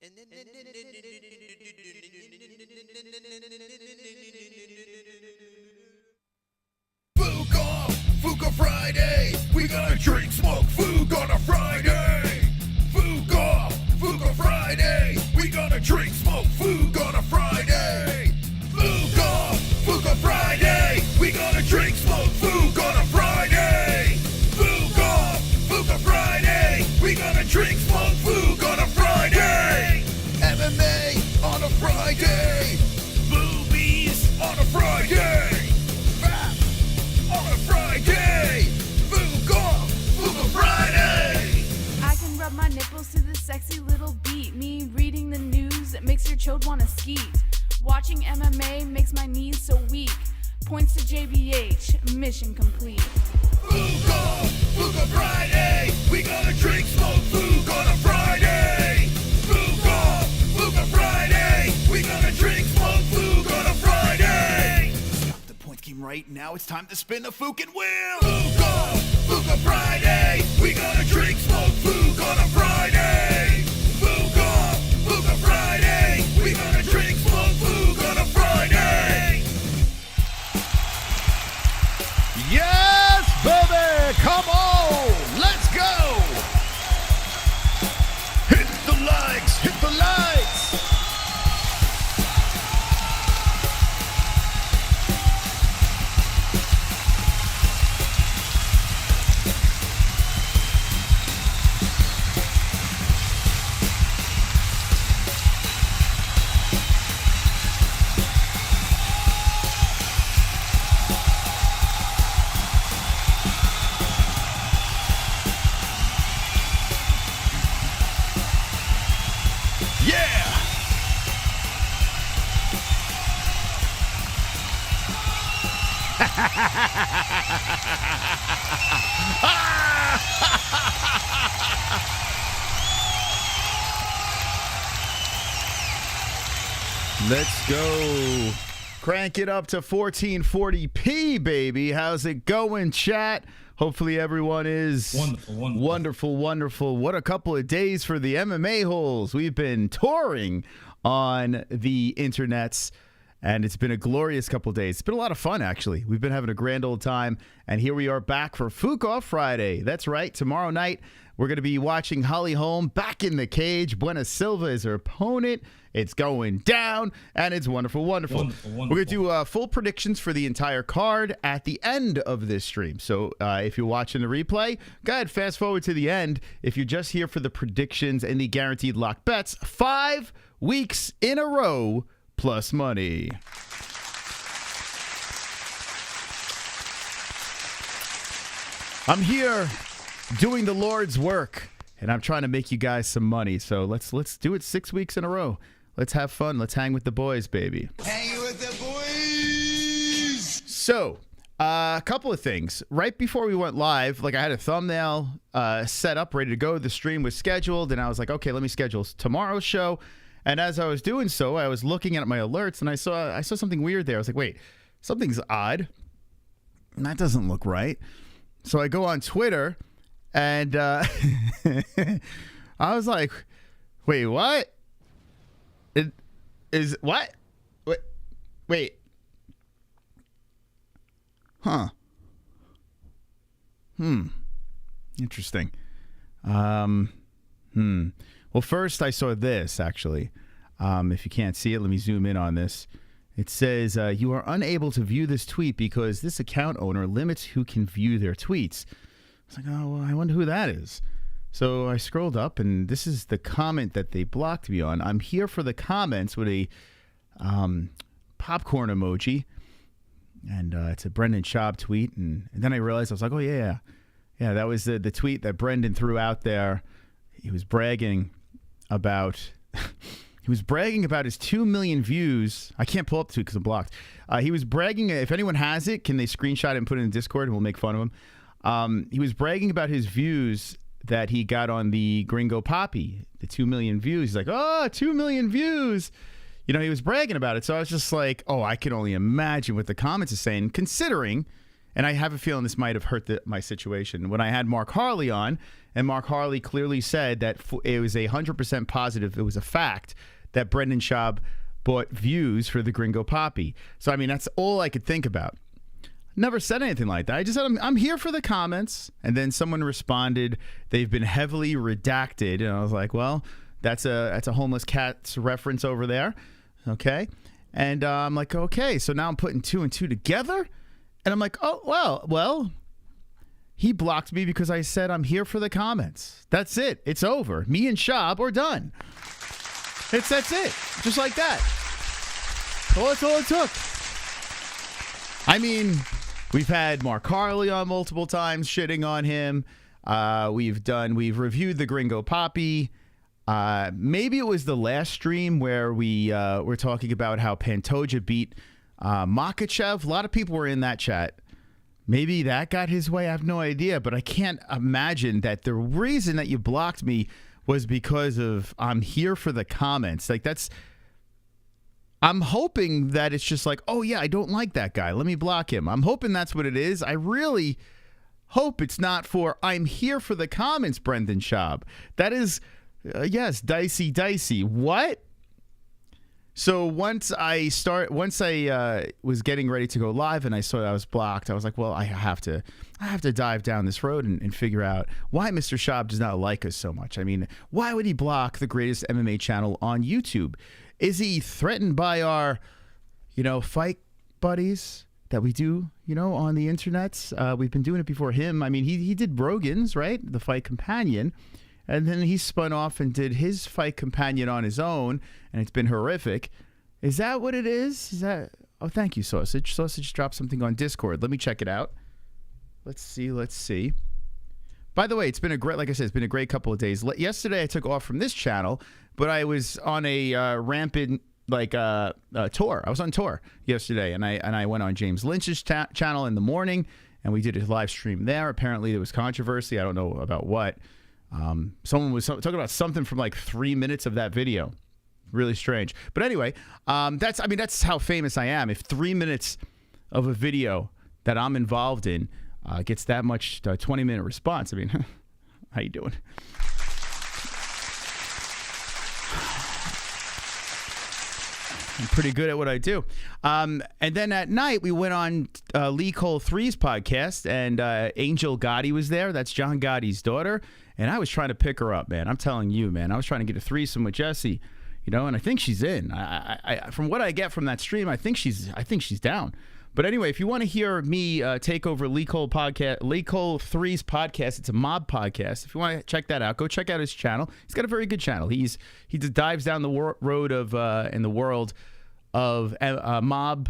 Fuka Friday, we gonna drink, smoke, Fuka on a Friday. Fuka Friday, we gonna drink, smoke, Fuka on a Friday. Fuka Friday, we gonna drink, smoke, Fuka on a Friday. Fuka Friday, we gonna drink, smoke, Fuka on a Friday. MMA on a Friday, boobies on a Friday. On a Friday, Fuka Friday. I can rub my nipples to the sexy little beat. Me reading the news, it makes your chode wanna skeet. Watching MMA makes my knees so weak. Points to JBH, mission complete. Fuka Friday, we gonna drink, smoke, Fuka on a Friday. Fuka Friday, we gonna drink, smoke, Fuka on a Friday. Stop the point game right now, it's time to spin the fucking wheel. Fuka Friday, we gonna drink, smoke, Fuka on a Friday. Fuka Friday, we gonna drink, smoke, Fuka on a Friday. Yes, baby, come on, let's go. Hit the likes, hit the likes. Let's go. Crank it up to 1440p, baby. How's it going, chat? Hopefully everyone is wonderful. What a couple of days for the MMA-Holes. We've been touring on the internets, and it's been a glorious couple of days. It's been a lot of fun, actually. We've been having a grand old time, and here we are back for Fuka Friday. That's right. Tomorrow night, we're going to be watching Holly Holm back in the cage. Buena Silva is her opponent. It's going down, and it's wonderful. We're going to do full predictions for the entire card at the end of this stream. So if you're watching the replay, go ahead, fast forward to the end. If you're just here for the predictions and the guaranteed lock bets, 5 weeks in a row plus money. I'm here doing the Lord's work, and I'm trying to make you guys some money. So let's do it 6 weeks in a row. Let's have fun. Let's hang with the boys, baby. Hang with the boys. So, a couple of things. Right before we went live, like I had a thumbnail set up, ready to go. The stream was scheduled, and I was like, okay, let me schedule tomorrow's show. And as I was doing so, I was looking at my alerts, and I saw something weird there. I was like, wait, something's odd. And that doesn't look right. So I go on Twitter, and I was like, wait, what? It is what? Wait. Huh. Interesting. Well, first I saw this, actually. If you can't see it, let me zoom in on this. It says, you are unable to view this tweet because this account owner limits who can view their tweets. I was like, oh, well, I wonder who that is. So I scrolled up, and this is the comment that they blocked me on. I'm here for the comments with a popcorn emoji. And it's a Brendan Schaub tweet. And then I realized, I was like, oh, yeah, that was the tweet that Brendan threw out there. He was bragging about... He was bragging about his 2 million views. I can't pull up the tweet because I'm blocked. He was bragging. If anyone has it, can they screenshot it and put it in Discord, and we'll make fun of him. He was bragging about his views that he got on the Gringo Poppy, the 2 million views. He's like, oh, 2 million views. He was bragging about it. So I was just like, oh, I can only imagine what the comments are saying, considering and I have a feeling this might have hurt my situation, when I had Mark Harley on, and Mark Harley clearly said that it was 100% positive, it was a fact, that Brendan Schaub bought views for the Gringo Poppy. So, I mean, that's all I could think about. Never said anything like that. I just said, I'm here for the comments. And then someone responded, they've been heavily redacted. And I was like, well, that's a homeless cat's reference over there. Okay. And I'm like, okay, so now I'm putting 2 and 2 together. And I'm like, oh, well, he blocked me because I said I'm here for the comments. That's it. It's over. Me and Schaub are done. That's it. Just like that. Well, that's all it took. I mean, we've had Mark Harley on multiple times shitting on him. We've reviewed the Gringo Poppy. Maybe it was the last stream where we were talking about how Pantoja beat Makhachev. A lot of people were in that chat. Maybe that got his way. I have no idea, but I can't imagine that the reason that you blocked me was because of I'm here for the comments. Like, I'm hoping that it's just like, oh yeah, I don't like that guy, let me block him. I'm hoping that's what it is. I really hope it's not for I'm here for the comments, Brendan Schaub. That is, yes, dicey. What? So once I was getting ready to go live and I saw I was blocked, I was like, well, I have to dive down this road and figure out why Mr. Schaub does not like us so much. I mean, why would he block the greatest MMA channel on YouTube? Is he threatened by our, fight buddies that we do, on the internet? We've been doing it before him. I mean, he did Rogan's, right? The Fight Companion. And then he spun off and did his Fight Companion on his own, and it's been horrific. Is that what it is? Oh, thank you, Sausage. Sausage dropped something on Discord. Let me check it out. Let's see. By the way, it's been a great couple of days. Yesterday I took off from this channel, but I was on a rampant tour. I was on tour yesterday, and I went on James Lynch's channel in the morning, and we did a live stream there. Apparently there was controversy. I don't know about what. Someone was talking about something from like 3 minutes of that video. Really strange. But anyway, that's how famous I am. If 3 minutes of a video that I'm involved in gets that much 20-minute response, I mean, how you doing? I'm pretty good at what I do. And then at night, we went on Lee Cole 3's podcast, and Angel Gotti was there. That's John Gotti's daughter. And I was trying to pick her up, man. I'm telling you, man. I was trying to get a threesome with Jessie, and I think she's in. I from what I get from that stream, I think she's down. But anyway, if you want to hear me take over Lee Cole 3's podcast, it's a mob podcast. If you want to check that out, go check out his channel. He's got a very good channel. He just dives down the road of in the world of mob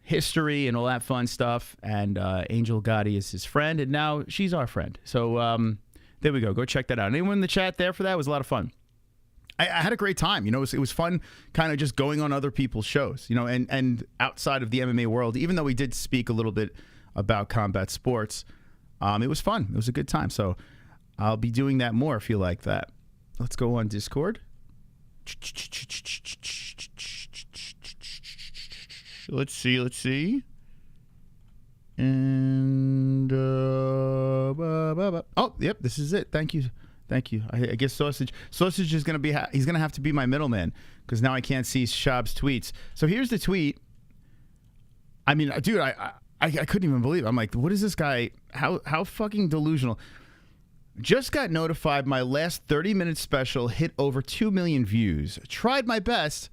history and all that fun stuff. And Angel Gotti is his friend, and now she's our friend. So there we go. Go check that out. Anyone in the chat there for that? It was a lot of fun. I had a great time. It was fun kind of just going on other people's shows, and outside of the MMA world, even though we did speak a little bit about combat sports, it was fun. It was a good time. So I'll be doing that more if you like that. Let's go on Discord. Let's see. And oh, yep, this is it. Thank you. I guess Sausage is gonna be. He's gonna have to be my middleman because now I can't see Schaub's tweets. So here's the tweet. I mean, dude, I couldn't even believe it. I'm like, what is this guy? How fucking delusional? Just got notified my last 30-minute special hit over 2 million views. Tried my best.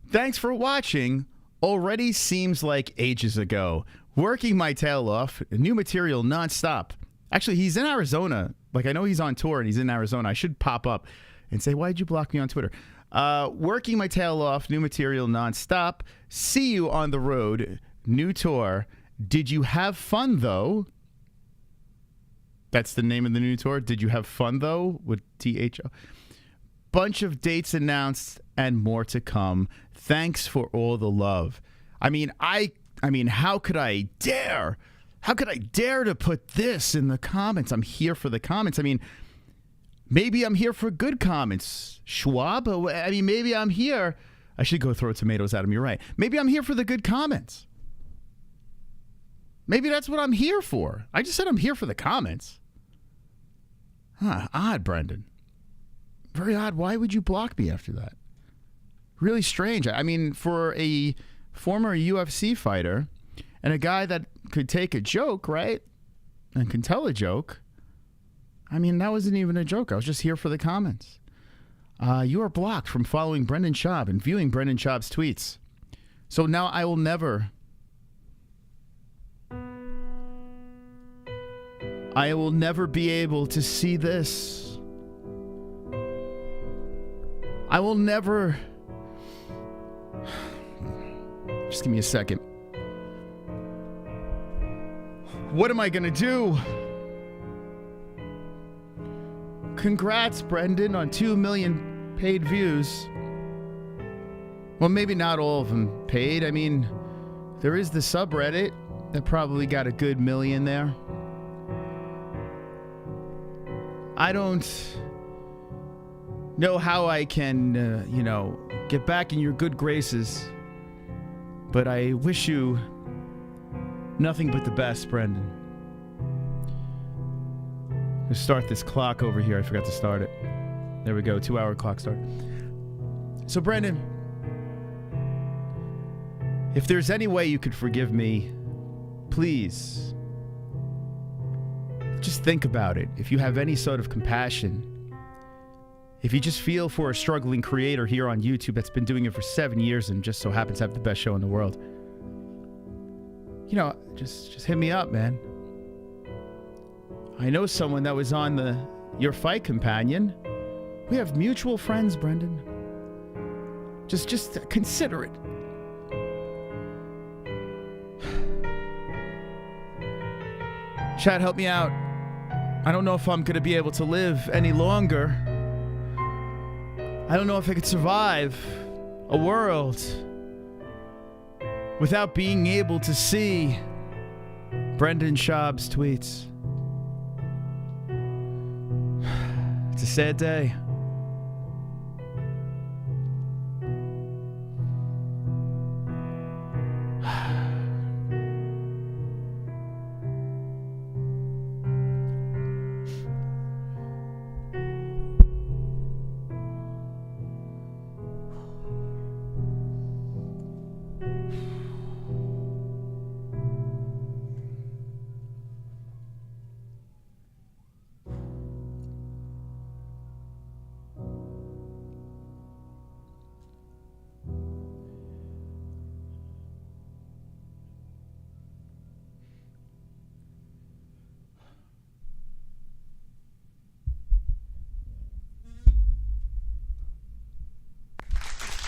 Thanks for watching. Already seems like ages ago. Working my tail off. New material nonstop. Actually, he's in Arizona. Like, I know he's on tour and he's in Arizona. I should pop up and say, why'd you block me on Twitter? Working my tail off. New material nonstop. See you on the road. New tour. Did you have fun, though? That's the name of the new tour. Did you have fun, though? With THO. Bunch of dates announced and more to come. Thanks for all the love. I mean, how could I dare? How could I dare to put this in the comments? I'm here for the comments. I mean, maybe I'm here for good comments, SCHAUB. I mean, maybe I'm here I should go throw tomatoes at him. You're right. Maybe I'm here for the good comments. Maybe that's what I'm here for. I just said I'm here for the comments. Huh, odd, Brendan. Very odd. Why would you block me after that? Really strange. I mean, for a former UFC fighter and a guy that could take a joke, right? And can tell a joke. I mean, that wasn't even a joke. I was just here for the comments. You are blocked from following Brendan Schaub and viewing Brendan Schaub's tweets. So now I will never... I will never be able to see this. I will never... Just give me a second. What am I going to do? Congrats, Brendan, on 2 million paid views. Well, maybe not all of them paid. I mean, there is the subreddit that probably got a good million there. I don't know how I can, get back in your good graces. But I wish you nothing but the best, Brendan. Let's start this clock over here. I forgot to start it. There we go. 2-hour clock start. So, Brendan, if there's any way you could forgive me, please, just think about it. If you have any sort of compassion, if you just feel for a struggling creator here on YouTube that's been doing it for 7 years and just so happens to have the best show in the world, just hit me up, man. I know someone that was on your fight companion. We have mutual friends, Brendan. Just consider it. Chad, help me out. I don't know if I'm going to be able to live any longer. I don't know if I could survive a world without being able to see Brendan Schaub's tweets. It's a sad day.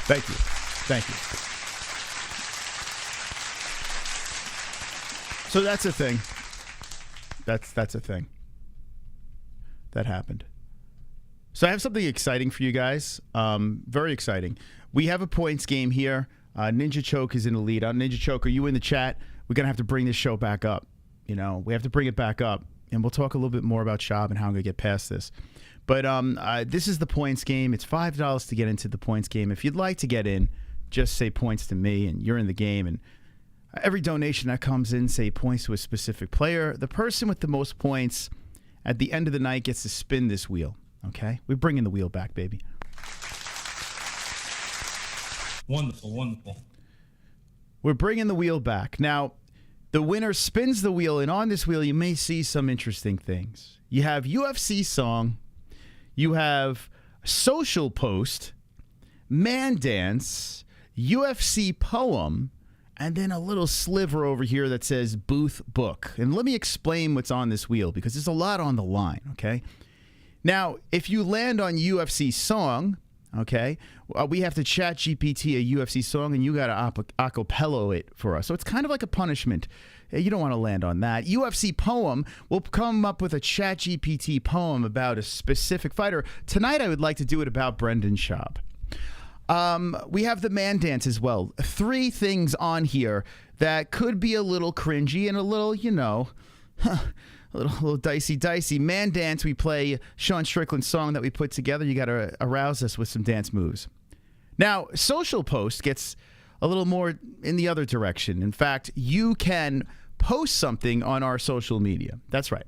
Thank you. Thank you. So that's a thing. That's a thing. That happened. So I have something exciting for you guys. Very exciting. We have a points game here. Ninja Choke is in the lead. Ninja Choke, are you in the chat? We're going to have to bring this show back up. We have to bring it back up. And we'll talk a little bit more about Schaub and how I'm going to get past this. But this is the points game. It's $5 to get into the points game. If you'd like to get in, just say points to me, and you're in the game. And every donation that comes in, say points to a specific player. The person with the most points at the end of the night gets to spin this wheel. Okay? We're bringing the wheel back, baby. Wonderful, wonderful. We're bringing the wheel back. Now, the winner spins the wheel, and on this wheel, you may see some interesting things. You have UFC song. You have social post, man dance, UFC poem, and then a little sliver over here that says booth book. And let me explain what's on this wheel because there's a lot on the line, okay? Now, if you land on UFC song, okay, we have to chat GPT a UFC song and you got to acapella it for us. So it's kind of like a punishment. You don't want to land on that. UFC poem, we'll come up with a chat GPT poem about a specific fighter. Tonight, I would like to do it about Brendan Schaub. We have the man dance as well. 3 things on here that could be a little cringy and a little, a little dicey. Man dance, we play Sean Strickland's song that we put together. You got to arouse us with some dance moves. Now, social post gets a little more in the other direction. In fact, you can post something on our social media. That's right.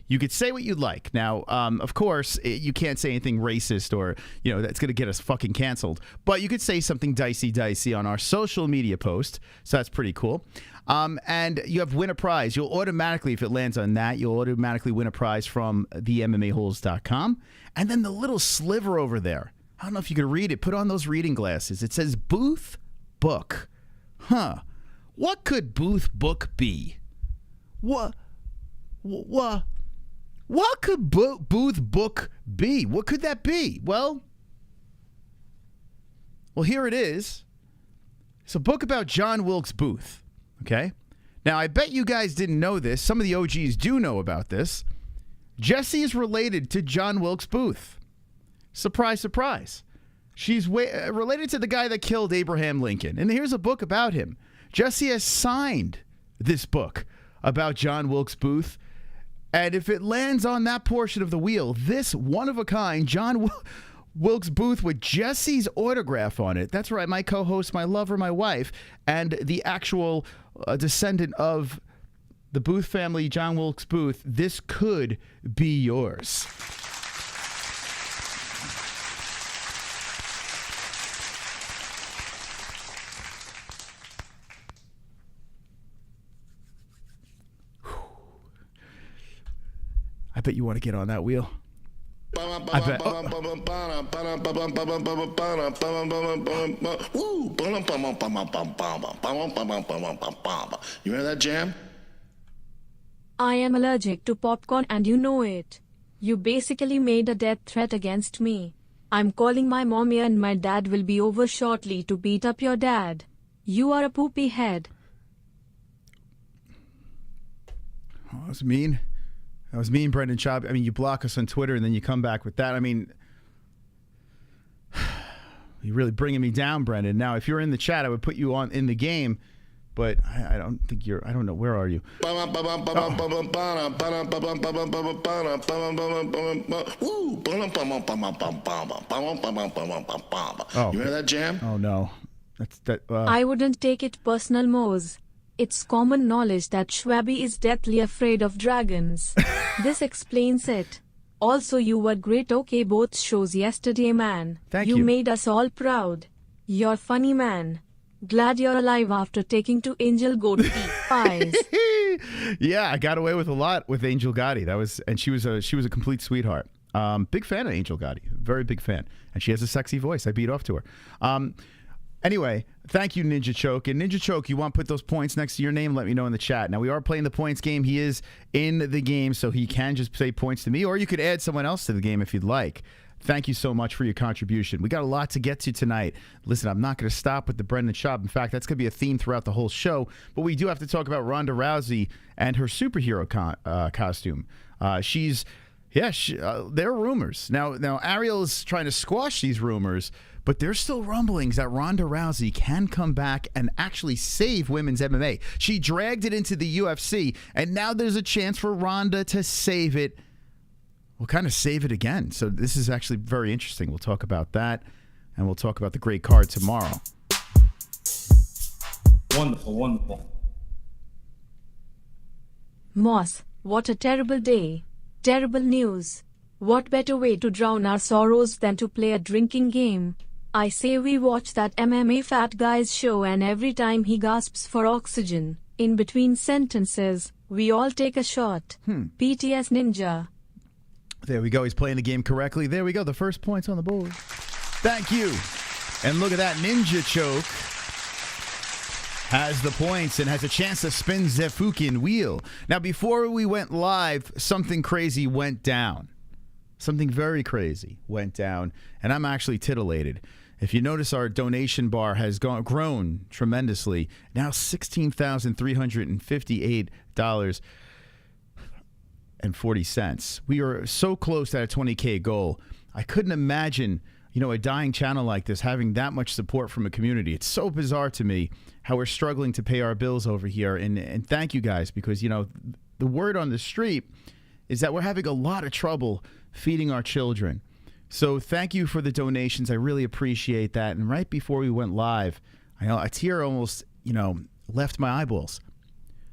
You could say what you'd like. Now, of course, you can't say anything racist or, that's going to get us fucking canceled. But you could say something dicey on our social media post. So that's pretty cool. And you have win a prize. You'll automatically, if it lands on that, you'll automatically win a prize from the MMA-Holes.com. And then the little sliver over there. I don't know if you could read it. Put on those reading glasses. It says Booth Book. Huh. What could Booth Book be? What could Booth Book be? What could that be? Well, here it is. It's a book about John Wilkes Booth. Okay? Now, I bet you guys didn't know this. Some of the OGs do know about this. Jessie is related to John Wilkes Booth. Surprise, surprise. She's related to the guy that killed Abraham Lincoln. And here's a book about him. Jessie has signed this book about John Wilkes Booth. And if it lands on that portion of the wheel, this one-of-a-kind John Wilkes Booth with Jessie's autograph on it. That's right, my co-host, my lover, my wife, and the actual descendant of the Booth family, John Wilkes Booth. This could be yours. I bet you want to get on that wheel. I bet. You hear that, Jam? I am allergic to popcorn and you know it. You basically made a death threat against me. I'm calling my mommy and my dad will be over shortly to beat up your dad. You are a poopy head. Oh, that was mean. That was mean, Brendan Schaub. I mean, you block us on Twitter and then you come back with that. I mean, you're really bringing me down, Brendan. Now, if you're in the chat, I would put you on in the game, but I don't think you're. I don't know. Where are you? Oh. You hear that, Jam? Oh no, that's that. I wouldn't take it personal, Moz. It's common knowledge that Schwabi is deathly afraid of dragons. This explains it. Also, you were great both shows yesterday, man. Thank you. You made us all proud. You're funny, man. Glad you're alive after taking to Angel Goat pies. Yeah, I got away with a lot with Angel Gotti. And she was a complete sweetheart. Big fan of Angel Gotti. Very big fan. And she has a sexy voice. I beat off to her. Anyway, thank you, Ninja Choke. And Ninja Choke, you want to put those points next to your name? Let me know in the chat. Now, we are playing the points game. He is in the game, so he can just say points to me, or you could add someone else to the game if you'd like. Thank you so much for your contribution. We got a lot to get to tonight. Listen, I'm not going to stop with the Brendan Schaub. In fact, that's going to be a theme throughout the whole show. But we do have to talk about Ronda Rousey and her superhero costume. There are rumors. Now Ariel is trying to squash these rumors, but there's still rumblings that Ronda Rousey can come back and actually save women's MMA. She dragged it into the UFC, and now there's a chance for Ronda to save it. We'll kind of save it again. So this is actually very interesting. We'll talk about that, and we'll talk about the great card tomorrow. Wonderful, wonderful. Moss, what a terrible day. Terrible news. What better way to drown our sorrows than to play a drinking game? I say we watch that MMA fat guy's show, and every time he gasps for oxygen, in between sentences, we all take a shot. PTS Ninja. There we go. He's playing the game correctly. There we go. The first point's on the board. Thank you. And look at that. Ninja Choke has the points and has a chance to spin the fucking wheel. Now, before we went live, something crazy went down. Something very crazy went down, and I'm actually titillated. If you notice, our donation bar has grown tremendously. Now $16,358.40. We are so close to that $20K goal. I couldn't imagine, a dying channel like this having that much support from a community. It's so bizarre to me how we're struggling to pay our bills over here. And thank you guys, because, the word on the street is that we're having a lot of trouble feeding our children. So thank you for the donations. I really appreciate that. And right before we went live, I know a tear almost, left my eyeballs.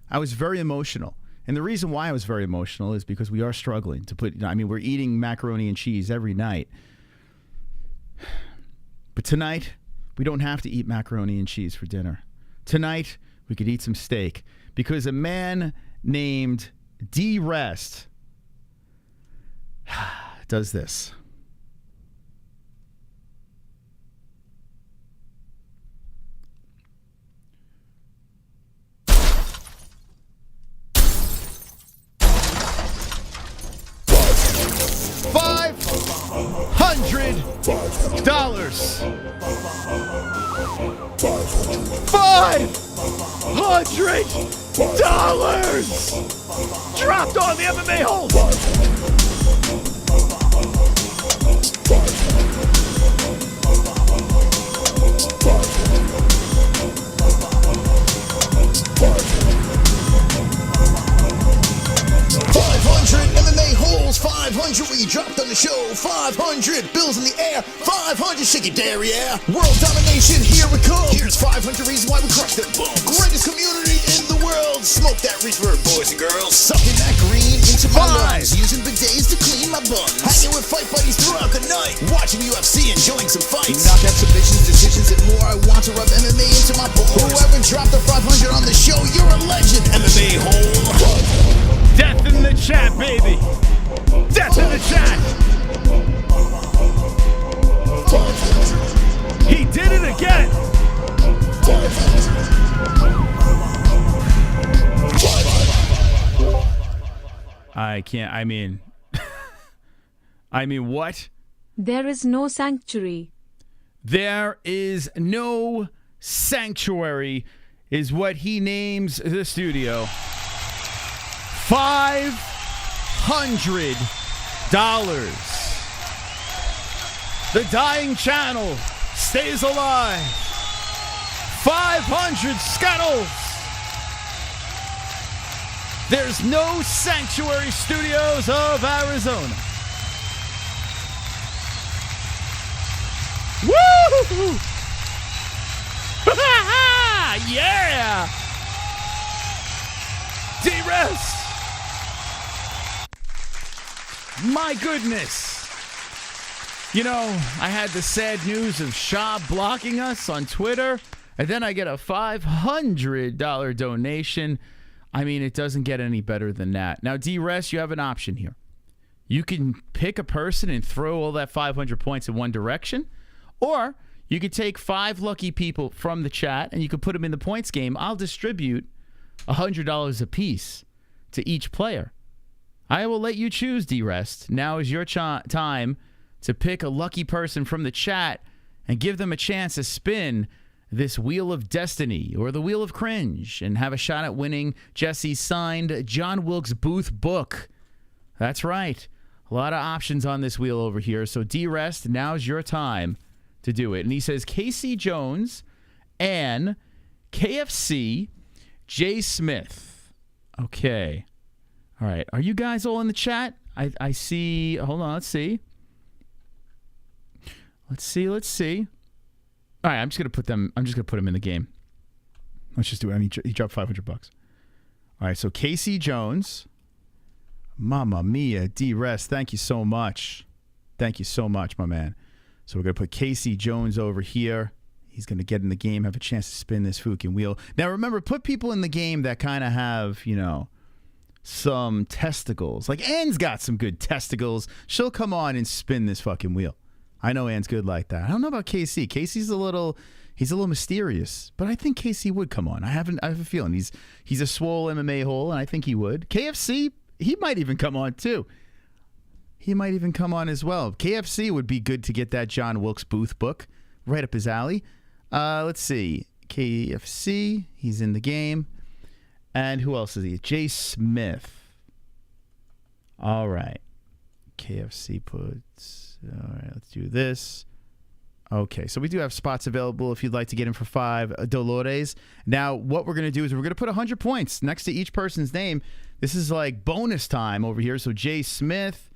I was very emotional. And the reason why I was very emotional is because we are struggling to put, we're eating macaroni and cheese every night. But tonight, we don't have to eat macaroni and cheese for dinner. Tonight, we could eat some steak because a man named D-Rest does this. $500. $500 dropped on the MMA-Holes. MMA-Holes, 500 we dropped on the show, 500 bills in the air, 500 shake it derriere. World domination, here we come. Here's 500 reasons why we crush them bums. Greatest community in the world. Smoke that reefer, boys and girls. Sucking that green into my lungs. Using bidets to clean my buns. Hanging with fight buddies throughout the night. Watching UFC, enjoying some fights. Knockout submissions, decisions, and more. I want to rub MMA into my balls. Whoever dropped the 500 on the show, you're a legend. MMA-Hole. Death in the chat, baby. Death in the chat. He did it again. I can't. What? There is no sanctuary. There is no sanctuary, is what he names the studio. $500. The dying channel stays alive. 500 scuttles. There's no sanctuary studios of Arizona. Woo! Yeah! D-Rest! My goodness. I had the sad news of SCHAUB blocking us on Twitter, and then I get a $500 donation. It doesn't get any better than that. Now, D-Rest, you have an option here. You can pick a person and throw all that 500 points in one direction, or you could take 5 lucky people from the chat and you could put them in the points game. I'll distribute $100 apiece to each player. I will let you choose, D-Rest. Now is your time to pick a lucky person from the chat and give them a chance to spin this Wheel of Destiny or the Wheel of Cringe and have a shot at winning Jessie's signed John Wilkes Booth book. That's right. A lot of options on this wheel over here. So D-Rest, now's your time to do it. And he says Casey Jones and KFC J. Smith. Okay. All right. Are you guys all in the chat? I see. Hold on. Let's see. Let's see. All right. I'm just going to put them in the game. Let's just do it. He dropped $500. All right. So Casey Jones. Mama mia, D-Rest. Thank you so much. Thank you so much, my man. So we're going to put Casey Jones over here. He's going to get in the game, have a chance to spin this fucking wheel. Now, remember, put people in the game that kind of have, some testicles. Like, Anne's got some good testicles. She'll come on and spin this fucking wheel. I know Anne's good like that. I don't know about KC. Casey's a little mysterious, but I think Casey would come on. I have a feeling he's a swole MMA hole, and I think he would. KFC, he might even come on too. He might even come on as well. KFC would be good to get that John Wilkes Booth book right up his alley. Let's see. KFC, he's in the game. And who else is he? Jay Smith. All right. KFC puts. All right, let's do this. Okay, so we do have spots available if you'd like to get in for 5 Dolores. Now, what we're going to do is we're going to put 100 points next to each person's name. This is like bonus time over here. So Jay Smith,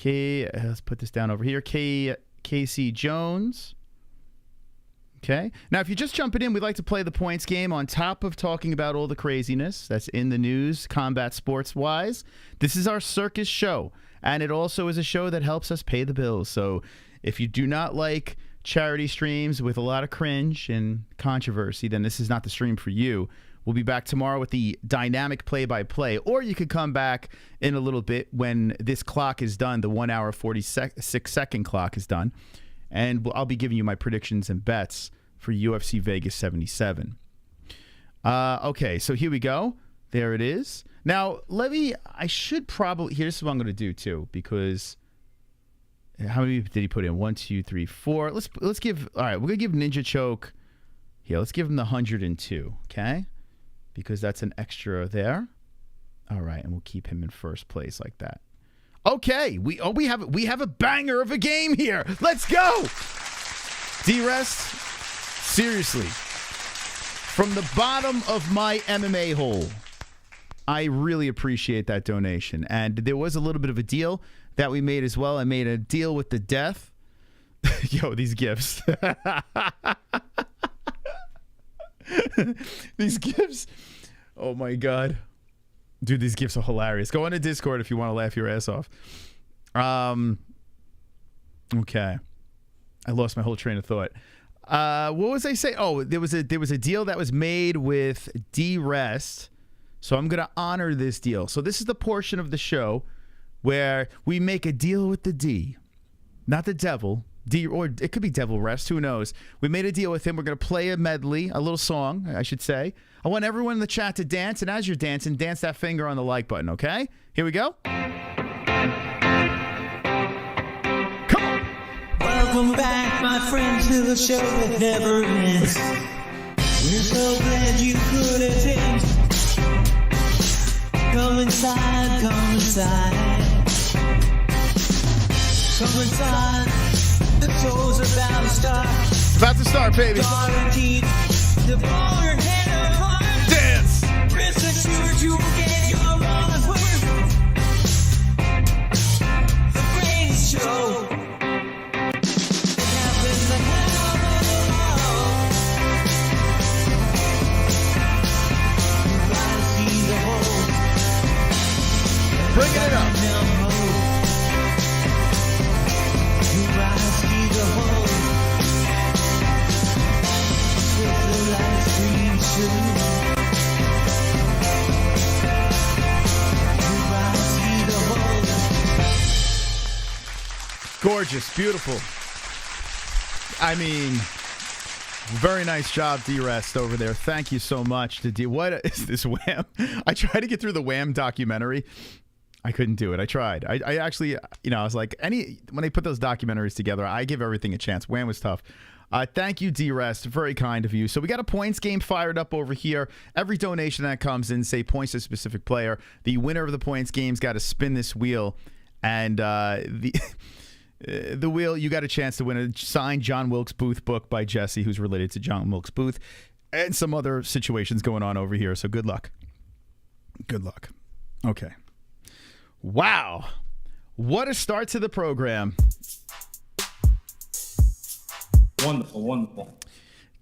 Let's put this down over here. Casey Jones. Okay. Now, if you're just jumping in, we'd like to play the points game on top of talking about all the craziness that's in the news, combat sports-wise. This is our circus show, and it also is a show that helps us pay the bills. So if you do not like charity streams with a lot of cringe and controversy, then this is not the stream for you. We'll be back tomorrow with the dynamic play-by-play, or you could come back in a little bit when this clock is done, the 1 hour 46-second clock is done, and I'll be giving you my predictions and bets for UFC Vegas 77. Okay, so here we go. There it is. Now, I should probably, here's what I'm going to do too, because how many did he put in? 1, 2, 3, 4. Let's give, all right, we're going to give Ninja Choke, here, let's give him the 102, okay? Because that's an extra there. All right, and we'll keep him in first place like that. Okay, we have a banger of a game here. Let's go. D-Rest, seriously, from the bottom of my MMA hole, I really appreciate that donation. And there was a little bit of a deal that we made as well. I made a deal with the death. Yo, these gifts. These gifts. Oh my God. Dude, these gifts are hilarious. Go on to Discord if you want to laugh your ass off. Okay. I lost my whole train of thought. What was I saying? Oh, there was a deal that was made with D-Rest. So I'm going to honor this deal. So this is the portion of the show where we make a deal with the D. Not the devil. D, or it could be Devil Rest, who knows. We made a deal with him. We're going to play a medley, a little song, I should say. I want everyone in the chat to dance, and as you're dancing, dance that finger on the like button, okay? Here we go. Come on. Welcome back, my friends, to the show that never ends. We're so glad you could attend. Come inside, come inside. Come inside. The show's about to start. About to start, baby. Guaranteed to blow your head apart. Dance. Rest assured you will get your money's worth. The greatest show. It happens a hell of a lot. You gotta see the whole. Bringing it up. Gorgeous, beautiful. I mean, very nice job, D-Rest, over there. Thank you so much to D. What is this Wham? I tried to get through the Wham documentary. I couldn't do it. I tried. I actually, I was like, when they put those documentaries together, I give everything a chance. Wham was tough. Thank you, D-Rest. Very kind of you. So we got a points game fired up over here. Every donation that comes in, say points to a specific player. The winner of the points game's got to spin this wheel. And the wheel, you got a chance to win a signed John Wilkes Booth book by Jessie, who's related to John Wilkes Booth, and some other situations going on over here. So good luck. Good luck. Okay. Wow. What a start to the program. Wonderful, wonderful.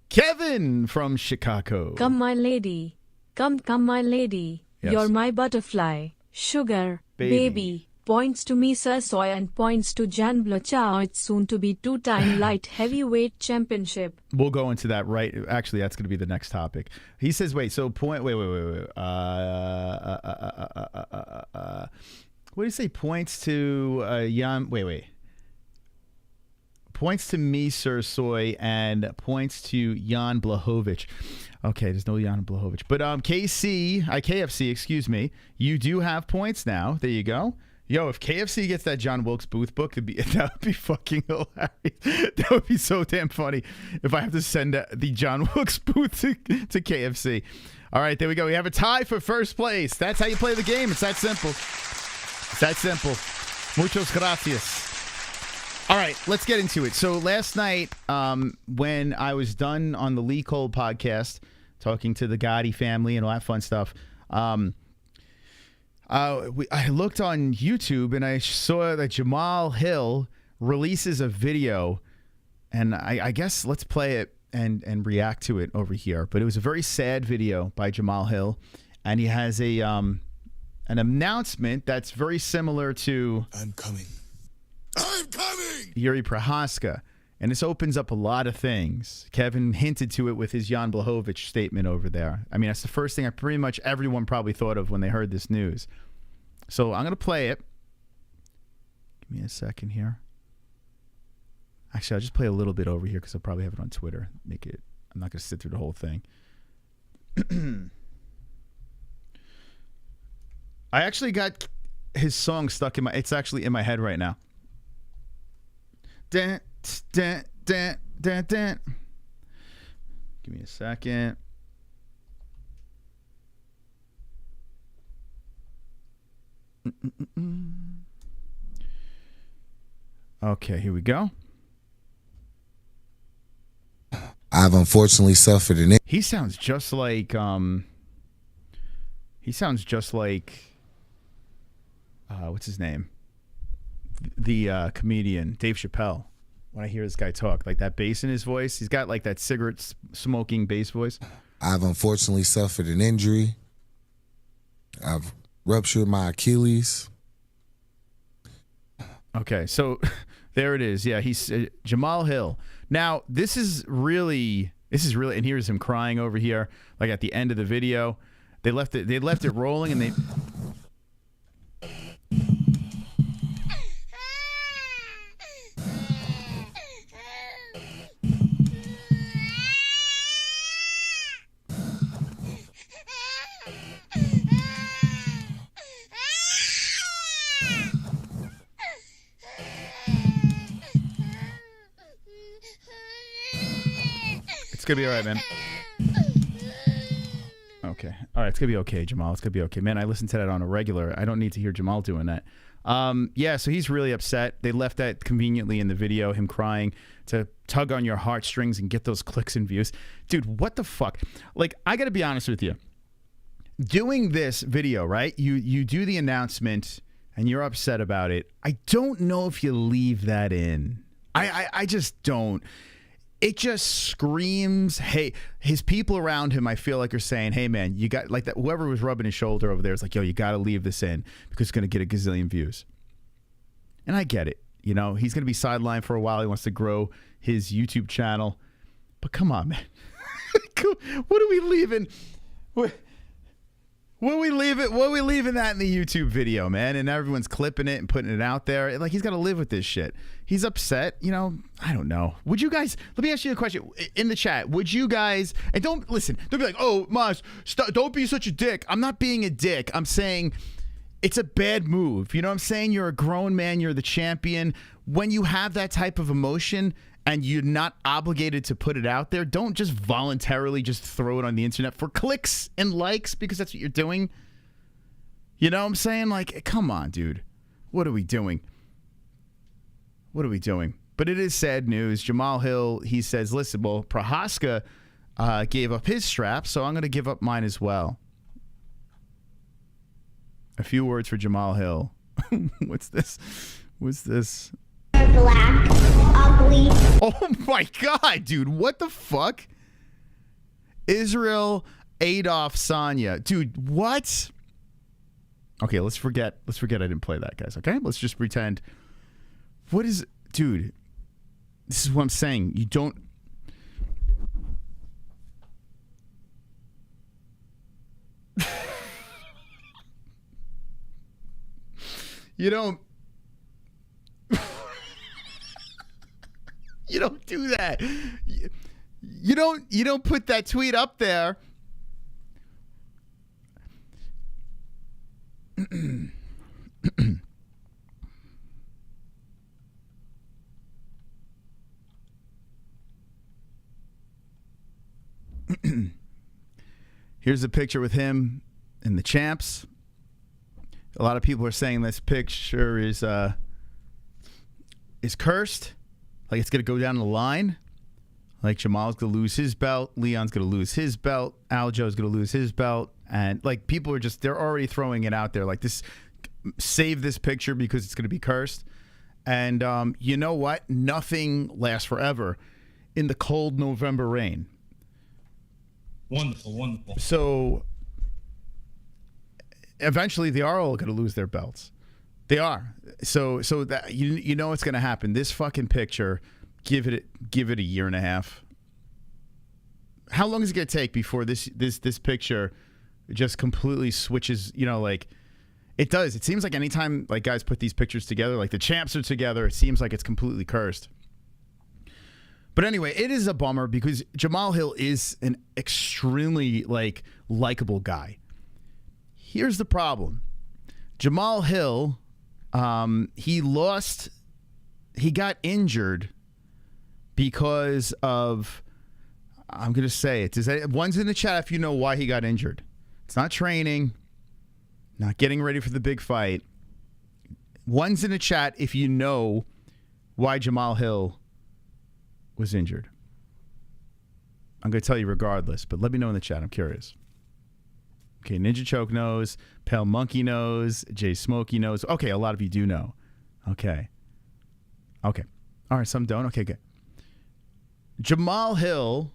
Kevin from Chicago. Come, my lady. Come, my lady. Yes. You're my butterfly. Sugar. Baby. Points to Misa Soy and points to Jan Blochau. It's soon to be two-time light heavyweight championship. We'll go into that right. Actually, that's going to be the next topic. He says, wait, so point. Wait. What do you say? Points to Jan. Wait. Points to me, Sir Soy, and points to Jan Blachowicz. Okay, there's no Jan Blachowicz. But KFC, excuse me, you do have points now. There you go. Yo, if KFC gets that John Wilkes Booth book, that would be fucking hilarious. That would be so damn funny if I have to send the John Wilkes Booth to KFC. All right, there we go. We have a tie for first place. That's how you play the game. It's that simple. It's that simple. Muchos gracias. All right, let's get into it. So last night, when I was done on the Lee Cole podcast, talking to the Gotti family and all that fun stuff, I looked on YouTube and I saw that Jamahal Hill releases a video, and I guess let's play it and react to it over here. But it was a very sad video by Jamahal Hill, and he has a an announcement that's very similar to I'm coming. Yuri Prohaska. And this opens up a lot of things. Kevin hinted to it with his Jan Blachowicz statement over there. I mean, that's the first thing pretty much everyone probably thought of when they heard this news. So I'm going to play it. Give me a second here. Actually, I'll just play a little bit over here because I'll probably have it on Twitter. I'm not going to sit through the whole thing. I actually got his song stuck in it's actually in my head right now. Dun, dun, dun, dun, dun. Give me a second. Okay, here we go. I've unfortunately suffered an. He sounds just like what's his name? The comedian Dave Chappelle. When I hear this guy talk, like that bass in his voice, he's got like that cigarette smoking bass voice. I've unfortunately suffered an injury. I've ruptured my Achilles. Okay, so there it is. Yeah, he's Jamahal Hill. Now, this is really, and here's him crying over here, like at the end of the video. They left it rolling, and they. It's gonna be all right, man. Okay. All right, it's gonna be okay, Jamahal. It's gonna be okay. Man, I listen to that on a regular. I don't need to hear Jamahal doing that. Yeah, so he's really upset. They left that conveniently in the video, him crying, to tug on your heartstrings and get those clicks and views. Dude, what the fuck? Like, I gotta be honest with you. Doing this video, right? You do the announcement and you're upset about it. I don't know if you leave that in. I just don't. It just screams, hey, his people around him, I feel like, are saying, hey, man, you got, like, that. Whoever was rubbing his shoulder over there is like, yo, you got to leave this in because it's going to get a gazillion views. And I get it. You know, he's going to be sidelined for a while. He wants to grow his YouTube channel. But come on, man. What are we leaving? What are we leaving that in the YouTube video, man? And everyone's clipping it and putting it out there. Like, he's got to live with this shit. He's upset. You know, I don't know. Would you guys, let me ask you a question in the chat. Would you guys, and don't be like, oh, Maz, don't be such a dick. I'm not being a dick. I'm saying it's a bad move. You know what I'm saying? You're a grown man. You're the champion. When you have that type of emotion and you're not obligated to put it out there, don't just voluntarily just throw it on the internet for clicks and likes because that's what you're doing. You know what I'm saying? Like, come on, dude. What are we doing? What are we doing? But it is sad news. Jamahal Hill, he says, listen, well, Prohaska gave up his strap, so I'm going to give up mine as well. A few words for Jamahal Hill. What's this? What's this? Black, ugly. Oh my God, dude! What the fuck? Israel Adolf Sanya, dude. What? Okay, let's forget. I didn't play that, guys. Okay, let's just pretend. What is, dude? This is what I'm saying. You don't. You don't. You don't do that. You don't put that tweet up there. Here's a picture with him and the champs. A lot of people are saying this picture is cursed. Like, it's going to go down the line. Like, Jamal's going to lose his belt. Leon's going to lose his belt. Aljo's going to lose his belt. And like people are they're already throwing it out there like this, save this picture because it's going to be cursed. And you know what? Nothing lasts forever in the cold November rain. Wonderful, wonderful. So eventually they are all going to lose their belts. They are. So that you know what's going to happen. This fucking picture, give it a year and a half. How long is it going to take before this picture just completely switches, you know, like it does. It seems like anytime like guys put these pictures together, like the champs are together, it seems like it's completely cursed. But anyway, it is a bummer because Jamahal Hill is an extremely like likable guy. Here's the problem. Jamahal Hill, he got injured because of, I'm going to say it. One's in the chat if you know why he got injured. It's not training, not getting ready for the big fight. One's in the chat if you know why Jamahal Hill was injured. I'm going to tell you regardless, but let me know in the chat. I'm curious. Okay, Ninja Choke knows. Pale Monkey knows. Jay Smokey knows. Okay, a lot of you do know. Okay. All right, some don't. Okay, good. Jamahal Hill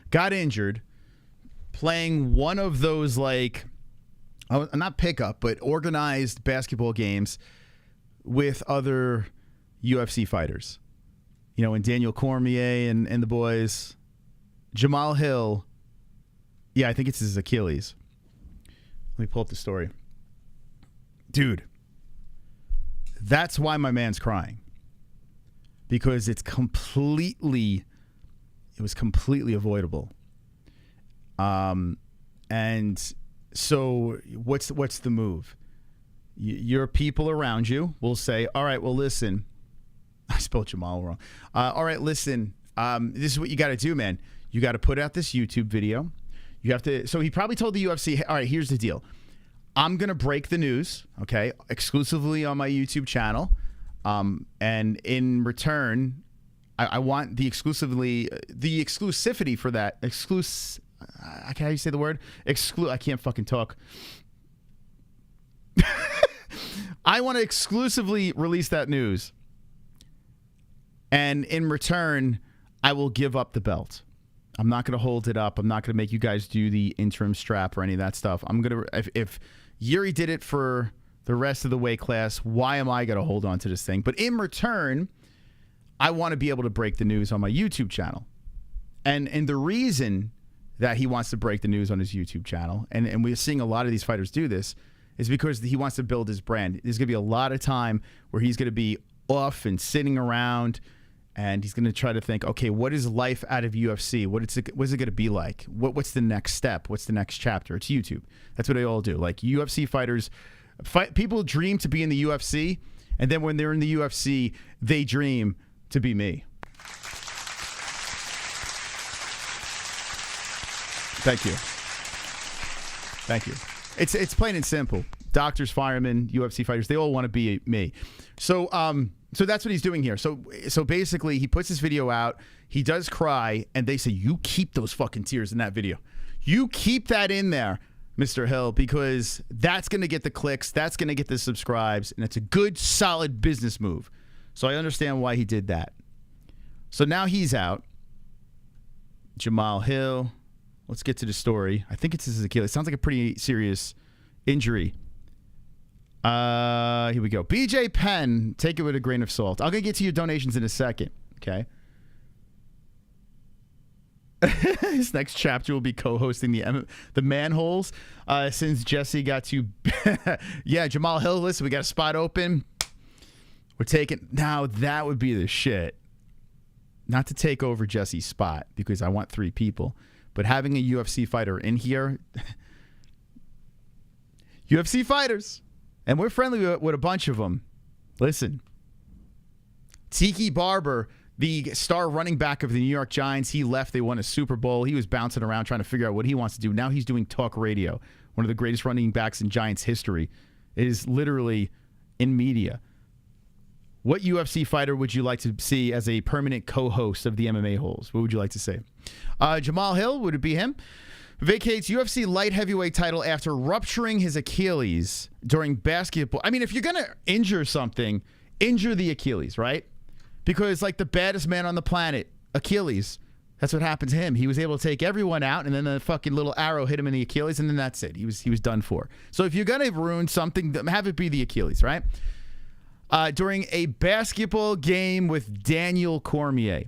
got injured playing one of those, like, not pickup, but organized basketball games with other UFC fighters. You know, when Daniel Cormier and the boys. Jamahal Hill, yeah, I think it's his Achilles. Let me pull up the story. Dude, that's why my man's crying. Because it was completely avoidable. And so what's the move? Your people around you will say, all right, well, listen. I spelled Jamal wrong. All right, listen. This is what you got to do, man. You got to put out this YouTube video. You have to. So he probably told the UFC, all right, here's the deal. I'm going to break the news, okay, exclusively on my YouTube channel. And in return, I want the exclusivity for that. How do you say the word? I can't fucking talk. I want to exclusively release that news. And in return, I will give up the belt. I'm not going to hold it up. I'm not going to make you guys do the interim strap or any of that stuff. I'm going to, if Yuri did it for the rest of the weight class, why am I going to hold on to this thing? But in return, I want to be able to break the news on my YouTube channel. And the reason that he wants to break the news on his YouTube channel, and we're seeing a lot of these fighters do this, is because he wants to build his brand. There's going to be a lot of time where he's going to be off and sitting around, and he's going to try to think, okay, what is life out of UFC? What is it going to be like? What's the next step? What's the next chapter? It's YouTube. That's what they all do. Like UFC fighters, people dream to be in the UFC, and then when they're in the UFC, they dream to be me. Thank you. Thank you. It's plain and simple. Doctors, firemen, UFC fighters, they all want to be me. So that's what he's doing here. So basically, he puts this video out. He does cry, and they say, you keep those fucking tears in that video. You keep that in there, Mr. Hill, because that's going to get the clicks. That's going to get the subscribes, and it's a good, solid business move. So I understand why he did that. So now he's out. Jamahal Hill. Let's get to the story. I think it's his Achilles. It sounds like a pretty serious injury. Here we go. BJ Penn, take it with a grain of salt. I'm going to get to your donations in a second, okay? His next chapter will be co-hosting the manholes since Jessie got to... Yeah, Jamahal Hill, listen, we got a spot open. We're taking... Now, that would be the shit. Not to take over Jessie's spot, because I want 3 people. But having a UFC fighter in here... UFC fighters... And we're friendly with a bunch of them. Listen. Tiki Barber, the star running back of the New York Giants, he left. They won a Super Bowl. He was bouncing around trying to figure out what he wants to do. Now he's doing talk radio. One of the greatest running backs in Giants history. It is literally in media. What UFC fighter would you like to see as a permanent co-host of the MMA-Holes? What would you like to say? Jamahal Hill, would it be him? Vacates UFC light heavyweight title after rupturing his Achilles during basketball. I mean, if you're going to injure something, injure the Achilles, right? Because like the baddest man on the planet, Achilles, that's what happened to him. He was able to take everyone out, and then the fucking little arrow hit him in the Achilles, and then that's it. He was done for. So if you're going to ruin something, have it be the Achilles, right? During a basketball game with Daniel Cormier.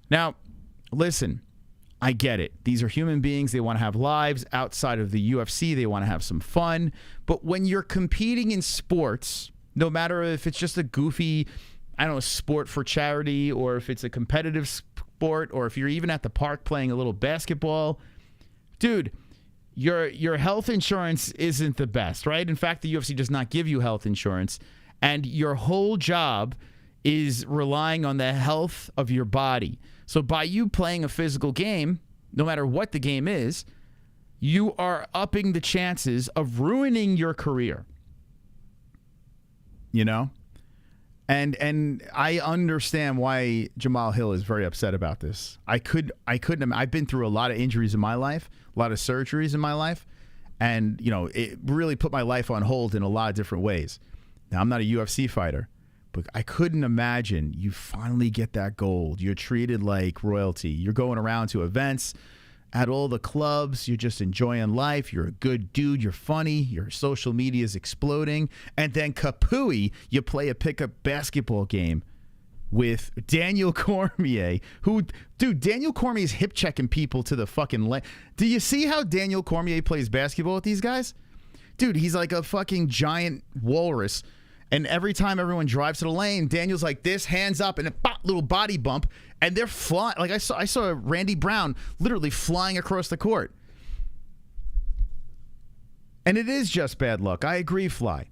Now, listen, I get it. These are human beings. They want to have lives outside of the UFC. They want to have some fun. But when you're competing in sports, no matter if it's just a goofy, I don't know, sport for charity, or if it's a competitive sport, or if you're even at the park playing a little basketball, dude, your health insurance isn't the best, right? In fact, the UFC does not give you health insurance, and your whole job is relying on the health of your body. So by you playing a physical game, no matter what the game is, you are upping the chances of ruining your career. You know? And I understand why Jamahal Hill is very upset about this. I've been through a lot of injuries in my life, a lot of surgeries in my life, and you know, it really put my life on hold in a lot of different ways. Now, I'm not a UFC fighter, but I couldn't imagine you finally get that gold. You're treated like royalty. You're going around to events at all the clubs. You're just enjoying life. You're a good dude. You're funny. Your social media is exploding. And then kapooey, you play a pickup basketball game with Daniel Cormier, who, dude, Daniel Cormier is hip checking people to the fucking leg. Do you see how Daniel Cormier plays basketball with these guys? Dude, he's like a fucking giant walrus. And every time everyone drives to the lane, Daniel's like this, hands up, and a little body bump, and they're flying. Like I saw Randy Brown literally flying across the court. And it is just bad luck. I agree, Fly.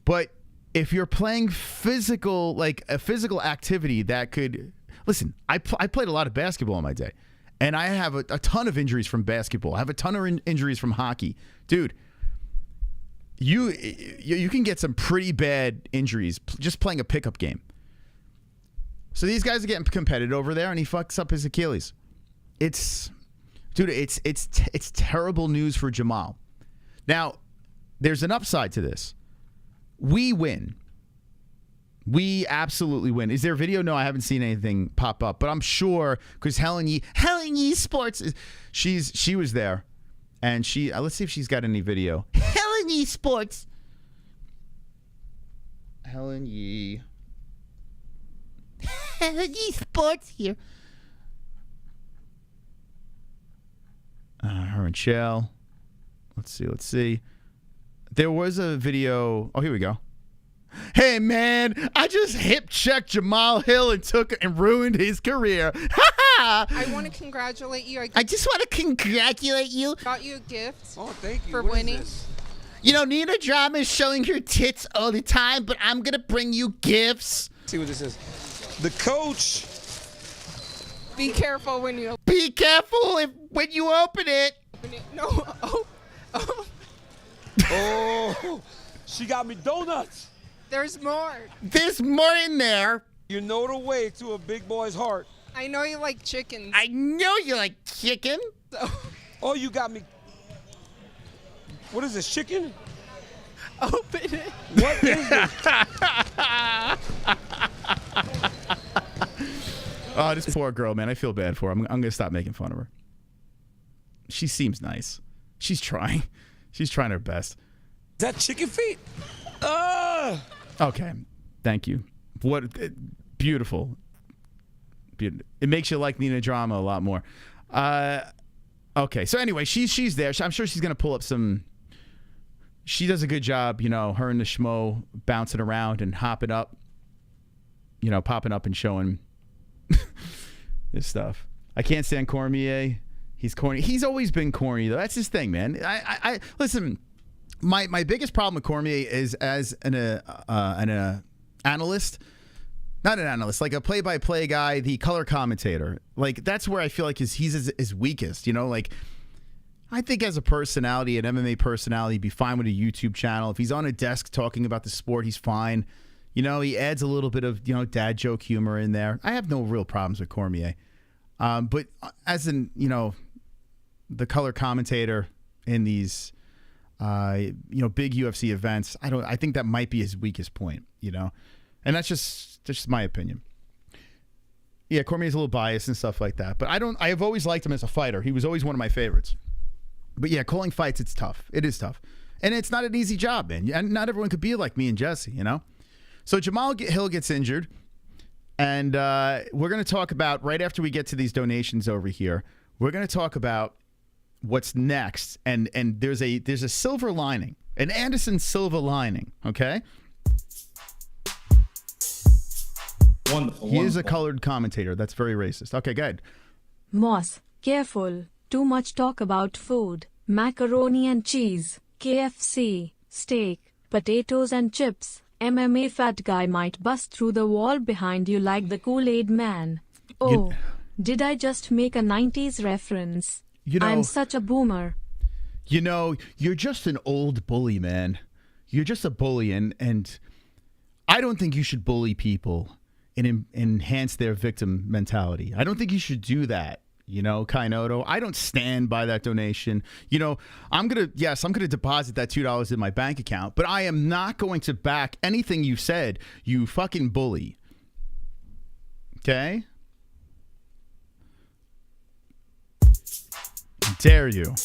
But if you're playing physical, like a physical activity that could... Listen, I played a lot of basketball in my day, and I have a ton of injuries from basketball. I have a ton of injuries from hockey. Dude, you can get some pretty bad injuries just playing a pickup game. So these guys are getting competitive over there, and he fucks up his Achilles. It's terrible news for Jamahal. Now, there's an upside to this. We win. We absolutely win. Is there a video? No, I haven't seen anything pop up, but I'm sure because Helen Yee Sports she was there, and she let's see if she's got any video. Helen Yee Sports. Helen Yee Sports here. Her and Chell. Let's see. There was a video. Oh, here we go. Hey, man, I just hip checked Jamahal Hill and ruined his career. I want to congratulate you. I just want to congratulate you. Got you a gift. Oh, thank you. For what winning. Is this? You know, Nina Drama is showing her tits all the time, but I'm going to bring you gifts. Let's see what this is. The coach. Be careful when you Be careful when you open it. open it. No. Oh, she got me donuts. There's more. There's more in there. You know the way to a big boy's heart. I know you like chickens. I know you like chicken. Oh, you got me. What is this, chicken? Open it. What is this? Oh, this poor girl, man. I feel bad for her. I'm going to stop making fun of her. She seems nice. She's trying. She's trying her best. Is that chicken feet? Okay. Thank you. What beautiful. It makes you like Nina Drama a lot more. Okay. So anyway, she's there. I'm sure she's going to pull up some. She does a good job, you know, her and the schmo bouncing around and hopping up, you know, popping up and showing this stuff. I can't stand Cormier. He's corny. He's always been corny, though. That's his thing, man. I listen. My biggest problem with Cormier is as an analyst, not an analyst, like a play-by-play guy, the color commentator. Like that's where I feel like he's his weakest. You know, like I think as a personality, an MMA personality, he'd be fine with a YouTube channel. If he's on a desk talking about the sport, he's fine. You know, he adds a little bit of, you know, dad joke humor in there. I have no real problems with Cormier. But as an, you know, the color commentator in these, big UFC events. I think that might be his weakest point, and that's just my opinion. Yeah, Cormier's a little biased and stuff like that, but I've always liked him as a fighter. He was always one of my favorites. But yeah, calling fights, it's tough. It is tough. And it's not an easy job, man. And not everyone could be like me and Jessie, So Jamahal Hill gets injured. And we're going to talk about, right after we get to these donations over here, we're going to talk about what's next. And there's a silver lining, an Anderson silver lining, okay? Wonderful. He is a colored commentator. That's very racist. Okay, good. Moss, careful. Too much talk about food. Macaroni and cheese, KFC, steak, potatoes and chips. MMA fat guy might bust through the wall behind you like the Kool-Aid man. Oh, did I just make a 90s reference? I'm such a boomer. You're just an old bully, man. You're just a bully, and I don't think you should bully people and enhance their victim mentality. I don't think you should do that. Kainoto, I don't stand by that donation. I'm going to deposit that $2 in my bank account, but I am not going to back anything you said, you fucking bully. Okay? Dare you.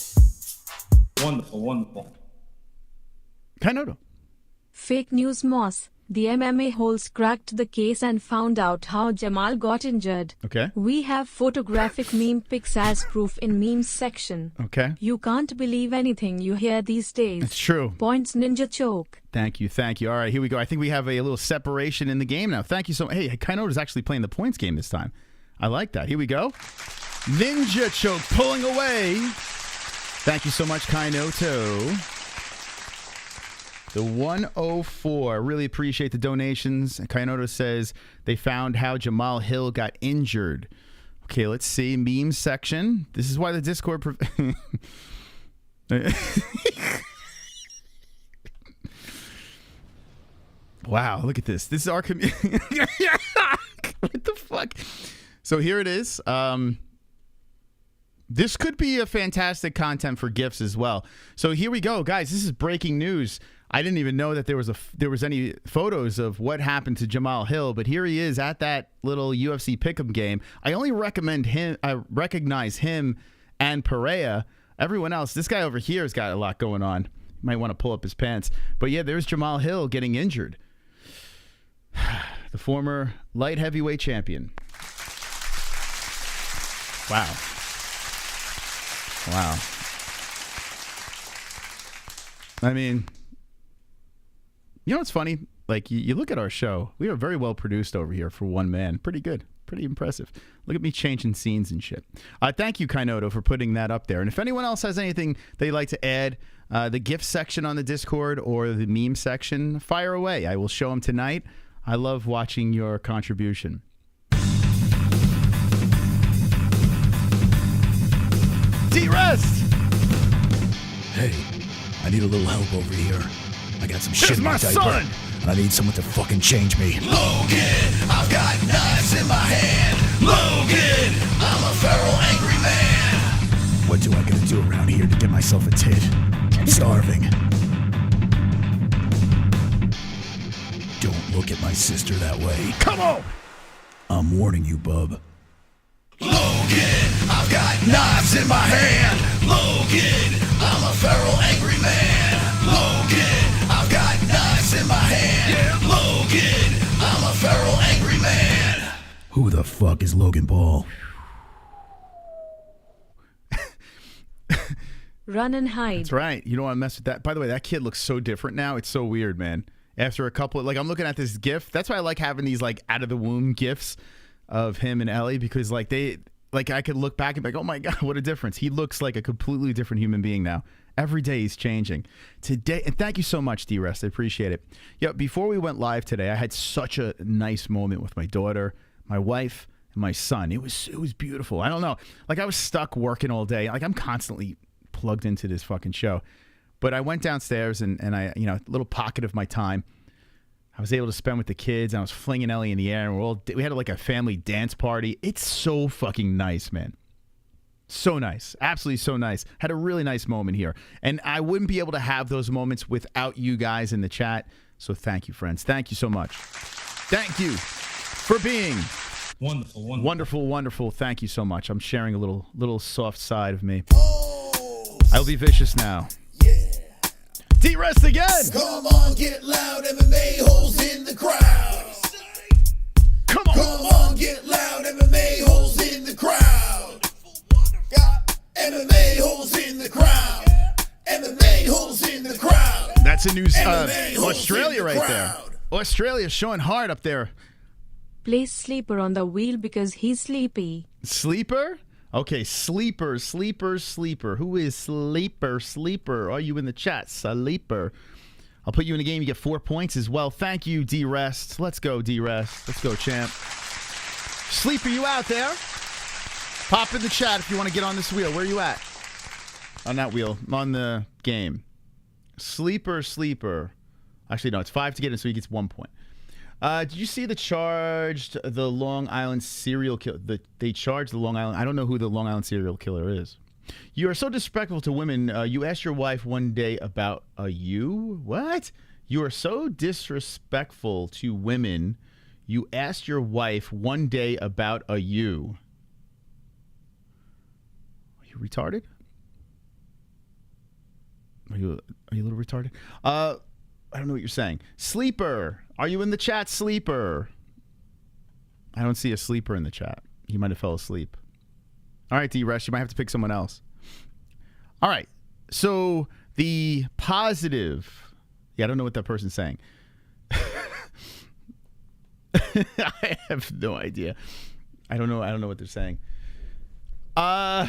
Wonderful. Kainoto. Fake news, Moss. The MMA-Holes cracked the case and found out how Jamahal got injured. Okay. We have photographic meme pics as proof in memes section. Okay. You can't believe anything you hear these days. It's true. Points Ninja Choke. Thank you. All right, here we go. I think we have a little separation in the game now. Thank you so much. Hey, Kainoto is actually playing the points game this time. I like that. Here we go. Ninja Choke pulling away. Thank you so much, Kainoto. The 104. Really appreciate the donations. Kainoto says they found how Jamahal Hill got injured. Okay, let's see. Memes section. This is why the Discord... Wow, look at this. This is our community. What the fuck? So here it is. This could be a fantastic content for GIFs as well. So here we go, guys. This is breaking news. I didn't even know that there was any photos of what happened to Jamahal Hill, but here he is at that little UFC pick'em game. I only recognize him and Pereira. Everyone else, this guy over here has got a lot going on. You might want to pull up his pants. But yeah, there's Jamahal Hill getting injured. The former light heavyweight champion. Wow. I mean, what's funny? Like, you look at our show. We are very well produced over here for one man. Pretty good. Pretty impressive. Look at me changing scenes and shit. Thank you, Kainoto, for putting that up there. And if anyone else has anything they'd like to add, the gift section on the Discord or the meme section, fire away. I will show them tonight. I love watching your contribution. D-Rest! Hey, I need a little help over here. I got some shit in my diaper. Son! And I need someone to fucking change me. Logan, I've got knives in my hand. Logan, I'm a feral angry man. What do I gotta do around here to get myself a tit? I'm starving. Don't look at my sister that way. Come on! I'm warning you, bub. Logan, I've got knives in my hand. Logan, I'm a feral angry man. Logan, I've got knives in my hand. Yeah. Logan, I'm a feral angry man. Who the fuck is Logan Paul? Run and hide. That's right. You don't want to mess with that. By the way, that kid looks so different now. It's so weird, man. After a couple, I'm looking at this GIF. That's why I like having these out of the womb GIFs of him and Ellie, because I could look back and be like, oh my God, what a difference. He looks like a completely different human being now. Every day he's changing. Today, and thank you so much, D-Rest. I appreciate it. Yeah, before we went live today, I had such a nice moment with my daughter, my wife, and my son. It was beautiful. I don't know. I was stuck working all day. I'm constantly plugged into this fucking show. But I went downstairs and I, a little pocket of my time I was able to spend with the kids. And I was flinging Ellie in the air, and we had a family dance party. It's so fucking nice, man. So nice. Absolutely so nice. Had a really nice moment here. And I wouldn't be able to have those moments without you guys in the chat. So thank you, friends. Thank you so much. Thank you for being wonderful, wonderful. Thank you so much. I'm sharing a little soft side of me. I'll be vicious now. D-Rest again. Come on, get loud. MMA-Holes in the crowd. Come on. Come on, get loud. MMA-Holes in the crowd. Got MMA-Holes in the crowd. MMA-Holes in the crowd. That's a new Australia right there. Australia showing hard up there. Place Sleeper on the wheel because he's sleepy. Sleeper? Okay, Sleeper. Who is Sleeper? Are you in the chat? Sleeper. I'll put you in the game. You get 4 points as well. Thank you, D-Rest. Let's go, D-Rest. Let's go, champ. Sleeper, you out there? Pop in the chat if you want to get on this wheel. Where are you at? On that wheel. On the game. Sleeper. Actually, no, it's 5 to get in, so he gets 1 point. Did you see the Long Island serial killer? They charged the Long Island. I don't know who the Long Island serial killer is. You are so disrespectful to women. You asked your wife one day about a you? What? You are so disrespectful to women. You asked your wife one day about a you. Are you retarded? Are you a little retarded? I don't know what you're saying. Sleeper. Are you in the chat, Sleeper? I don't see a Sleeper in the chat. He might have fell asleep. All right, D-Rush, you might have to pick someone else. All right. So the positive. Yeah, I don't know what that person's saying. I have no idea. I don't know what they're saying. Bird.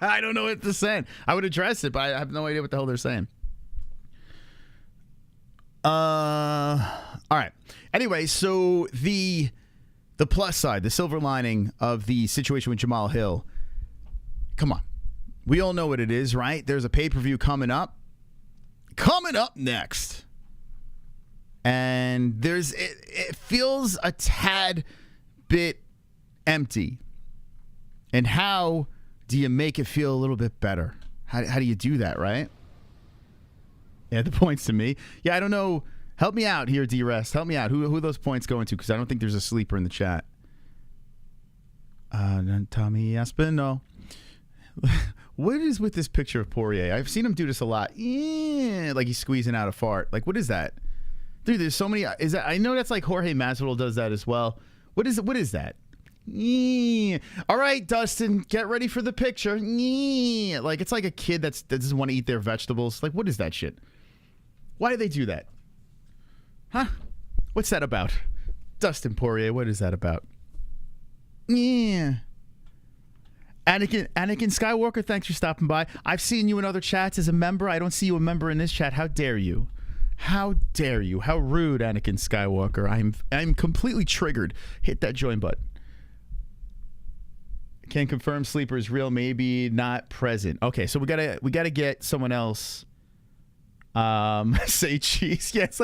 I don't know what they're saying. I would address it, but I have no idea what the hell they're saying. All right. Anyway, so the plus side, the silver lining of the situation with Jamahal Hill. Come on. We all know what it is, right? There's a pay-per-view coming up. Coming up next. And it feels a tad bit empty. And how do you make it feel a little bit better? How do you do that, right? Yeah, the points to me. Yeah, I don't know. Help me out here, D-Rest. Help me out. Who are those points going to? Because I don't think there's a sleeper in the chat. Tommy Aspinall. What is with this picture of Poirier? I've seen him do this a lot. Yeah, like he's squeezing out a fart. Like, what is that? Dude, there's so many. Is that? I know that's like Jorge Masvidal does that as well. What is that? Yeah. All right, Dustin, get ready for the picture. Yeah. Like, it's like a kid that doesn't want to eat their vegetables. Like, what is that shit? Why do they do that? Huh? What's that about? Dustin Poirier, what is that about? Yeah. Anakin Skywalker, thanks for stopping by. I've seen you in other chats as a member. I don't see you a member in this chat. How dare you? How dare you? How rude, Anakin Skywalker. I'm completely triggered. Hit that join button. Can confirm Sleeper is real, maybe not present. Okay, so we gotta get someone else. Say cheese. Yeah, it's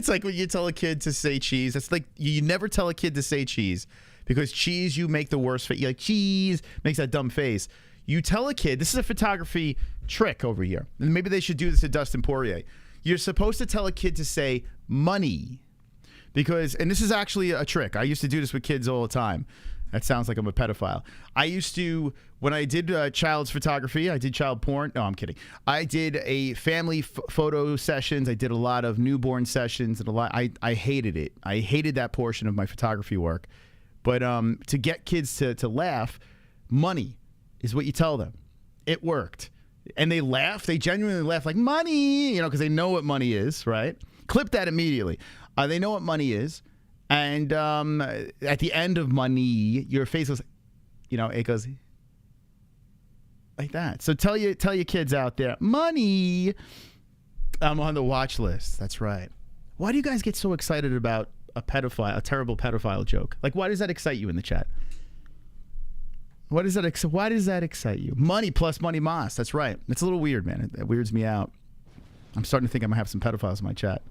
like when you tell a kid to say cheese. It's like you never tell a kid to say cheese because cheese, you make the worst face. You're like, cheese makes that dumb face. You tell a kid, this is a photography trick over here. And maybe they should do this to Dustin Poirier. You're supposed to tell a kid to say money because, and this is actually a trick. I used to do this with kids all the time. That sounds like I'm a pedophile. I used to, when I did child's photography, I did child porn. No, I'm kidding. I did a family photo sessions. I did a lot of newborn sessions and a lot. I hated it. I hated that portion of my photography work. But to get kids to laugh, money is what you tell them. It worked. And they laugh. They genuinely laugh like money, because they know what money is, right? Clip that immediately. They know what money is. And at the end of money, your face goes, it goes like that. So tell your kids out there, money. I'm on the watch list. That's right. Why do you guys get so excited about a terrible pedophile joke? Like, why does that excite you in the chat? Why does that excite you? Money plus money mas. That's right. It's a little weird, man. It weirds me out. I'm starting to think I'm gonna have some pedophiles in my chat.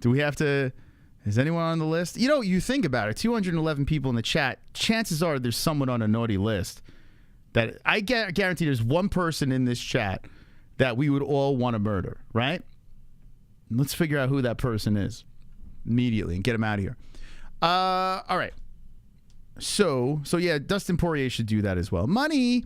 Do we have to Is anyone on the list? You know, you think about it. 211 people in the chat. Chances are there's someone on a naughty list that I guarantee there's one person in this chat that we would all want to murder, right? Let's figure out who that person is immediately and get him out of here. All right. So yeah, Dustin Poirier should do that as well. Money.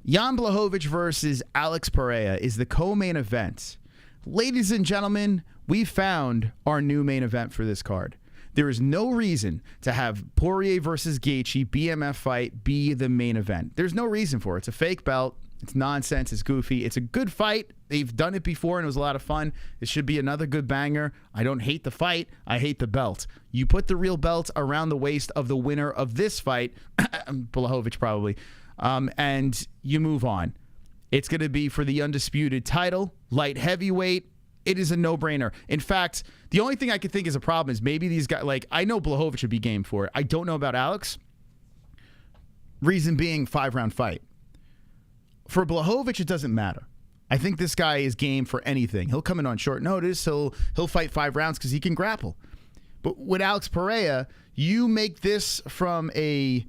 Jan Blachowicz versus Alex Pereira is the co-main event. Ladies and gentlemen, we found our new main event for this card. There is no reason to have Poirier versus Gaethje BMF fight be the main event. There's no reason for it. It's a fake belt. It's nonsense. It's goofy. It's a good fight. They've done it before, and it was a lot of fun. It should be another good banger. I don't hate the fight. I hate the belt. You put the real belt around the waist of the winner of this fight, Blachowicz probably, and you move on. It's going to be for the undisputed title, light heavyweight. It is a no-brainer. In fact, the only thing I could think is a problem is maybe these guys, like, I know Blachowicz would be game for it. I don't know about Alex. Reason being, 5-round fight. For Blachowicz, it doesn't matter. I think this guy is game for anything. He'll come in on short notice. He'll fight 5 rounds because he can grapple. But with Alex Pereira, you make this from a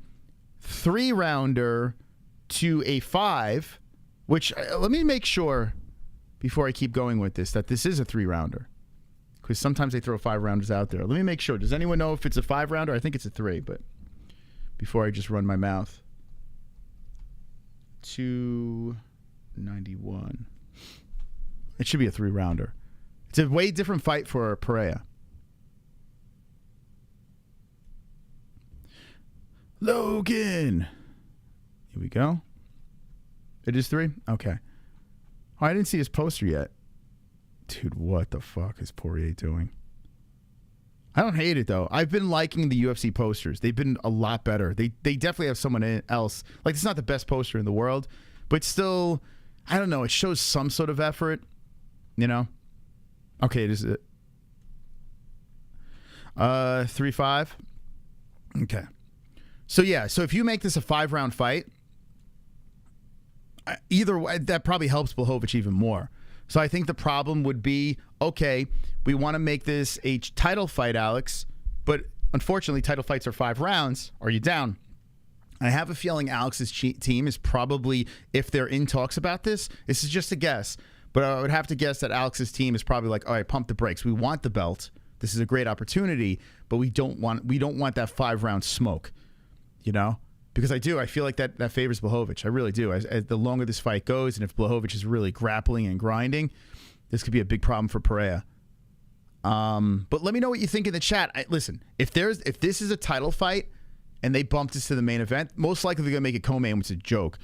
3-rounder to a 5, which let me make sure before I keep going with this that this is a 3-rounder, because sometimes they throw 5-rounders out there. Let me make sure. Does anyone know if it's a 5-rounder? I think it's a 3, but before I just run my mouth. 291. It should be a 3-rounder. It's a way different fight for Pereira. Logan. Here we go. It is 3? Okay. Oh, I didn't see his poster yet. Dude, what the fuck is Poirier doing? I don't hate it, though. I've been liking the UFC posters. They've been a lot better. They definitely have someone else. Like, it's not the best poster in the world, but still, I don't know. It shows some sort of effort, you know? Okay, it is it. 3-5. Okay. So, yeah. So, if you make this a 5-round fight, either way, that probably helps Blachowicz even more. So I think the problem would be, okay, we want to make this a title fight, Alex, but unfortunately, title fights are 5 rounds. Are you down? I have a feeling Alex's team is probably, if they're in talks about this is just a guess, but I would have to guess that Alex's team is probably like, all right, pump the brakes. We want the belt. This is a great opportunity, but we don't want that 5-round smoke, you know? Because I feel like that favors Blachowicz. I really do. As the longer this fight goes, and if Blachowicz is really grappling and grinding, this could be a big problem for Pereira. But let me know what you think in the chat. Listen, if this is a title fight and they bump this to the main event, most likely they're gonna make it co-main, which is a joke.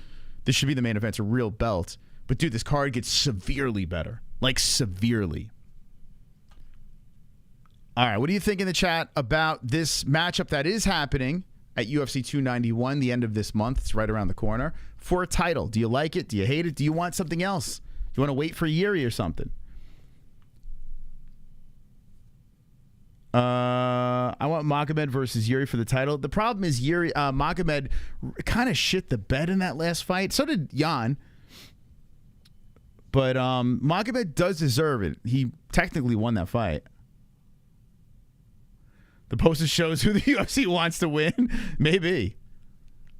This should be the main event. It's a real belt. But dude, this card gets severely better, like severely. All right, what do you think in the chat about this matchup that is happening at UFC 291, the end of this month? It's right around the corner, for a title? Do you like it? Do you hate it? Do you want something else? Do you want to wait for Yuri or something? I want Magomed versus Yuri for the title. The problem is Magomed kind of shit the bed in that last fight. So did Jan. But Magomed does deserve it. He technically won that fight. The poster shows who the UFC wants to win. Maybe.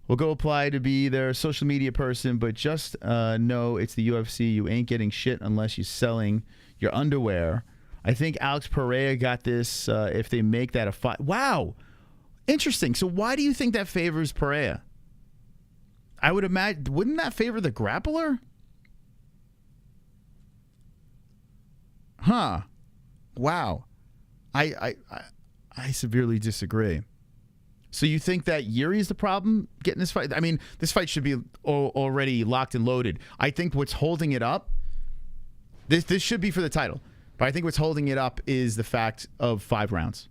We'll go apply to be their social media person, but just know it's the UFC. You ain't getting shit unless you're selling your underwear. I think Alex Pereira got this if they make that a fight. Wow. Interesting. So why do you think that favors Pereira? I would imagine, wouldn't that favor the grappler? Huh. Wow. I severely disagree. So you think that Yuri is the problem getting this fight? I mean, this fight should be already locked and loaded. I think what's holding it up, this should be for the title, but I think what's holding it up is the fact of 5 rounds,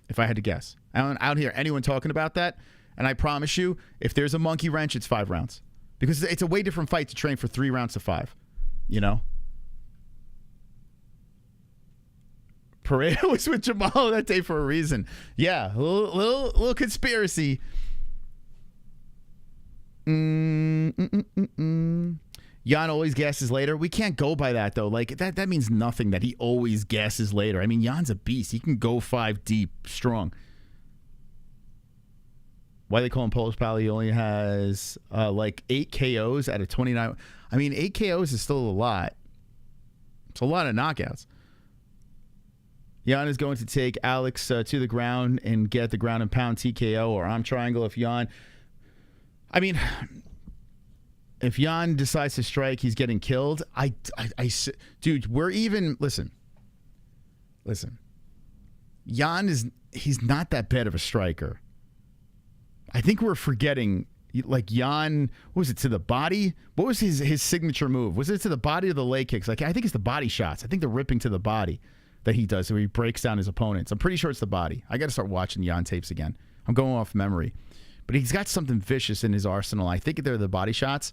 if I had to guess. I don't hear anyone talking about that, and I promise you, if there's a monkey wrench, it's 5 rounds. Because it's a way different fight to train for 3 rounds to 5, you know? Pereira was with Jamahal that day for a reason. Yeah, a little conspiracy. Jan always gasses later. We can't go by that, though. Like, that means nothing that he always gasses later. I mean, Jan's a beast. He can go 5 deep strong. Why they call him Polish Pal? He only has, like, 8 KOs out of 29. I mean, 8 KOs is still a lot. It's a lot of knockouts. Jan is going to take Alex to the ground and get the ground and pound TKO or arm triangle if Jan... I mean... If Jan decides to strike, he's getting killed. Dude, we're even... Listen. Jan he's not that bad of a striker. I think we're forgetting, like, Jan, what was it, to the body? What was his signature move? Was it to the body or the leg kicks? Like, I think it's the body shots. I think the ripping to the body that he does where he breaks down his opponents. I'm pretty sure it's the body. I got to start watching Jan tapes again. I'm going off memory. But he's got something vicious in his arsenal. I think they're the body shots.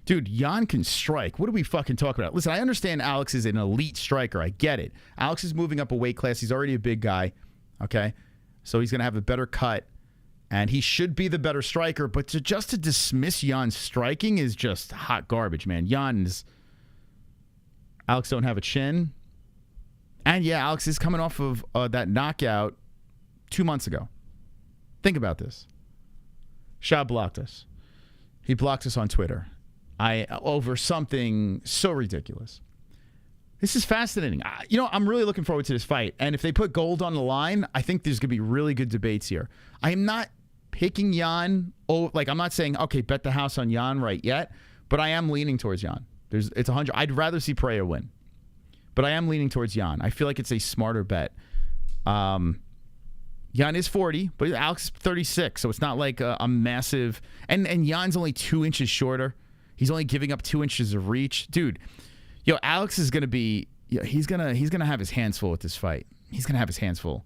Dude, Jan can strike. What are we fucking talking about? Listen, I understand Alex is an elite striker. I get it. Alex is moving up a weight class. He's already a big guy. Okay? So he's going to have a better cut. And he should be the better striker. But to dismiss Jan's striking is just hot garbage, man. Alex don't have a chin. And yeah, Alex is coming off of that knockout 2 months ago. Think about this. SCHAUB blocked us. He blocked us on Twitter. Over something so ridiculous. This is fascinating. I'm really looking forward to this fight. And if they put gold on the line, I think there's going to be really good debates here. I am not picking Jan. I'm not saying, okay, bet the house on Jan right yet. But I am leaning towards Jan. It's 100. I'd rather see Peña win. But I am leaning towards Jan. I feel like it's a smarter bet. Jan is 40, but Alex is 36. So it's not like a massive... And Jan's only 2 inches shorter. He's only giving up 2 inches of reach. Dude, Alex is going to be... He's gonna have his hands full with this fight. He's going to have his hands full.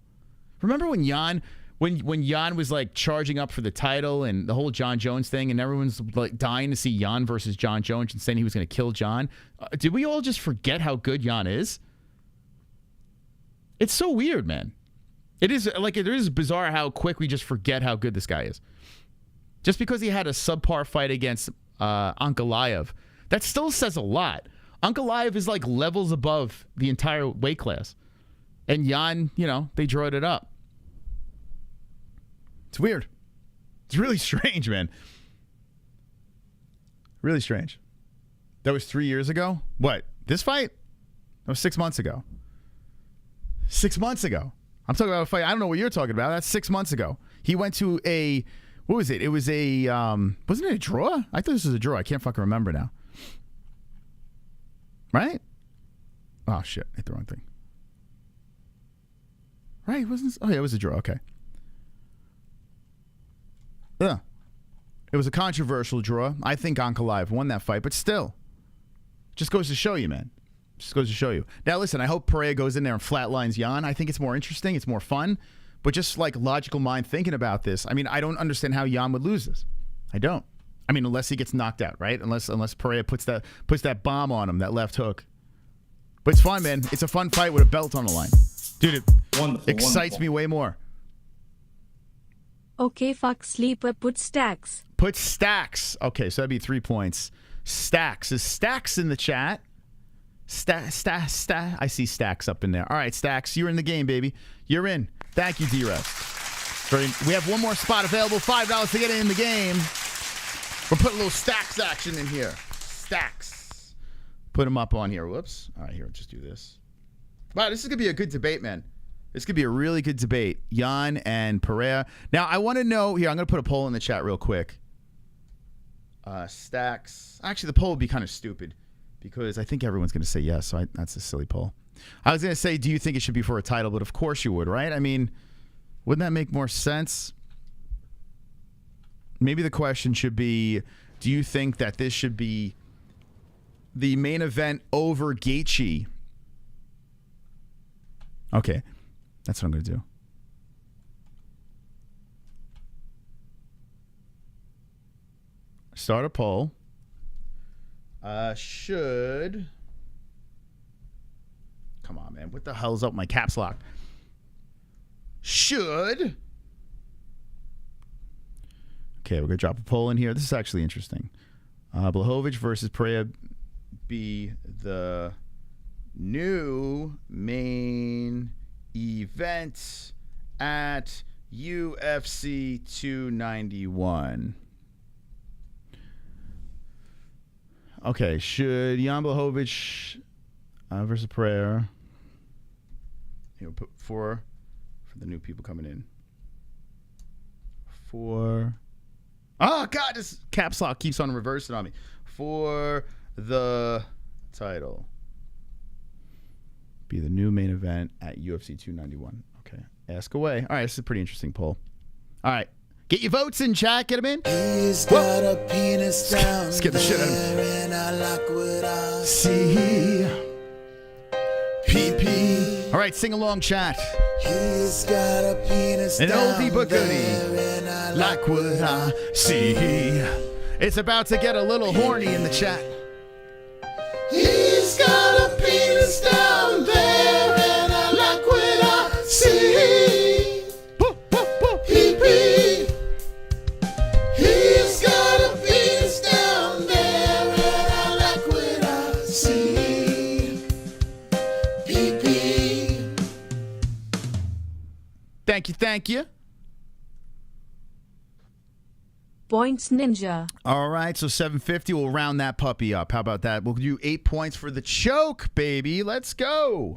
Remember when Jan... When Jan was like charging up for the title and the whole John Jones thing and everyone's like dying to see Jan versus John Jones and saying he was going to kill John? Did we all just forget how good Jan is? It's so weird, man. It is bizarre how quick we just forget how good this guy is. Just because he had a subpar fight against Ankalaev, that still says a lot. Ankalaev is like levels above the entire weight class. And Jan, they drawed it up. It's weird. It's really strange, man. Really strange. That was 3 years ago? What? This fight? That was 6 months ago. 6 months ago. I'm talking about a fight. I don't know what you're talking about. That's 6 months ago. He went to a... What was it? It was a... wasn't it a draw? I thought this was a draw. I can't fucking remember now. Right? Oh, shit. I hit the wrong thing. Right? Wasn't... Oh, yeah, it was a draw. Okay. Yeah. It was a controversial draw. I think Ankalaev won that fight, but still. Just goes to show you, man. Just goes to show you. Now, listen, I hope Peña goes in there and flatlines Jan. I think it's more interesting. It's more fun. But just like logical mind thinking about this, I mean, I don't understand how Jan would lose this. I don't. I mean, unless he gets knocked out, right? Unless Peña puts that bomb on him, that left hook. But it's fun, man. It's a fun fight with a belt on the line. Dude, it excites me way more. Okay, fuck sleeper, put stacks. Put stacks. Okay, so that'd be 3 points. Stacks. Is Stacks in the chat? I see Stacks up in there. All right, Stacks, you're in the game, baby. You're in. Thank you, D-Rest. We have one more spot available. $5 to get in the game. We're putting a little Stacks action in here. Stacks. Put them up on here. Whoops. All right, here, just do this. Wow, this is going to be a good debate, man. This could be a really good debate. Jan and Peña. Now, I want to know... Here, I'm going to put a poll in the chat real quick. Stacks. Actually, the poll would be kind of stupid because I think everyone's going to say yes, so that's a silly poll. I was going to say, do you think it should be for a title? But of course you would, right? I mean, wouldn't that make more sense? Maybe the question should be, do you think that this should be the main event over Gaethje? Okay. That's what I'm going to do. Start a poll. Should... Come on, man. What the hell's up with my caps lock? Should... Okay, we're going to drop a poll in here. This is actually interesting. Blachowicz versus Peña. be the new main event at UFC 291. Okay, should Jan Blachowicz versus Pereira? You know, put for the new people coming in. For oh god, this caps lock keeps on reversing on me. For the title, be the new main event at UFC 291. Okay, ask away. All right, this is a pretty interesting poll. All right, get your votes in, chat. Get them in. He's got a penis down Let's get the shit out of him. there, and I like what I see. PP. All right, sing along, chat. He's got a penis An down oldie but goodie. there, and I Like what I see. It's about to get a little horny in the chat. He's got a penis down there, and I like what I see. PP. He's got a penis down there, and I like what I see. PP. Thank you. Points Ninja. All right, so 750. We'll round that puppy up. How about that? We'll do 8 points for the choke, baby. Let's go.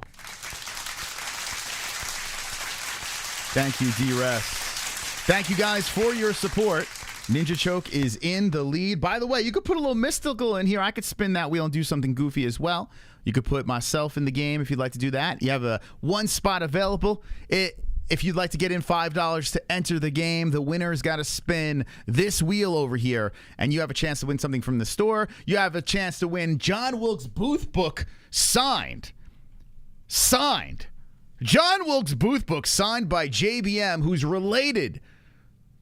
Thank you, D-Rest. Thank you guys for your support. Ninja Choke is in the lead. By the way, you could put a little mystical in here. I could spin that wheel and do something goofy as well. You could put myself in the game if you'd like to do that. You have a one spot available. If you'd like to get in $5 to enter the game, the winner's got to spin this wheel over here, and you have a chance to win something from the store. You have a chance to win John Wilkes Booth book signed. John Wilkes Booth book signed by JBM, who's related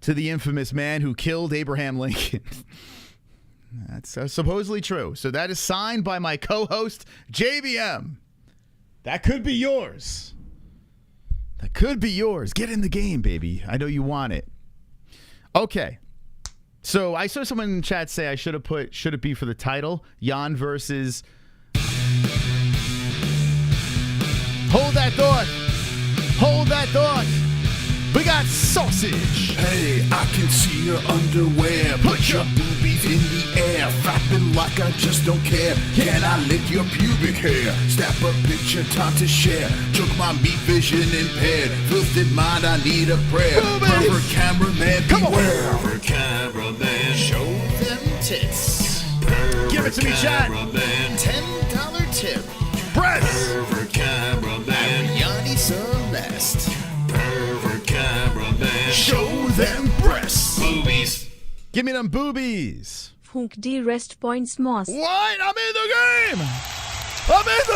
to the infamous man who killed Abraham Lincoln. That's supposedly true. So that is signed by my co-host, JBM. That could be yours. That could be yours. Get in the game, baby. I know you want it. Okay. So I saw someone in the chat say I should it be for the title? Jan versus... Hold that thought. We got sausage. Hey, I can see your underwear. Put your boobies in the air, flapping like I just don't care. Can I lick your pubic hair? Snap a picture, time to share. Took my meat vision impaired. Filthy mind, I need a prayer. Pervert cameraman, beware. Pervert cameraman, show them tits. Pervert Give it to me, chat. $10 tip. Press. Pervert cameraman, Yanni Celeste. Pervert cameraman, show them breasts. Boobies. Give me them boobies. Funk D rest points Moss. What? I'm in the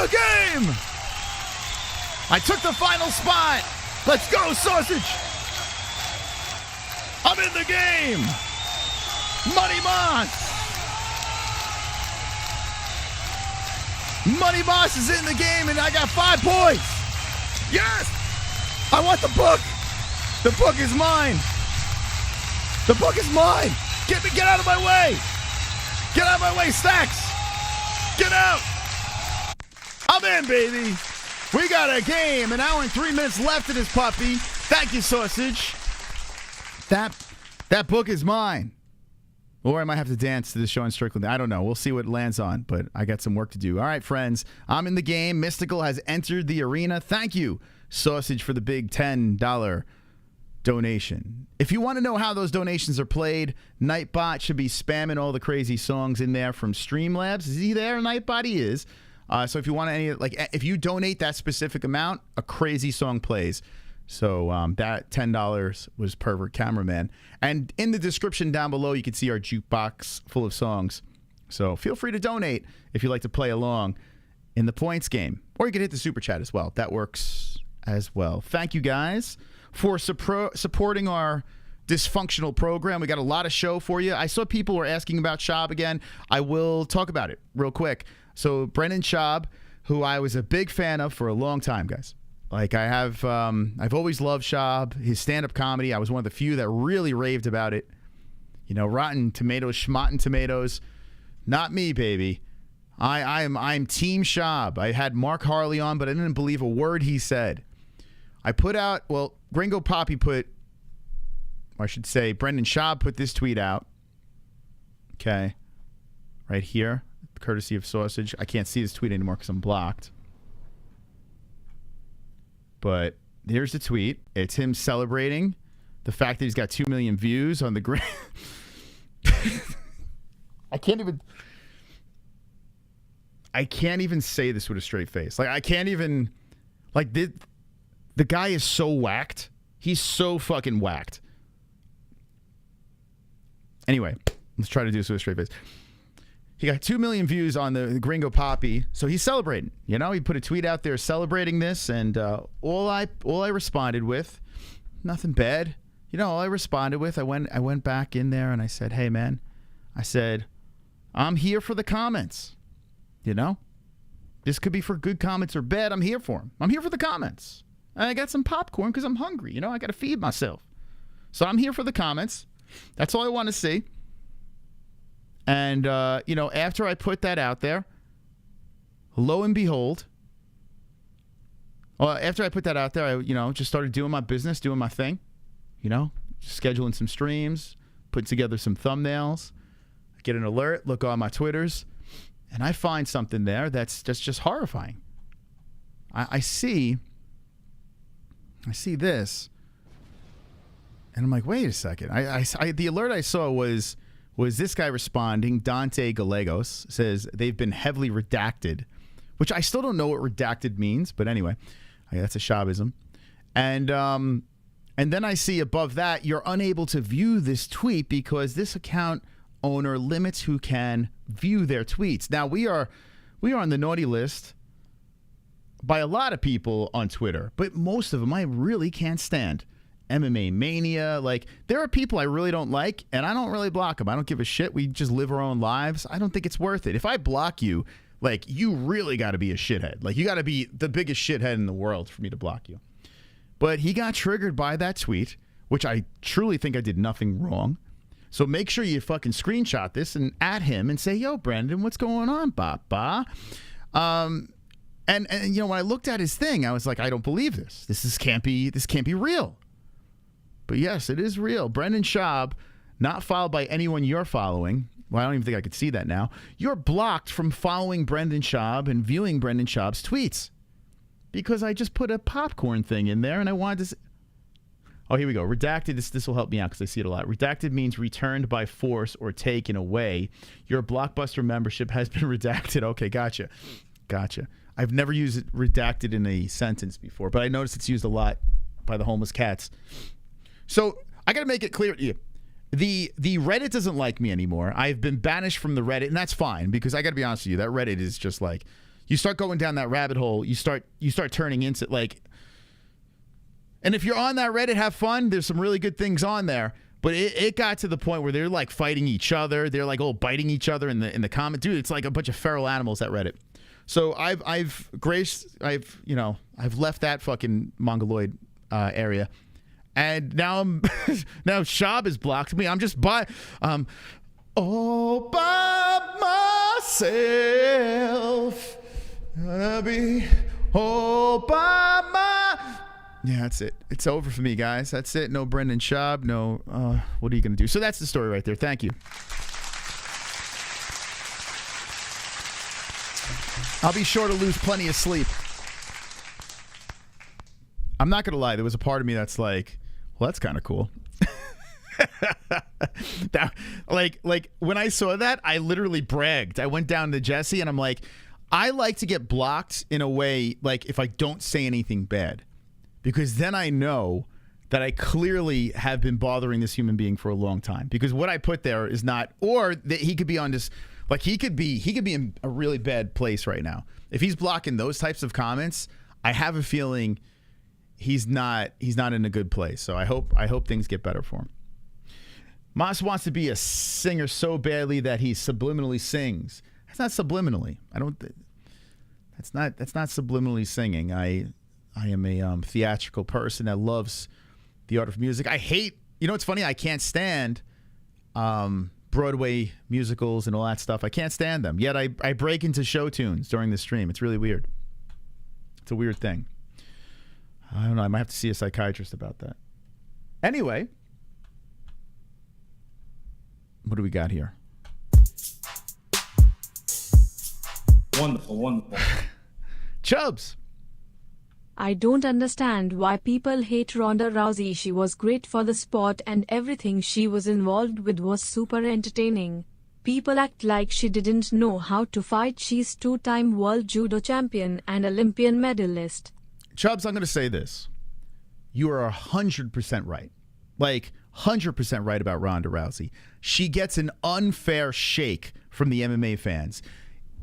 game. I took the final spot. Let's go, sausage. I'm in the game. Money Moss is in the game, and I got 5 points. Yes. I want the book. The book is mine. Get out of my way. Get out of my way, Stacks. Get out. I'm in, baby. We got a game. An hour and 3 minutes left in this puppy. Thank you, sausage. That book is mine. Or I might have to dance to the show on Strickland. I don't know. We'll see what it lands on, but I got some work to do. All right, friends. I'm in the game. Mystical has entered the arena. Thank you, Sausage, for the big $10 donation. If you want to know how those donations are played, Nightbot should be spamming all the crazy songs in there from Streamlabs. Is he there? Nightbot, he is. So if you want if you donate that specific amount, a crazy song plays. So that $10 was Pervert Cameraman. And in the description down below, you can see our jukebox full of songs. So feel free to donate if you'd like to play along in the points game. Or you can hit the super chat as well. That works as well. Thank you guys for supporting our dysfunctional program. We got a lot of show for you. I saw people were asking about SCHAUB again. I will talk about it real quick. So Brendan SCHAUB, who I was a big fan of for a long time, guys. Like I have, I've always loved SCHAUB, his stand-up comedy. I was one of the few that really raved about it. You know, Rotten Tomatoes, Schmotten Tomatoes. Not me, baby. I'm Team SCHAUB. I had Mark Harley on, but I didn't believe a word he said. I put out, well, Gringo Poppy put, or I should say, Brendan SCHAUB put this tweet out. Okay. Right here, courtesy of Sausage. I can't see this tweet anymore because I'm blocked. But here's the tweet. It's him celebrating the fact that he's got 2 million views on the gram. I can't even say this with a straight face. Like, I can't even, like, the guy is so whacked. He's so fucking whacked. Anyway, let's try to do this with a straight face. He got 2 million views on the Gringo Poppy, so he's celebrating. You know, he put a tweet out there celebrating this, and all I responded with, nothing bad. You know, all I responded with, I went back in there and I said, hey man, I said, I'm here for the comments. You know, this could be for good comments or bad. I'm here for them. I'm here for the comments. And I got some popcorn because I'm hungry. You know, I got to feed myself. So I'm here for the comments. That's all I want to see. And, you know, after I put that out there, lo and behold, well, after I put that out there, I, you know, just started doing my business, doing my thing, you know, scheduling some streams, putting together some thumbnails, get an alert, look on my Twitters, and I find something there that's just horrifying. I see this, and I'm like, wait a second. The alert I saw was this guy responding. Dante Gallegos says they've been heavily redacted, which I still don't know what redacted means, but anyway, that's a SCHAUBism. And then I see above that, you're unable to view this tweet because this account owner limits who can view their tweets. Now, we are on the naughty list by a lot of people on Twitter, but most of them I really can't stand. MMA Mania, like, there are people I really don't like, and I don't really block them. I don't give a shit. We just live our own lives. I don't think it's worth it. If I block you, like, you really got to be a shithead. Like, you got to be the biggest shithead in the world for me to block you. But he got triggered by that tweet, which I truly think I did nothing wrong. So make sure you fucking screenshot this and at him and say, yo, Brandon, what's going on, Papa? And you know, when I looked at his thing, I was like, I don't believe this. This can't be real. But yes, it is real. Brendan SCHAUB, not followed by anyone you're following. Well, I don't even think I could see that now. You're blocked from following Brendan SCHAUB and viewing Brendan SCHAUB's tweets. Because I just put a popcorn thing in there and I wanted to... Oh, here we go. Redacted. This will help me out because I see it a lot. Redacted means returned by force or taken away. Your Blockbuster membership has been redacted. Okay, gotcha. I've never used it redacted in a sentence before, but I noticed it's used a lot by the homeless cats. So I got to make it clear to you. The Reddit doesn't like me anymore. I've been banished from the Reddit, and that's fine because I got to be honest with you. That Reddit is just like, you start going down that rabbit hole, you start turning into like... And if you're on that Reddit, have fun. There's some really good things on there. But it got to the point where they're like fighting each other. They're like biting each other in the comment. Dude, it's like a bunch of feral animals, that Reddit. So I've left that fucking mongoloid area. And now now SCHAUB has blocked me. I'm just all by myself. Gonna be all by myself. Yeah, that's it. It's over for me, guys. That's it. No Brendan SCHAUB. No, what are you going to do? So that's the story right there. Thank you. I'll be sure to lose plenty of sleep. I'm not going to lie. There was a part of me that's like, well, that's kind of cool. like when I saw that, I literally bragged. I went down to Jessie and I'm like, I like to get blocked in a way, like if I don't say anything bad. Because then I know that I clearly have been bothering this human being for a long time. Because what I put there is not, or that he could be on this, like he could be in a really bad place right now. If he's blocking those types of comments, I have a feeling he's not in a good place. So I hope things get better for him. Moss wants to be a singer so badly that he subliminally sings. That's not subliminally. That's not subliminally singing. I am a theatrical person that loves the art of music. I hate, you know what's funny? I can't stand Broadway musicals and all that stuff. I can't stand them. Yet I break into show tunes during the stream. It's really weird. It's a weird thing. I don't know. I might have to see a psychiatrist about that. Anyway, what do we got here? Wonderful, wonderful. Chubbs. I don't understand why people hate Ronda Rousey. She was great for the sport and everything she was involved with was super entertaining. People act like she didn't know how to fight. She's 2-time world judo champion and Olympian medalist. Chubbs, I'm going to say this. You are 100% right. Like, 100% right about Ronda Rousey. She gets an unfair shake from the MMA fans.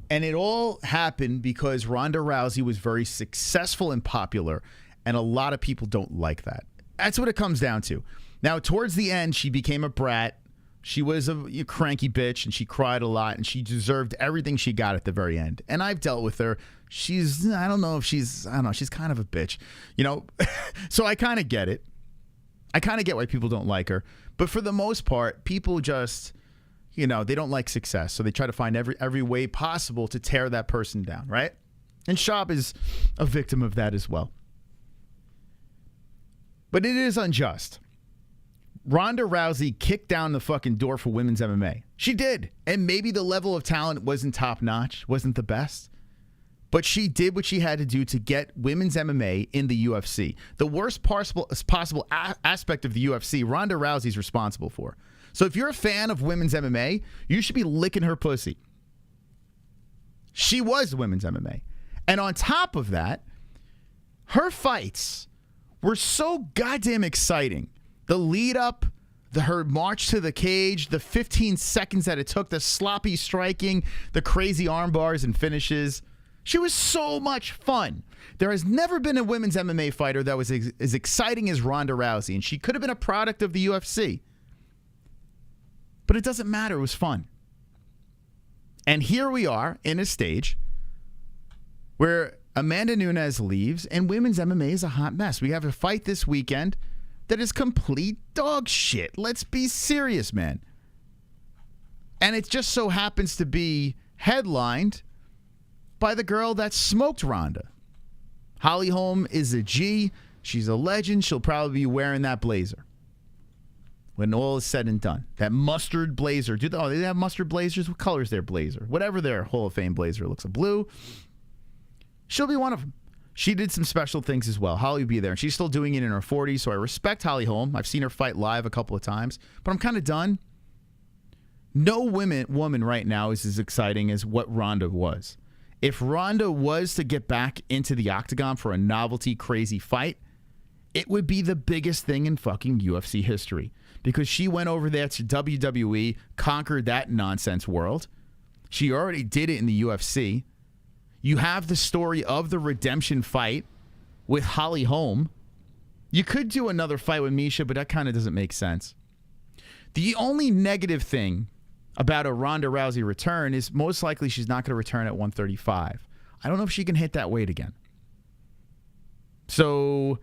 And it all happened because Ronda Rousey was very successful and popular, and a lot of people don't like that. That's what it comes down to. Now, towards the end, she became a brat. She was a cranky bitch, and she cried a lot, and she deserved everything she got at the very end. And I've dealt with her. She's kind of a bitch. You know, so I kind of get it. I kind of get why people don't like her. But for the most part, people just... You know, they don't like success, so they try to find every way possible to tear that person down, right? And SCHAUB is a victim of that as well. But it is unjust. Ronda Rousey kicked down the fucking door for women's MMA. She did. And maybe the level of talent wasn't top-notch, wasn't the best. But she did what she had to do to get women's MMA in the UFC. The worst possible aspect of the UFC, Ronda Rousey's responsible for. So if you're a fan of women's MMA, you should be licking her pussy. She was women's MMA. And on top of that, her fights were so goddamn exciting. The lead up, her march to the cage, the 15 seconds that it took, the sloppy striking, the crazy arm bars and finishes. She was so much fun. There has never been a women's MMA fighter that was as exciting as Ronda Rousey, and she could have been a product of the UFC. But it doesn't matter. It was fun. And here we are in a stage where Amanda Nunes leaves and women's MMA is a hot mess. We have a fight this weekend that is complete dog shit. Let's be serious, man. And it just so happens to be headlined by the girl that smoked Ronda. Holly Holm is a G. She's a legend. She'll probably be wearing that blazer when all is said and done. That mustard blazer. They have mustard blazers? What color is their blazer? Whatever their Hall of Fame blazer looks like. Blue. She'll be one of them. She did some special things as well. Holly will be there. And she's still doing it in her 40s, so I respect Holly Holm. I've seen her fight live a couple of times. But I'm kind of done. No woman right now is as exciting as what Ronda was. If Ronda was to get back into the octagon for a novelty, crazy fight, it would be the biggest thing in fucking UFC history. Because she went over there to WWE, conquered that nonsense world. She already did it in the UFC. You have the story of the redemption fight with Holly Holm. You could do another fight with Misha, but that kind of doesn't make sense. The only negative thing about a Ronda Rousey return is most likely she's not going to return at 135. I don't know if she can hit that weight again. So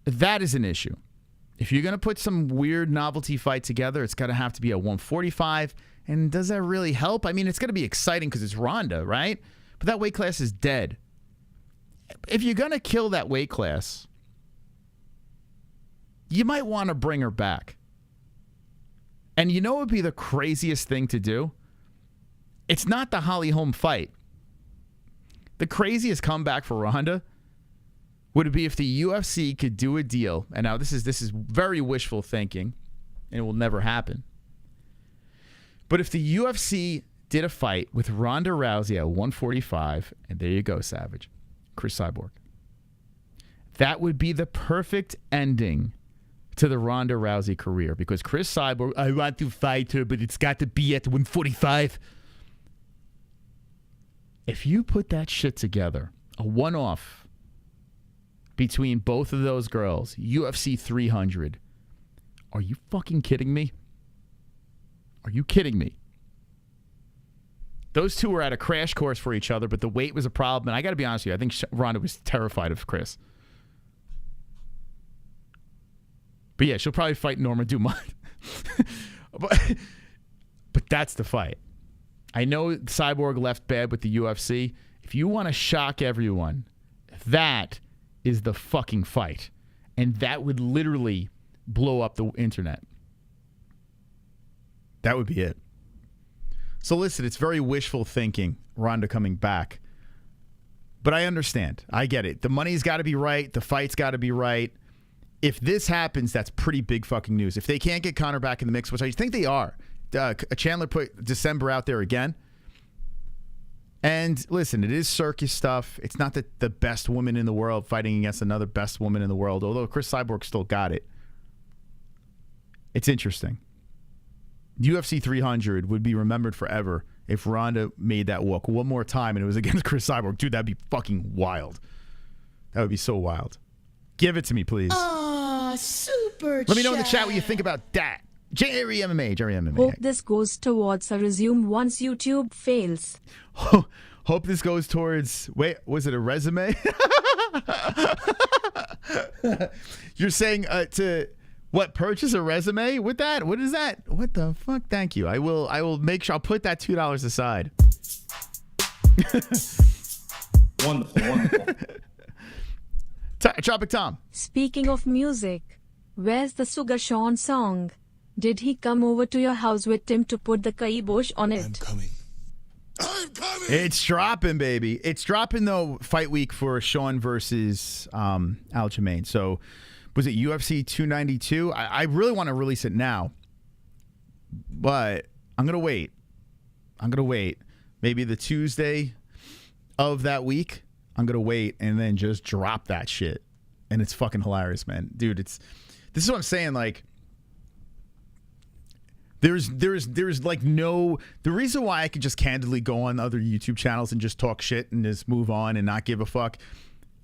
that is an issue. If you're going to put some weird novelty fight together, it's going to have to be at 145. And does that really help? I mean, it's going to be exciting because it's Ronda, right? But that weight class is dead. If you're going to kill that weight class, you might want to bring her back. And you know what would be the craziest thing to do? It's not the Holly Holm fight. The craziest comeback for Ronda would it be if the UFC could do a deal, and now this is very wishful thinking, and it will never happen. But if the UFC did a fight with Ronda Rousey at 145, and there you go, Savage, CRIS CYBORG, that would be the perfect ending to the Ronda Rousey career, because CRIS CYBORG, I want to fight her, but it's got to be at 145. If you put that shit together, a one-off between both of those girls, UFC 300. Are you fucking kidding me? Are you kidding me? Those two were at a crash course for each other, but the weight was a problem. And I got to be honest with you, I think Ronda was terrified of Chris. But yeah, she'll probably fight Norma Dumont. But That's the fight. I know Cyborg left bad with the UFC. If you want to shock everyone, that is the fucking fight. And that would literally blow up the internet. That would be it. So listen, it's very wishful thinking, Ronda coming back. But I understand. I get it. The money's got to be right. The fight's got to be right. If this happens, that's pretty big fucking news. If they can't get Conor back in the mix, which I think they are. Chandler put December out there again. And listen, it is circus stuff. It's not the best woman in the world fighting against another best woman in the world, although Chris Cyborg still got it. It's interesting. UFC 300 would be remembered forever if Ronda made that walk one more time and it was against Chris Cyborg. Dude, that'd be fucking wild. That would be so wild. Give it to me, please. Super Let me know in the chat what you think about that. Jerry MMA. Hope this goes towards a resume once YouTube fails. Hope this goes towards, wait, was it a resume? You're saying to what, purchase a resume with that? What is that? What the fuck? Thank you. I will make sure I'll put that $2 aside. Wonderful. Tropic Tom. Speaking of music, where's the Sugar Sean song? Did he come over to your house with Tim to put the kibosh on it? I'm coming. It's dropping, baby. It's dropping, though, fight week for Sean versus Aljamain. So, was it UFC 292? I really want to release it now. But I'm going to wait. Maybe the Tuesday of that week, I'm going to wait and then just drop that shit. And it's fucking hilarious, man. Dude, this is what I'm saying, like, There's like no, the reason why I could just candidly go on other YouTube channels and just talk shit and just move on and not give a fuck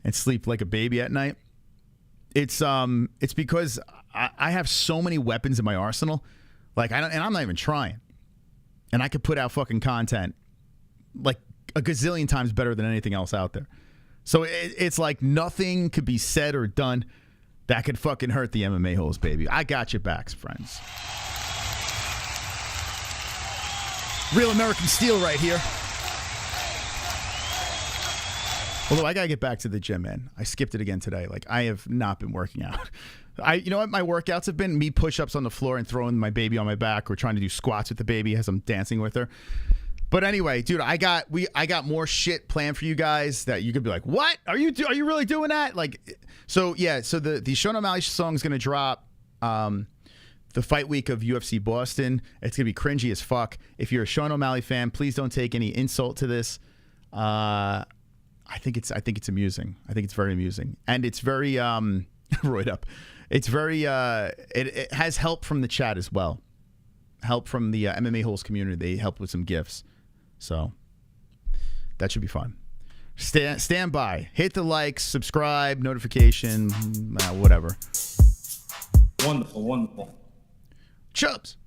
and sleep like a baby at night. It's because I have so many weapons in my arsenal. Like and I'm not even trying. And I could put out fucking content like a gazillion times better than anything else out there. So it's like nothing could be said or done that could fucking hurt the MMA-Holes, baby. I got your backs, friends. Real American steel right here. Although I gotta get back to the gym, man. I skipped it again today. Like, I have not been working out. You know what my workouts have been? Me push-ups on the floor and throwing my baby on my back or trying to do squats with the baby as I'm dancing with her. But anyway, dude, I got more shit planned for you guys that you could be like, what? Are you really doing that? Like, so yeah, so the Sean O'Malley song is gonna drop the fight week of UFC Boston. It's gonna be cringy as fuck. If you're a Sean O'Malley fan, please don't take any insult to this. I think it's amusing. I think it's very amusing, and it's very roid up. It's very it has help from the chat as well. Help from the MMA-Holes community. They help with some gifts, so that should be fun. Stand by. Hit the like, subscribe, notification, whatever. Wonderful. Chubs.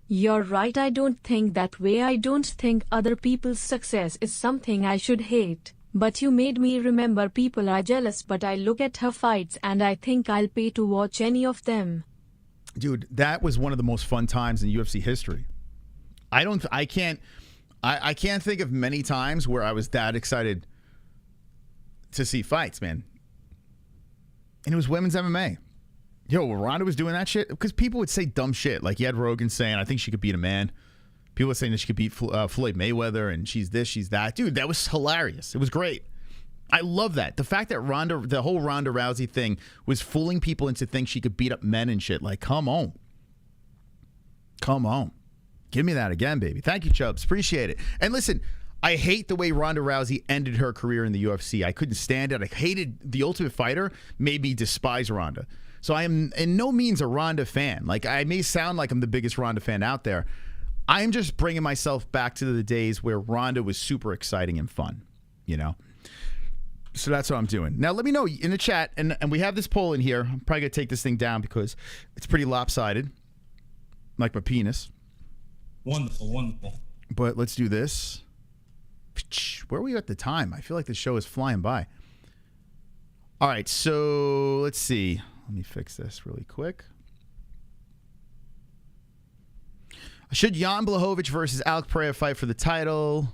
You're right, I don't think that way. I don't think other people's success is something I should hate. But you made me remember people are jealous, but I look at her fights and I think I'll pay to watch any of them. Dude, that was one of the most fun times in UFC history. I can't think of many times where I was that excited to see fights, man. And it was women's MMA. Yo, Ronda was doing that shit because people would say dumb shit. Like, you had Rogan saying, I think she could beat a man. People were saying that she could beat Floyd Mayweather and she's this, she's that. Dude, that was hilarious. It was great. I love that. The fact that the whole Ronda Rousey thing was fooling people into thinking she could beat up men and shit. Like, come on. Come on. Give me that again, baby. Thank you, Chubbs. Appreciate it. And listen, I hate the way Ronda Rousey ended her career in the UFC. I couldn't stand it. I hated The Ultimate Fighter, made me despise Ronda. So I am in no means a Ronda fan. Like, I may sound like I'm the biggest Ronda fan out there. I'm just bringing myself back to the days where Ronda was super exciting and fun, you know? So that's what I'm doing. Now, let me know in the chat, and we have this poll in here. I'm probably going to take this thing down because it's pretty lopsided, like my penis. Wonderful. But let's do this. Where are we at the time? I feel like the show is flying by. All right, so let's see. Let me fix this really quick. Should Jan Blachowicz versus Alex Pereira fight for the title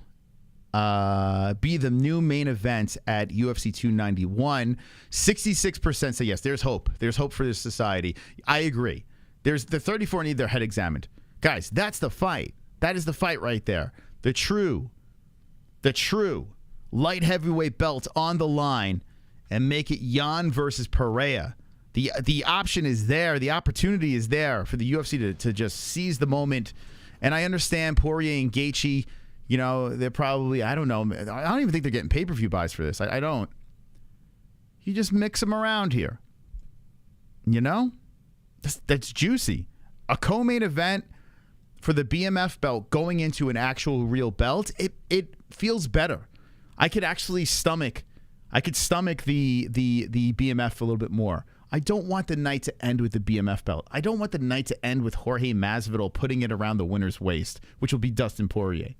be the new main event at UFC 291? 66% say yes. There's hope. There's hope for this society. I agree. There's the 34 need their head examined. Guys, that's the fight. That is the fight right there. The true light heavyweight belt on the line, and make it Jan versus Pereira. The option is there. The opportunity is there for the UFC to just seize the moment. And I understand Poirier and Gaethje, you know, they're probably, I don't know. I don't even think they're getting pay-per-view buys for this. I don't. You just mix them around here. You know? That's juicy. A co-main event for the BMF belt going into an actual real belt, it feels better. I could actually stomach the BMF a little bit more. I don't want the night to end with the BMF belt. I don't want the night to end with Jorge Masvidal putting it around the winner's waist, which will be Dustin Poirier.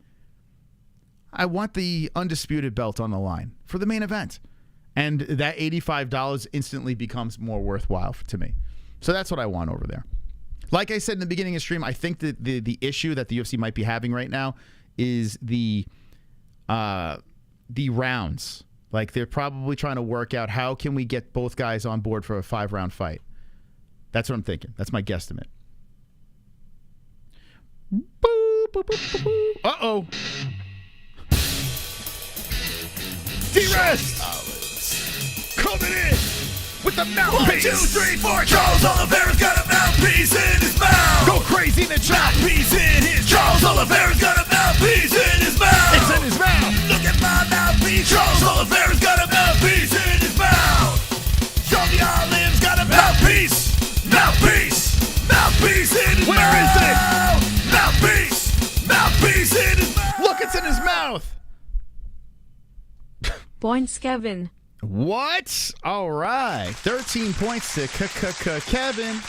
I want the undisputed belt on the line for the main event. And that $85 instantly becomes more worthwhile to me. So that's what I want over there. Like I said in the beginning of the stream, I think that the issue that the UFC might be having right now is the rounds. Like, they're probably trying to work out how can we get both guys on board for a 5-round fight. That's what I'm thinking. That's my guesstimate. Uh-oh. D-Rest coming in with the mouthpiece. 1, 2, 3, 4. Charles Oliveira's got a mouthpiece in his mouth. Go crazy in the chat. Mouthpiece in his. Charles Oliveira's got a mouthpiece in his mouth. It's in his mouth. Look at my mouthpiece. Charles Oliveira's got a mouthpiece in his mouth. Johnny Olive's got a mouthpiece. Mouthpiece. Mouthpiece in his mouth. Where is it? Mouthpiece. Mouthpiece in his mouth. Look, it's in his mouth. Points, Kevin. What? All right. 13 points to Kevin.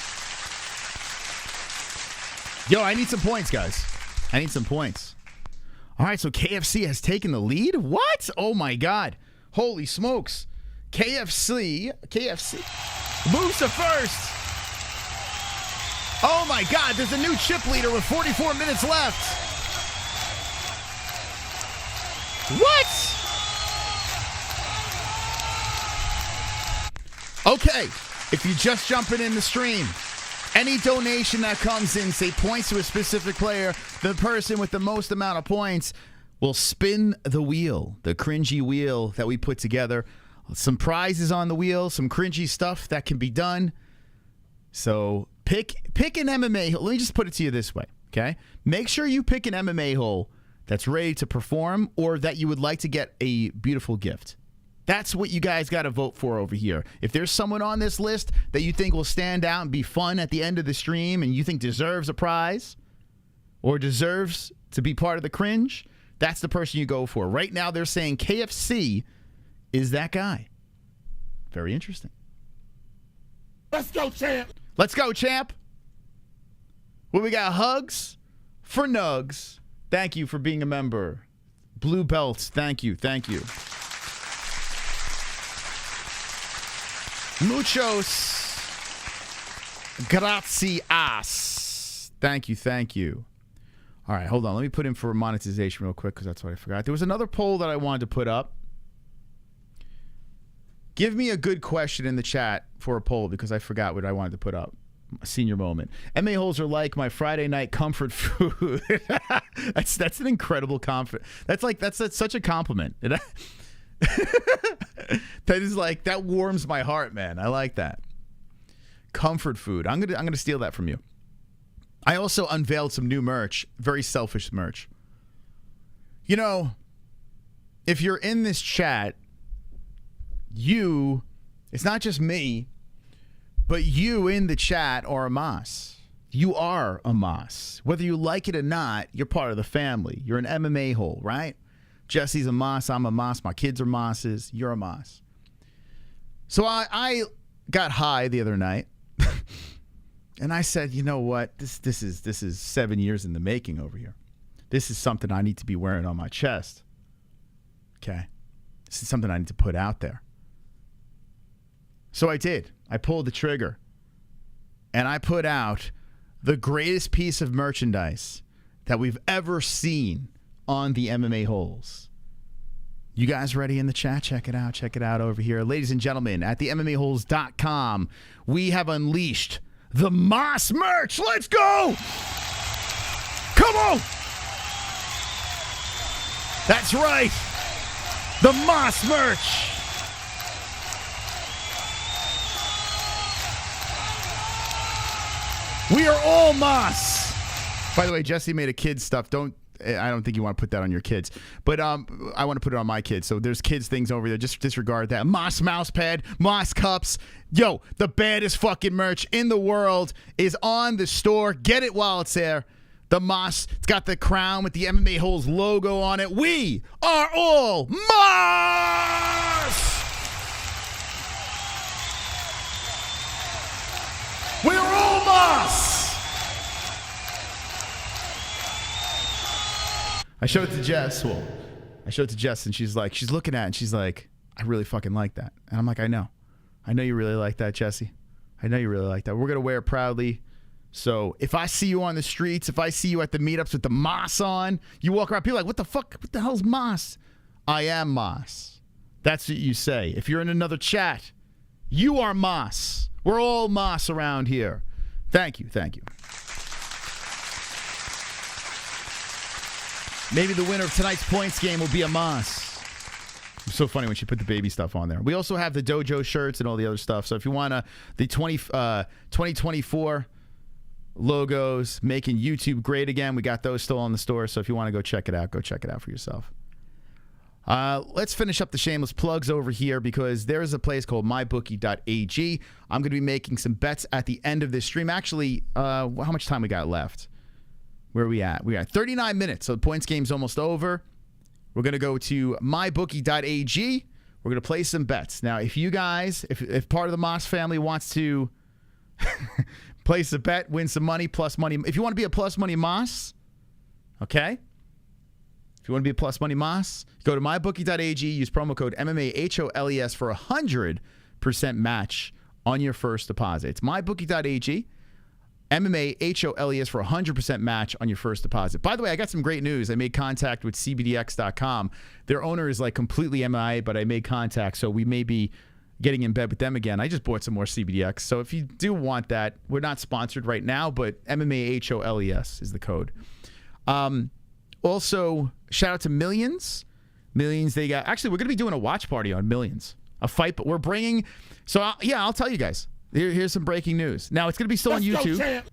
Yo, I need some points, guys. I need some points. All right, so KFC has taken the lead? What? Oh, my God. Holy smokes. KFC moves to first. Oh, my God. There's a new chip leader with 44 minutes left. What? Okay, if you're just jumping in the stream, any donation that comes in, say points to a specific player, the person with the most amount of points will spin the wheel, the cringy wheel that we put together. Some prizes on the wheel, some cringy stuff that can be done. So pick an MMA. Let me just put it to you this way, okay? Make sure you pick an MMA hole that's ready to perform or that you would like to get a beautiful gift. That's what you guys got to vote for over here. If there's someone on this list that you think will stand out and be fun at the end of the stream and you think deserves a prize or deserves to be part of the cringe, that's the person you go for. Right now, they're saying KFC is that guy. Very interesting. Let's go, champ. Let's go, champ. Well, we got hugs for Nugs. Thank you for being a member. Blue belts. Thank you. Thank you. Muchos gracias. Thank you, thank you. All right, hold on. Let me put in for monetization real quick because that's what I forgot. There was another poll that I wanted to put up. Give me a good question in the chat for a poll because I forgot what I wanted to put up. A senior moment. MMA-Holes are like my Friday night comfort food. That's an incredible compliment. That's such a compliment. That is like, that warms my heart, man. I like that. Comfort food. I'm gonna steal that from you. I also unveiled some new merch, very selfish merch. You know, if you're in this chat, it's not just me, but you in the chat are a Mas. You are a Mas. Whether you like it or not, you're part of the family. You're an MMA hole, right? Jessie's a Mas, I'm a Mas, my kids are Mosses, you're a Mas. So I got high the other night, and I said, you know what? This is 7 years in the making over here. This is something I need to be wearing on my chest. Okay? This is something I need to put out there. So I did. I pulled the trigger, and I put out the greatest piece of merchandise that we've ever seen on the MMA-Holes. You guys ready in the chat? Check it out. Check it out over here. Ladies and gentlemen, at the MMA-Holes.com, we have unleashed the Moss merch. Let's go! Come on! That's right. The Moss merch. We are all Moss. By the way, Jessie made a kid's stuff. I don't think you want to put that on your kids, but I want to put it on my kids. So there's kids things over there. Just disregard that. Moss mouse pad, Moss cups. Yo, the baddest fucking merch in the world is on the store. Get it while it's there. The Moss. It's got the crown with the MMA-Holes logo on it. We are all Moss. We're all Moss. I showed it to Jess. Well, I showed it to Jess, and she's looking at it, and she's like, I really fucking like that. And I'm like, I know you really like that, Jessie. I know you really like that. We're going to wear it proudly. So if I see you on the streets, if I see you at the meetups with the Moss on, you walk around, people are like, what the fuck? What the hell's Moss? I am Moss. That's what you say. If you're in another chat, you are Moss. We're all Moss around here. Thank you. Thank you. Maybe the winner of tonight's points game will be a Moss. It's so funny when she put the baby stuff on there. We also have the dojo shirts and all the other stuff. So if you want the 2024 logos, making YouTube great again, we got those still on the store. So if you want to go check it out for yourself. Let's finish up the shameless plugs over here because there is a place called mybookie.ag. I'm going to be making some bets at the end of this stream. Actually, how much time we got left? Where are we at? We got 39 minutes, so the points game's almost over. We're going to go to mybookie.ag. We're going to play some bets. Now, if you guys, if part of the Moss family wants to place a bet, win some money, plus money. If you want to be a plus money Moss, okay? If you want to be a plus money Moss, go to mybookie.ag, use promo code MMA-HOLES for 100% match on your first deposit. It's mybookie.ag. MMA-HOLES for 100% match on your first deposit. By the way, I got some great news. I made contact with CBDX.com. Their owner is like completely MIA, but I made contact, so we may be getting in bed with them again. I just bought some more CBDX. So if you do want that, we're not sponsored right now, but MMA-HOLES is the code. Also, shout out to Millions. Millions, they got... Actually, we're going to be doing a watch party on Millions. A fight, but we're bringing... So, I'll tell you guys. Here's some breaking news. Now, it's going to be still on YouTube.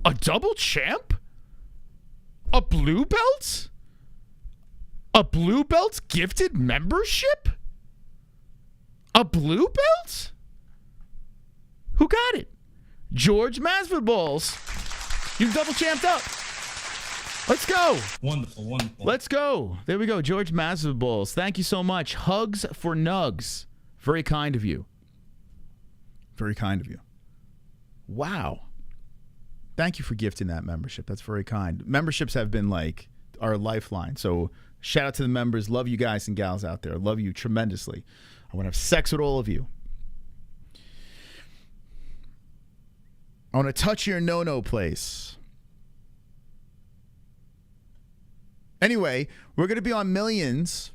A double champ? A blue belt? A blue belt gifted membership? A blue belt? Who got it? George Masvidballs. You double champed up. Let's go. Wonderful, wonderful. Let's go. There we go. George Masvidballs. Thank you so much. Hugs for Nugs. Very kind of you. Very kind of you. Wow. Thank you for gifting that membership. That's very kind. Memberships have been like our lifeline. So shout out to the members. Love you guys and gals out there. Love you tremendously. I want to have sex with all of you. I want to touch your no-no place. Anyway, we're going to be on Millions.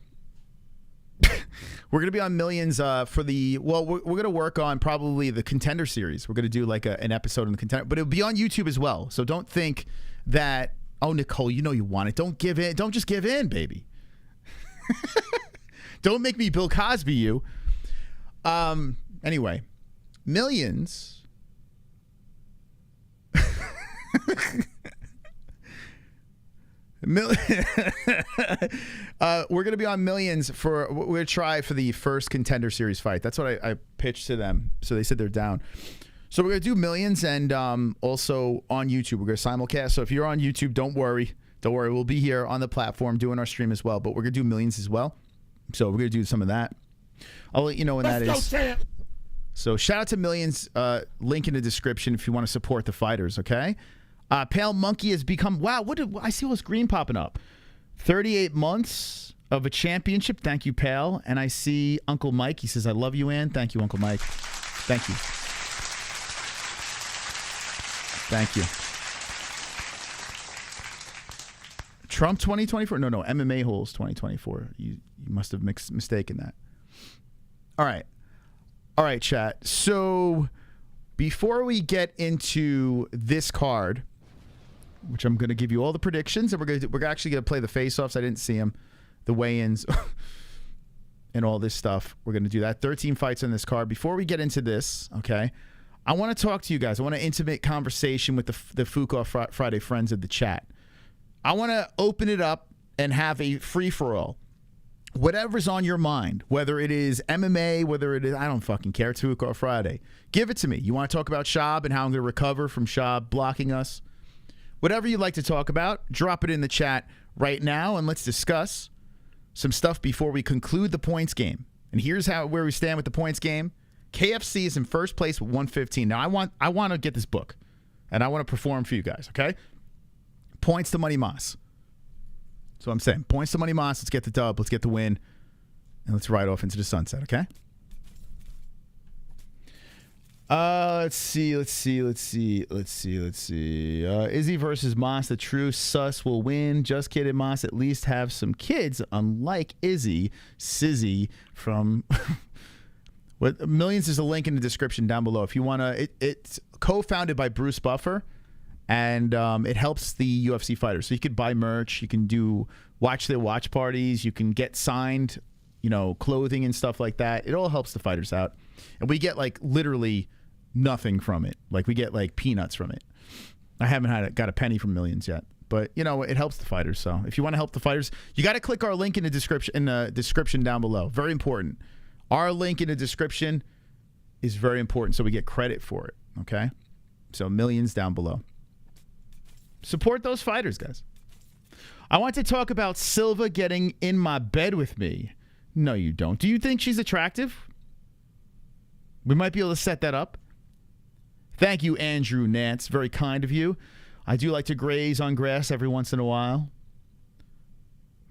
We're going to be on Millions for the... Well, we're going to work on probably the Contender Series. We're going to do like an episode on the Contender... But it'll be on YouTube as well. So don't think that... Oh, Nicole, you know you want it. Don't give in. Don't just give in, baby. Don't make me Bill Cosby you. Anyway, Millions... we're going to be on Millions for... We're going to try for the first Contender Series fight. That's what I pitched to them. So they said they're down. So we're going to do Millions and also on YouTube. We're going to simulcast. So if you're on YouTube, don't worry. Don't worry. We'll be here on the platform doing our stream as well. But we're going to do Millions as well. So we're going to do some of that. I'll let you know when that is. So shout out to Millions. Link in the description if you want to support the fighters, okay? Pale Monkey has become... Wow, what did I see all this green popping up? 38 months of a championship. Thank you, Pale. And I see Uncle Mike. He says, I love you, Ann. Thank you, Uncle Mike. Thank you. Thank you. Trump 2024? No, MMA-Holes 2024. You must have mistaken that. All right, chat. So before we get into this card, which I'm going to give you all the predictions, and we're actually going to play the face-offs. I didn't see them, the weigh-ins, and all this stuff. We're going to do that. 13 fights on this card. Before we get into this, okay, I want to talk to you guys. I want an intimate conversation with the Fuqua Friday friends of the chat. I want to open it up and have a free-for-all. Whatever's on your mind, whether it is MMA, whether it is, I don't fucking care, it's Fuqua Friday. Give it to me. You want to talk about SCHAUB and how I'm going to recover from SCHAUB blocking us? Whatever you'd like to talk about, drop it in the chat right now, and let's discuss some stuff before we conclude the points game. And here's where we stand with the points game. KFC is in first place with 115. Now, I want to get this book, and I want to perform for you guys, okay? Points to Money Moss. So I'm saying, points to Money Moss. Let's get the dub. Let's get the win. And let's ride off into the sunset, okay? Let's see. Izzy versus Moss. The true sus will win. Just kidding, Moss. At least have some kids, unlike Izzy. Sizzy from... What Millions is a link in the description down below. If you want to... It's co-founded by Bruce Buffer. And it helps the UFC fighters. So you could buy merch. You can watch their watch parties. You can get signed, clothing and stuff like that. It all helps the fighters out. And we get like literally nothing from it. Like we get like peanuts from it. I haven't got a penny from Millions yet. But it helps the fighters. So if you want to help the fighters, you got to click our link in the description down below. Very important. Our link in the description is very important so we get credit for it. Okay? So Millions down below. Support those fighters, guys. I want to talk about Silva getting in my bed with me. No, you don't. Do you think she's attractive? We might be able to set that up. Thank you, Andrew Nance. Very kind of you. I do like to graze on grass every once in a while.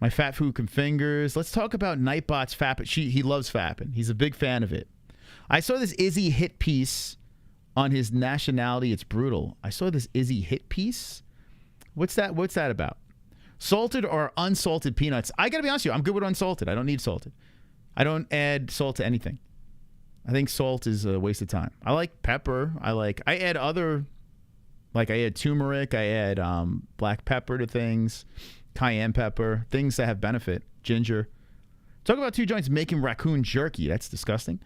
My fat Fuqua fingers. Let's talk about Nightbot's fapping. He loves fapping. He's a big fan of it. I saw this Izzy hit piece on his nationality. It's brutal. I saw this Izzy hit piece. What's that about? Salted or unsalted peanuts? I gotta be honest with you, I'm good with unsalted. I don't need salted. I don't add salt to anything. I think salt is a waste of time. I like pepper. I add other, like I add turmeric. I add black pepper to things, cayenne pepper, things that have benefit. Ginger. Talk about two joints making raccoon jerky. That's disgusting.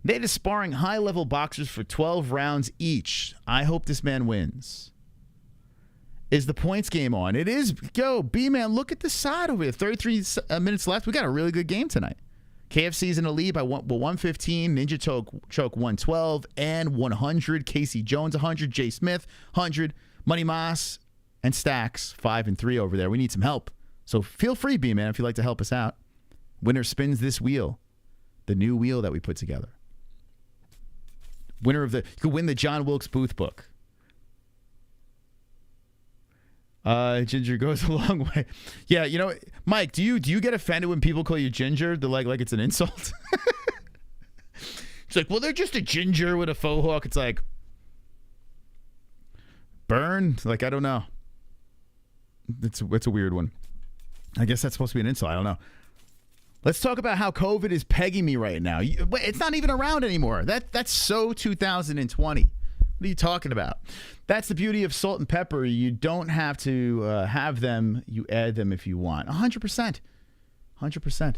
They had sparring high-level boxers for 12 rounds each. I hope this man wins. Is the points game on? It is. Yo, B-Man, look at the side over here. 33 minutes left. We got a really good game tonight. KFC's in the lead by 115. Ninja Choke 112 and 100. Casey Jones 100. Jay Smith 100. Money Moss and Stacks 5 and 3 over there. We need some help. So feel free, B-Man, if you'd like to help us out. Winner spins this wheel. The new wheel that we put together. You could win the John Wilkes Booth book. Ginger goes a long way. Yeah, Mike, do you get offended when people call you ginger? They're like it's an insult. It's like, well, they're just a ginger with a faux hawk. It's like, burn? Like, I don't know. It's a weird one. I guess that's supposed to be an insult. I don't know. Let's talk about how COVID is pegging me right now. It's not even around anymore. That's so 2020. What are you talking about? That's the beauty of salt and pepper. You don't have to have them. You add them if you want. 100%. 100%.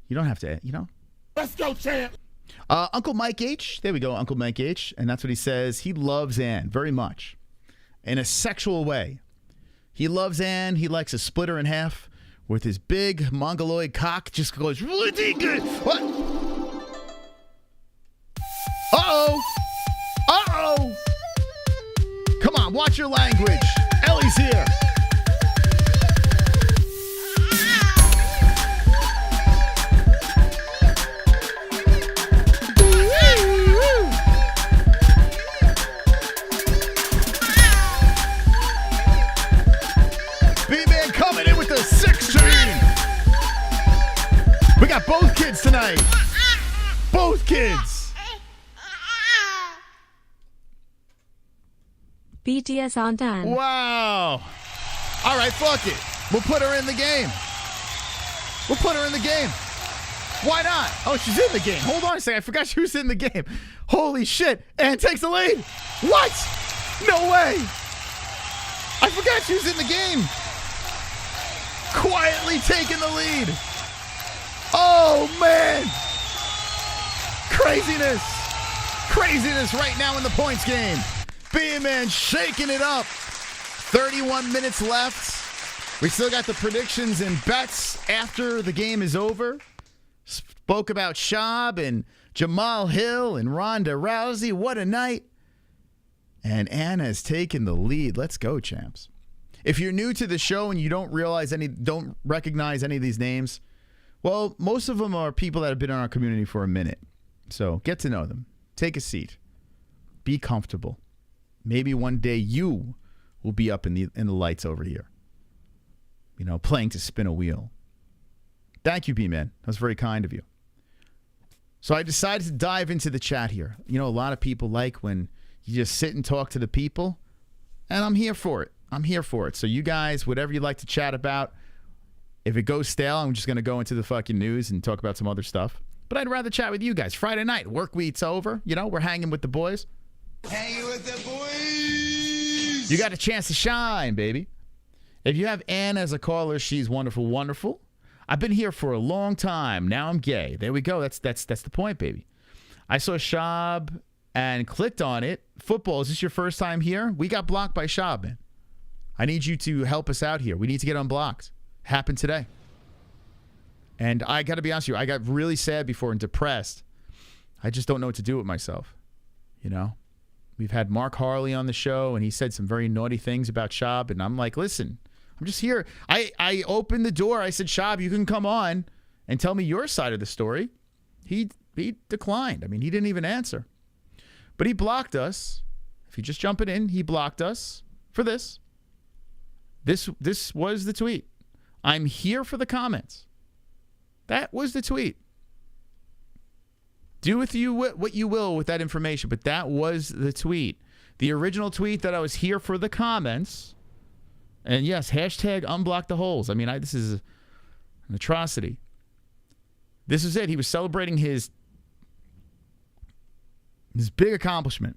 You don't have to add, Let's go, champ. Uncle Mike H. There we go, Uncle Mike H. And that's what he says. He loves Ann very much. In a sexual way. He loves Ann. He likes to split her in half with his big mongoloid cock. Just goes really good. What? Uh-oh. Uh-oh! Come on, watch your language. Ellie's here. B-Man coming in with the 16. We got both kids tonight. Both kids. PTS Antan. Wow. All right, fuck it. We'll put her in the game. We'll put her in the game. Why not? Oh, she's in the game. Hold on a second. I forgot she was in the game. Holy shit. And takes the lead. What? No way. I forgot she was in the game. Quietly taking the lead. Oh, man. Craziness. Craziness right now in the points game. B-Man shaking it up. 31 minutes left. We still got the predictions and bets after the game is over. Spoke about SCHAUB and Jamahal Hill and Ronda Rousey. What a night. And Anna's taken the lead. Let's go, champs. If you're new to the show and you don't recognize any of these names, well, most of them are people that have been in our community for a minute. So get to know them. Take a seat. Be comfortable. Maybe one day you will be up in the lights over here. You know, playing to spin a wheel. Thank you, B-Man. That was very kind of you. So I decided to dive into the chat here. You know, a lot of people like when you just sit and talk to the people, and I'm here for it. I'm here for it. So you guys, whatever you like to chat about, if it goes stale, I'm just going to go into the fucking news and talk about some other stuff. But I'd rather chat with you guys. Friday night, work week's over. You know, we're hanging with the boys. Hanging with the boys. You got a chance to shine, baby. If you have Ann as a caller, she's wonderful, wonderful. I've been here for a long time. Now I'm gay. There we go. That's the point, baby. I saw SCHAUB and clicked on it. Football, is this your first time here? We got blocked by SCHAUB, man. I need you to help us out here. We need to get unblocked. Happened today. And I got to be honest with you, I got really sad before and depressed. I just don't know what to do with myself. You know? We've had Mark Harley on the show, and he said some very naughty things about SCHAUB, and I'm like, listen, I'm just here. I opened the door. I said, SCHAUB, you can come on and tell me your side of the story. He declined. I mean, he didn't even answer. But he blocked us. If you just jump it in, he blocked us for this. This was the tweet. I'm here for the comments. That was the tweet. Do with you what you will with that information, but that was the tweet. The original tweet that I was here for the comments. And yes, hashtag unblock the holes. I mean, this is an atrocity. This is it. He was celebrating his big accomplishment.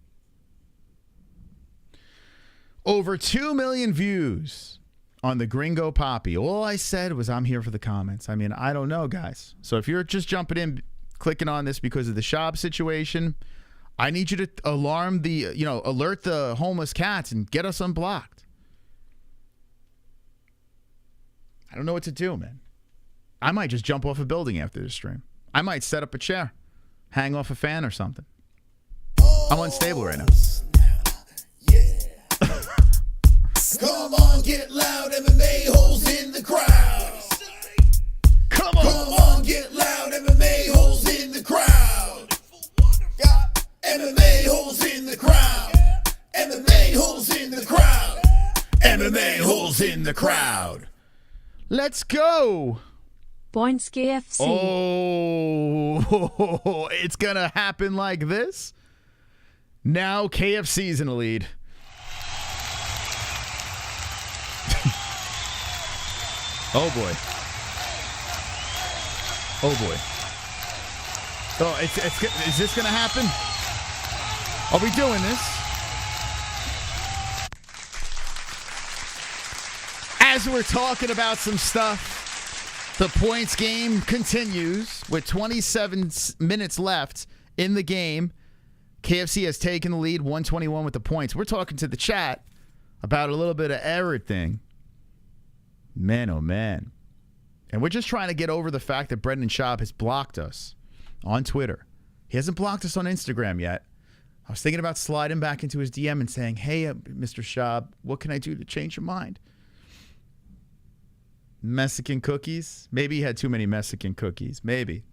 Over 2 million views on the Gringo Poppy. All I said was I'm here for the comments. I mean, I don't know, guys. So if you're just jumping in, clicking on this because of the SCHAUB situation, I need you to alert the homeless cats and get us unblocked. I don't know what to do, man. I might just jump off a building after this stream. I might set up a chair, hang off a fan or something. I'm unstable right now. Come on, get loud, MMA-Holes in the crowd. Come on. Come on, get loud, MMA-Holes in the crowd. Got MMA-Holes in the crowd. MMA-Holes in the crowd. MMA-Holes in the crowd. Let's go. Points KFC. Oh, it's going to happen like this. Now KFC's in the lead. Oh, boy. Oh, boy. Oh, is this going to happen? Are we doing this? As we're talking about some stuff, the points game continues with 27 minutes left in the game. KFC has taken the lead, 121 with the points. We're talking to the chat about a little bit of everything. Man, oh, man. And we're just trying to get over the fact that Brendan SCHAUB has blocked us on Twitter. He hasn't blocked us on Instagram yet. I was thinking about sliding back into his DM and saying, hey, Mr. SCHAUB, what can I do to change your mind? Mexican cookies? Maybe he had too many Mexican cookies. Maybe.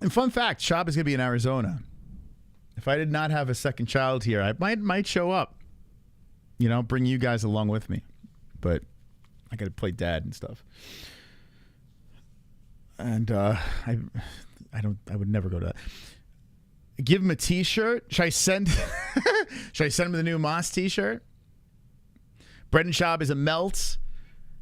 And fun fact, SCHAUB is going to be in Arizona. If I did not have a second child here, I might show up. You know, bring you guys along with me. But I got to play dad and stuff. And I would never go to that. Give him a T-shirt. Should I send him the new Moss T-shirt? Brendan Schaub is a melt.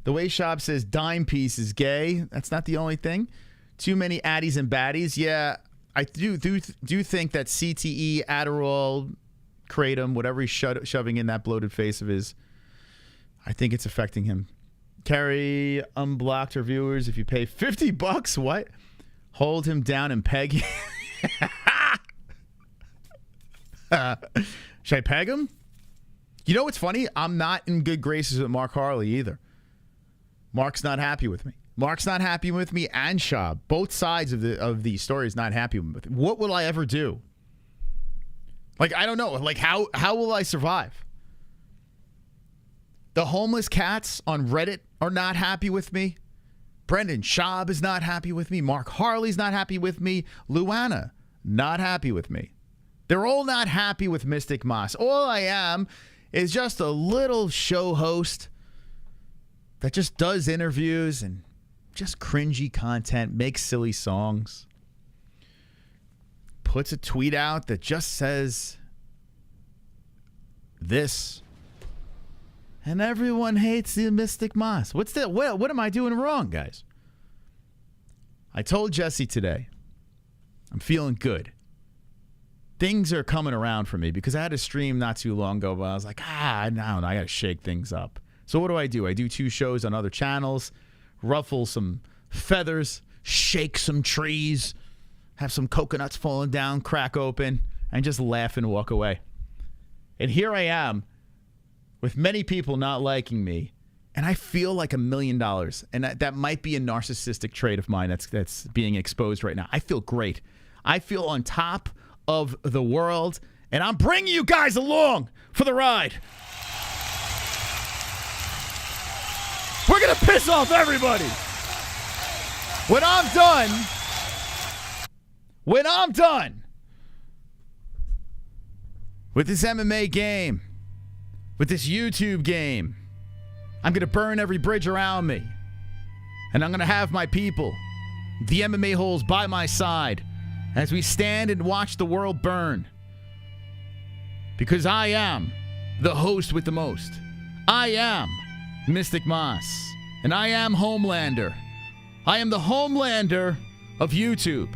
The way Schaub says dime piece is gay. That's not the only thing. Too many addies and baddies. Yeah, I do think that CTE, Adderall, Kratom, whatever he's shoving in that bloated face of his, I think it's affecting him. Carrie unblocked her viewers. If you pay $50, what? Hold him down and peg him. Should I peg him? You know what's funny? I'm not in good graces with Mark Harley either. Mark's not happy with me. Mark's not happy with me and Schaub. Both sides of the story is not happy with me. What will I ever do? Like, I don't know. Like, how will I survive? The homeless cats on Reddit are not happy with me. Brendan Schaub is not happy with me. Mark Harley's not happy with me. Luana, not happy with me. They're all not happy with Mystic Moss. All I am is just a little show host that just does interviews and just cringy content, makes silly songs, puts a tweet out that just says this, and everyone hates the Mystic Moss. What's that? What am I doing wrong, guys? I told Jessie today, I'm feeling good. Things are coming around for me because I had a stream not too long ago, but I was like, I don't know, I got to shake things up. So what do? I do 2 shows on other channels, ruffle some feathers, shake some trees, have some coconuts falling down, crack open, and just laugh and walk away. And here I am with many people not liking me, and I feel like $1 million. And that might be a narcissistic trait of mine that's being exposed right now. I feel great. I feel on top of the world, and I'm bringing you guys along for the ride. We're going to piss off everybody. When I'm done with this MMA game, with this YouTube game, I'm going to burn every bridge around me. And I'm going to have my people, the MMA-Holes, by my side as we stand and watch the world burn. Because I am the host with the most. I am Mystic Moss. And I am Homelander. I am the Homelander of YouTube.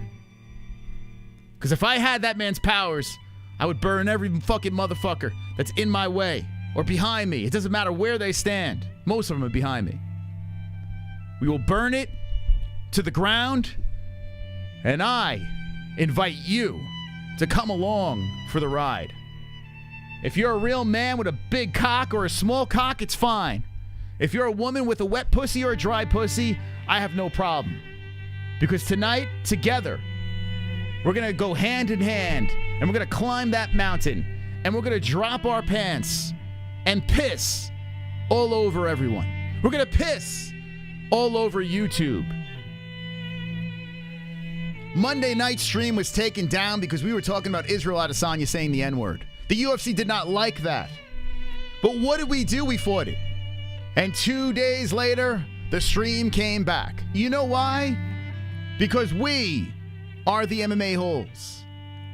Because if I had that man's powers, I would burn every fucking motherfucker that's in my way or behind me. It doesn't matter where they stand. Most of them are behind me. We will burn it to the ground, and I invite you to come along for the ride. If you're a real man with a big cock or a small cock, it's fine. If you're a woman with a wet pussy or a dry pussy, I have no problem. Because tonight, together, we're going to go hand in hand, and we're going to climb that mountain, and we're going to drop our pants and piss all over everyone. We're going to piss all over YouTube. Monday night stream was taken down because we were talking about Israel Adesanya saying the N-word. The UFC did not like that. But what did we do? We fought it. And 2 days later, the stream came back. You know why? Because we are the MMA-Holes.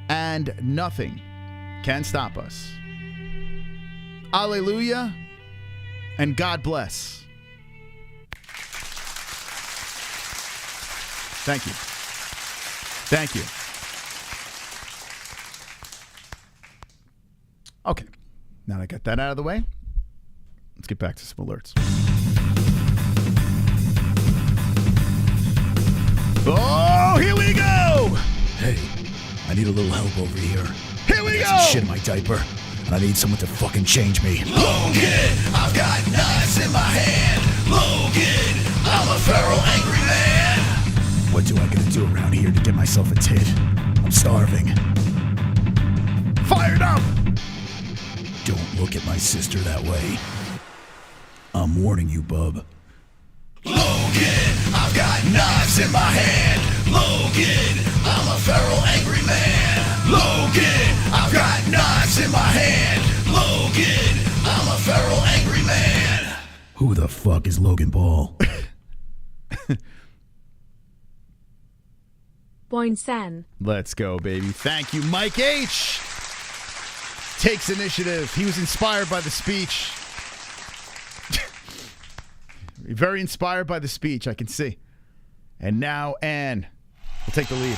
And nothing can stop us. Alleluia. And God bless. Thank you. Thank you. Okay. Now that I got that out of the way, let's get back to some alerts. Oh, here we go! Hey, I need a little help over here. Here we go! Some shit in my diaper, and I need someone to fucking change me. Logan, I've got knives in my hand. Logan, I'm a feral angry man. What do I gotta do around here to get myself a tit? I'm starving. Fired up! Don't look at my sister that way. I'm warning you, bub. Logan, I've got knives in my hand. Logan, I'm a feral angry man. Logan, I've got knives in my hand. Logan, I'm a feral angry man. Who the fuck is Logan Paul? Points and Let's go, baby. Thank you, Mike H. Takes initiative. He was inspired by the speech. Very inspired by the speech, I can see. And now Ann will take the lead.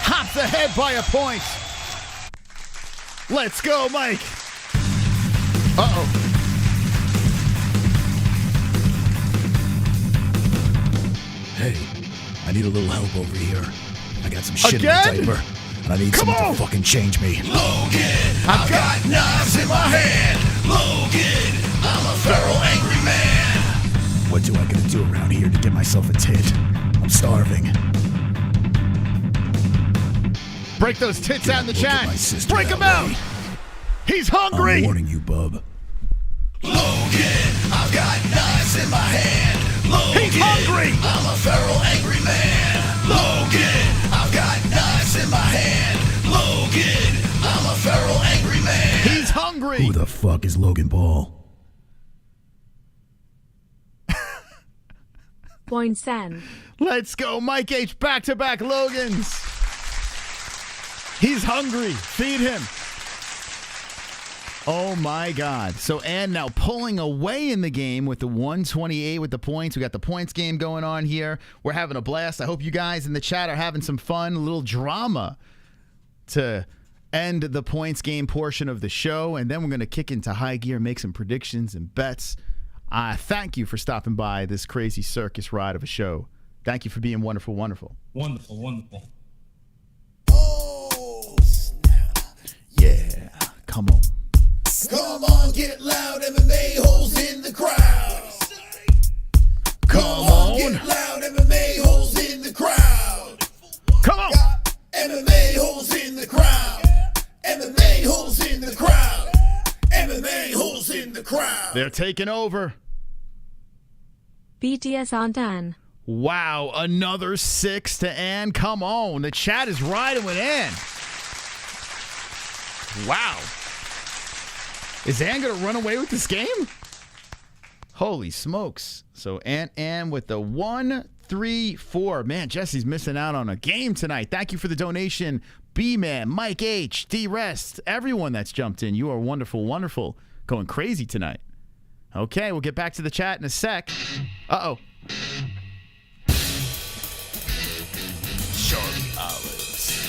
Hops ahead by a point. Let's go, Mike. Uh-oh. Hey, I need a little help over here. I got some shit Again? in my diaper, and I need Come someone on. to fucking change me. Logan, I've got knives in my hand. Logan, I'm a feral angry man. What do I gotta do around here to get myself a tit? I'm starving. Break those tits out in the Look at chat. my sister Break that them out. way. He's hungry. I'm warning you, bub. Logan, I've got knives in my hand. Logan, He's hungry. I'm a feral angry man. Logan, I've got knives in my hand. Logan, I'm a feral angry man. He's hungry. Who the fuck is Logan Paul? Points and Let's go, Mike H. Back-to-back Logans. He's hungry. Feed him. Oh, my God. So, Ann now pulling away in the game with the 128 with the points. We got the points game going on here. We're having a blast. I hope you guys in the chat are having some fun. A little drama to end the points game portion of the show. And then we're going to kick into high gear, make some predictions and bets. Thank you for stopping by this crazy circus ride of a show. Thank you for being wonderful, wonderful. Wonderful, wonderful. Oh, snap. Yeah, come on. Come on, get loud, MMA-Holes in the crowd. Come on. Get loud, MMA-Holes in the crowd. Come on. MMA-Holes in the crowd. MMA-Holes in the crowd. MMA-Holes in the crowd. They're taking over. BTS Antan. Wow, another 6 to Ann. Come on. The chat is riding with Ann. Wow. Is Ann going to run away with this game? Holy smokes. So Ann with the 1-3-4. Man, Jessie's missing out on a game tonight. Thank you for the donation. B-Man, Mike H, D-Rest, everyone that's jumped in. You are wonderful, wonderful. Going crazy tonight. Okay, we'll get back to the chat in a sec. Uh-oh.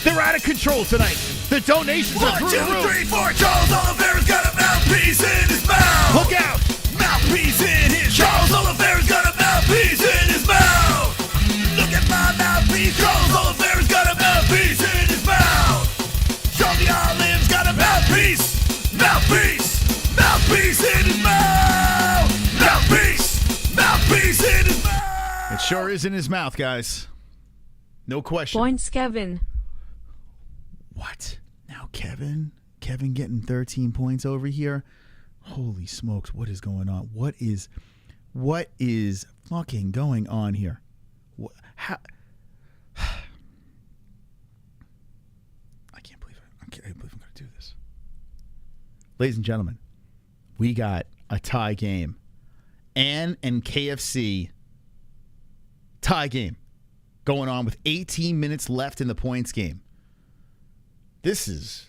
They're out of control tonight. The donations are through the roof. 1, 2, 3, 4. Charles Oliveira's got a mouthpiece in his mouth. Look out. Mouthpiece in his Charles Oliveira's got a mouthpiece in his mouth. Look at my mouthpiece. Charles Oliveira's got a mouthpiece in his mouth. Charlie Olive's got a mouthpiece. Mouthpiece. Mouthpiece in his mouth. Mouthpiece. Mouthpiece in his mouth. It sure is in his mouth, guys. No question. Points Kevin. What? Now Kevin getting 13 points over here. Holy smokes, what is going on? What is fucking going on here? How? I can't believe I'm going to do this. Ladies and gentlemen, we got a tie game. Ann and KFC tie game going on with 18 minutes left in the points game. This is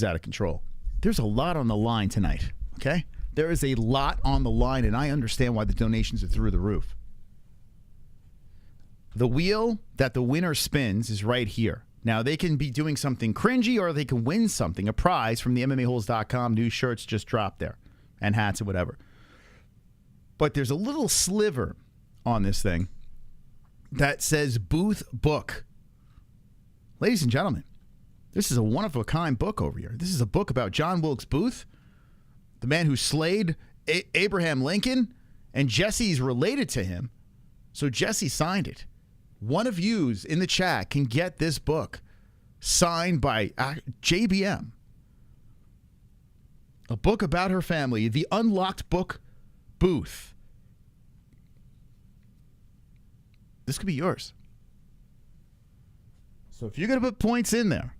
out of control. There's a lot on the line tonight, okay? There is a lot on the line, and I understand why the donations are through the roof. The wheel that the winner spins is right here. Now, they can be doing something cringy, or they can win something, a prize from the MMAHoles.com. New shirts just dropped there, and hats and whatever. But there's a little sliver on this thing that says Booth Book. Ladies and gentlemen, this is a one-of-a-kind book over here. This is a book about John Wilkes Booth, the man who slayed Abraham Lincoln, and Jessie's related to him. So Jessie signed it. One of yous in the chat can get this book signed by JBM. A book about her family, the Unlocked Book Booth. This could be yours. So if you're going to put points in there,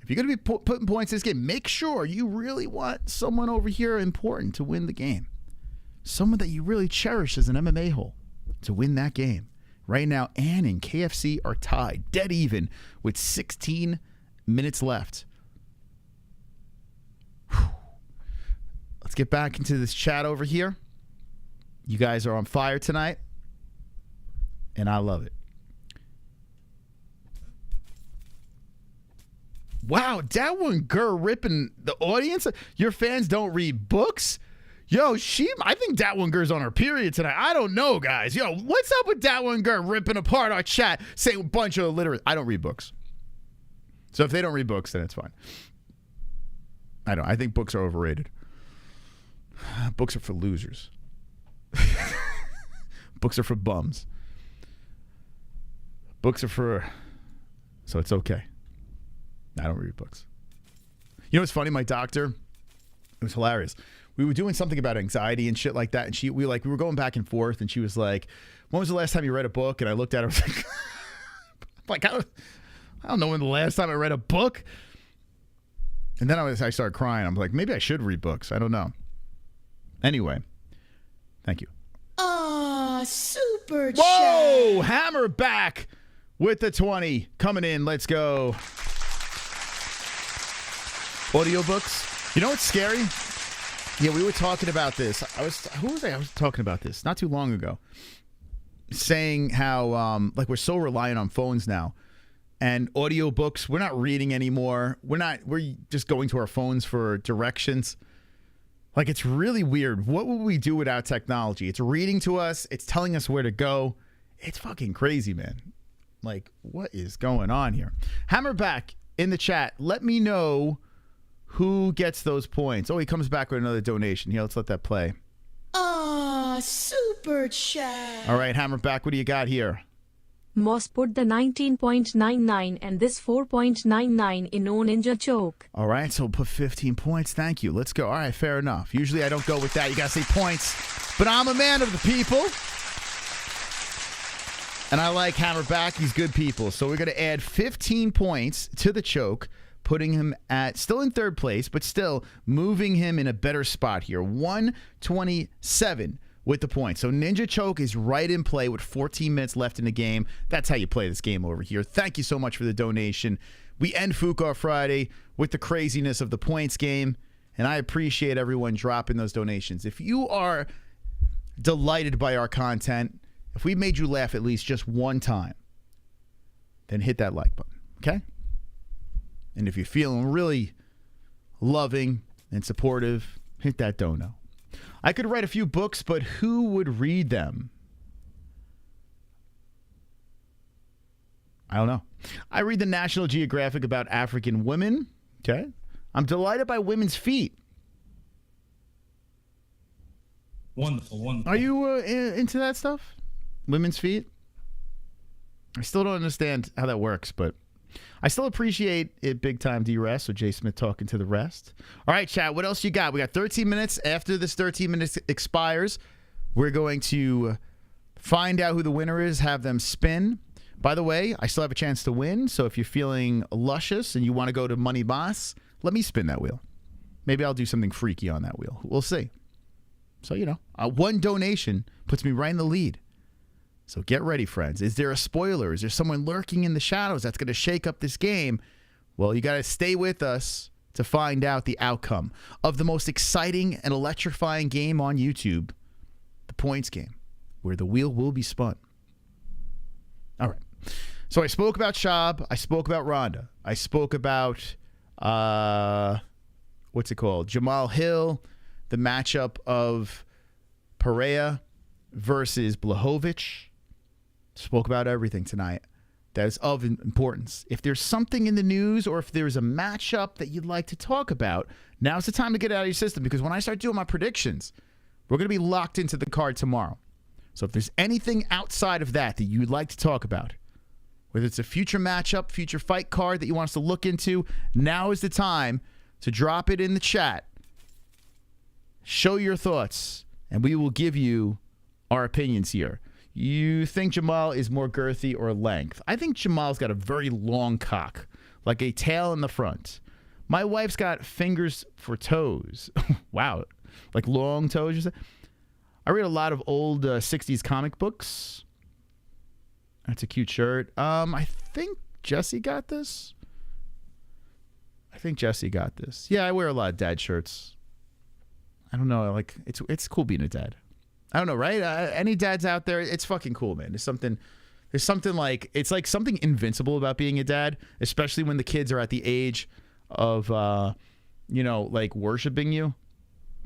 if you're going to be putting points in this game, make sure you really want someone over here important to win the game. someone that you really cherish as an MMA hole to win that game. Right now, Ann and KFC are tied, dead even, with 16 minutes left. Whew. Let's get back into this chat over here. You guys are on fire tonight, and I love it. Wow, that one girl ripping the audience. Your fans don't read books? Yo, I think that one girl's on her period tonight. I don't know, guys. Yo, what's up with that one girl ripping apart our chat, saying a bunch of illiterate? I don't read books. So if they don't read books, then it's fine. I think books are overrated. Books are for losers. Books are for bums. Books are for... So it's okay. I don't read books. You know what's funny? My doctor, it was hilarious. We were doing something about anxiety and shit like that, and we were going back and forth, and she was like, "When was the last time you read a book?" And I looked at her, I was like, I don't know when the last time I read a book. And then I started crying. I'm like, maybe I should read books. I don't know. Anyway, thank you. Super chat. Whoa! Hammer back with the 20 coming in. Let's go. Audiobooks. You know what's scary? Yeah, we were talking about this. I was talking about this not too long ago, saying how like we're so reliant on phones now, and audiobooks, we're not reading anymore. We're just going to our phones for directions. Like, it's really weird. What would we do without technology? It's reading to us. It's telling us where to go. It's fucking crazy, man. Like, what is going on here? Hammerback in the chat. Let me know who gets those points. Oh, he comes back with another donation. Here, let's let that play. Super chat. All right, Hammerback, what do you got here? Moss put the 19.99 and this 4.99 in No Ninja Choke. All right, so we'll put 15 points. Thank you. Let's go. All right, fair enough. Usually I don't go with that. You got to say points. But I'm a man of the people. And I like Hammerback. He's good people. So we're going to add 15 points to the choke, putting him at still in third place, but still moving him in a better spot here. 127 with the points. So Ninja Choke is right in play with 14 minutes left in the game. That's how you play this game over here. Thank you so much for the donation. We end Fuqar Friday with the craziness of the points game, and I appreciate everyone dropping those donations. If you are delighted by our content, if we made you laugh at least just one time, then hit that like button, okay? And if you're feeling really loving and supportive, hit that dono. I could write a few books, but who would read them? I don't know. I read the National Geographic about African women. Okay. I'm delighted by women's feet. Wonderful, wonderful. Are you into that stuff? Women's feet? I still don't understand how that works, but I still appreciate it big time, D-Rest. So Jay Smith talking to the rest. All right, chat, what else you got? We got 13 minutes. After this 13 minutes expires, we're going to find out who the winner is, have them spin. By the way, I still have a chance to win. So if you're feeling luscious and you want to go to Money Boss, let me spin that wheel. Maybe I'll do something freaky on that wheel. We'll see. So, you know, one donation puts me right in the lead. So get ready, friends. Is there a spoiler? Is there someone lurking in the shadows that's going to shake up this game? Well, you got to stay with us to find out the outcome of the most exciting and electrifying game on YouTube, the points game, where the wheel will be spun. All right. So I spoke about SCHAUB. I spoke about Ronda. I spoke about, what's it called? Jamahal Hill, the matchup of Pereira versus Blachowicz. Spoke about everything tonight that is of importance. If there's something in the news or if there's a matchup that you'd like to talk about, now's the time to get it out of your system, because when I start doing my predictions, we're going to be locked into the card tomorrow. So if there's anything outside of that you'd like to talk about, whether it's a future matchup, future fight card that you want us to look into, now is the time to drop it in the chat. Show your thoughts, and we will give you our opinions here. You think Jamahal is more girthy or length? I think Jamal's got a very long cock, like a tail in the front. My wife's got fingers for toes. Wow. Like long toes, you say? I read a lot of old 60s comic books. That's a cute shirt. I think Jessie got this. Yeah, I wear a lot of dad shirts. I don't know. Like it's cool being a dad. I don't know, right? Any dads out there? It's fucking cool, man. There's something like it's like something invincible about being a dad, especially when the kids are at the age of like worshiping you.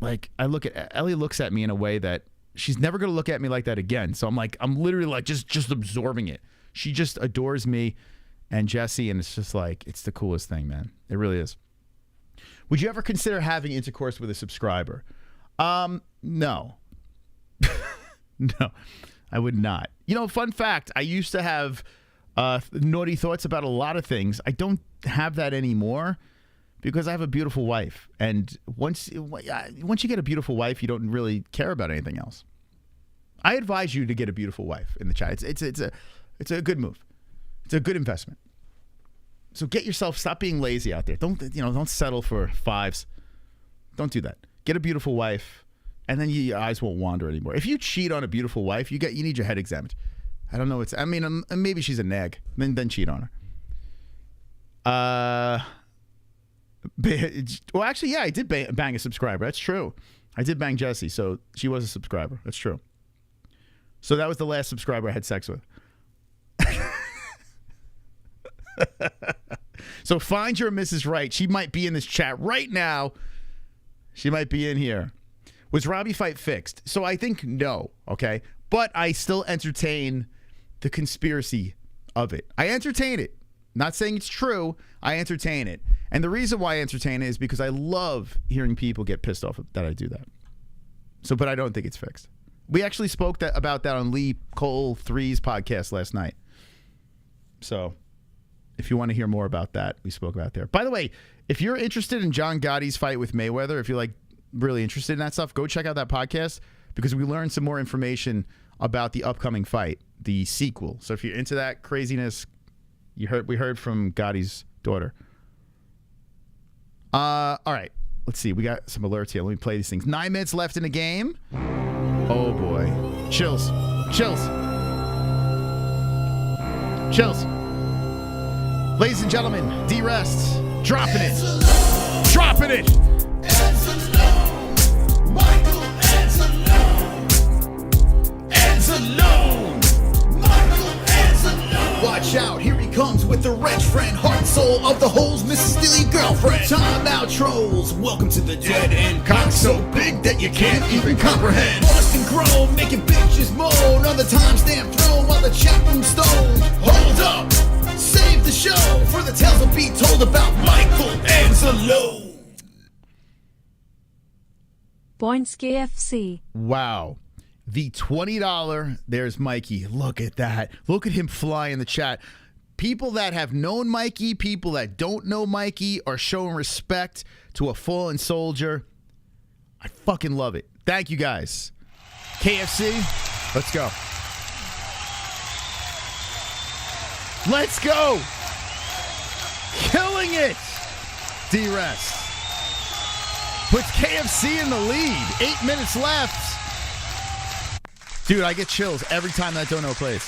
Like Ellie looks at me in a way that she's never gonna look at me like that again. So I'm literally like just absorbing it. She just adores me and Jessie, and it's just like it's the coolest thing, man. It really is. Would you ever consider having intercourse with a subscriber? No. No, I would not. Fun fact, I used to have naughty thoughts about a lot of things. I don't have that anymore because I have a beautiful wife. And once you get a beautiful wife, you don't really care about anything else. I advise you to get a beautiful wife in the chat. It's a good move. It's a good investment. So stop being lazy out there. Don't settle for fives. Don't do that. Get a beautiful wife, and then your eyes won't wander anymore. If you cheat on a beautiful wife, you need your head examined. I don't know. Maybe she's a nag. Then cheat on her. Well, actually, yeah, I did bang a subscriber. That's true. I did bang Jessie, so she was a subscriber. That's true. So that was the last subscriber I had sex with. So find your Mrs. Right. She might be in this chat right now. She might be in here. Was Robbie fight fixed? So I think no, okay? But I still entertain the conspiracy of it. I entertain it. Not saying it's true. I entertain it. And the reason why I entertain it is because I love hearing people get pissed off that I do that. So, but I don't think it's fixed. We actually spoke about that on Lee Cole 3's podcast last night. So if you want to hear more about that, we spoke about there. By the way, if you're interested in John Gotti's fight with Mayweather, if you're like really interested in that stuff, go check out that podcast because we learned some more information about the upcoming fight, the sequel. So if you're into that craziness, we heard from Gotti's daughter. All right, let's see. We got some alerts here. Let me play these things. 9 minutes left in the game. Oh boy, chills. Ladies and gentlemen, D-Rest, dropping it. Watch out, here he comes with the wrench friend, heart and soul of the holes, Mrs. Steely girlfriend. Time out, trolls. Welcome to the dead end. Cock so big that you can't even comprehend. Bust and grown, making bitches moan on the timestamp throne while the chat room stone. Hold up, save the show for the tales will be told about Michael Anzalone. Points KFC. Wow. The $20, there's Mikey. Look at that. Look at him fly in the chat. People that have known Mikey, people that don't know Mikey are showing respect to a fallen soldier. I fucking love it. Thank you guys. KFC, let's go. Let's go. Killing it. D-Rest puts KFC in the lead. 8 minutes left. Dude, I get chills every time that dono plays.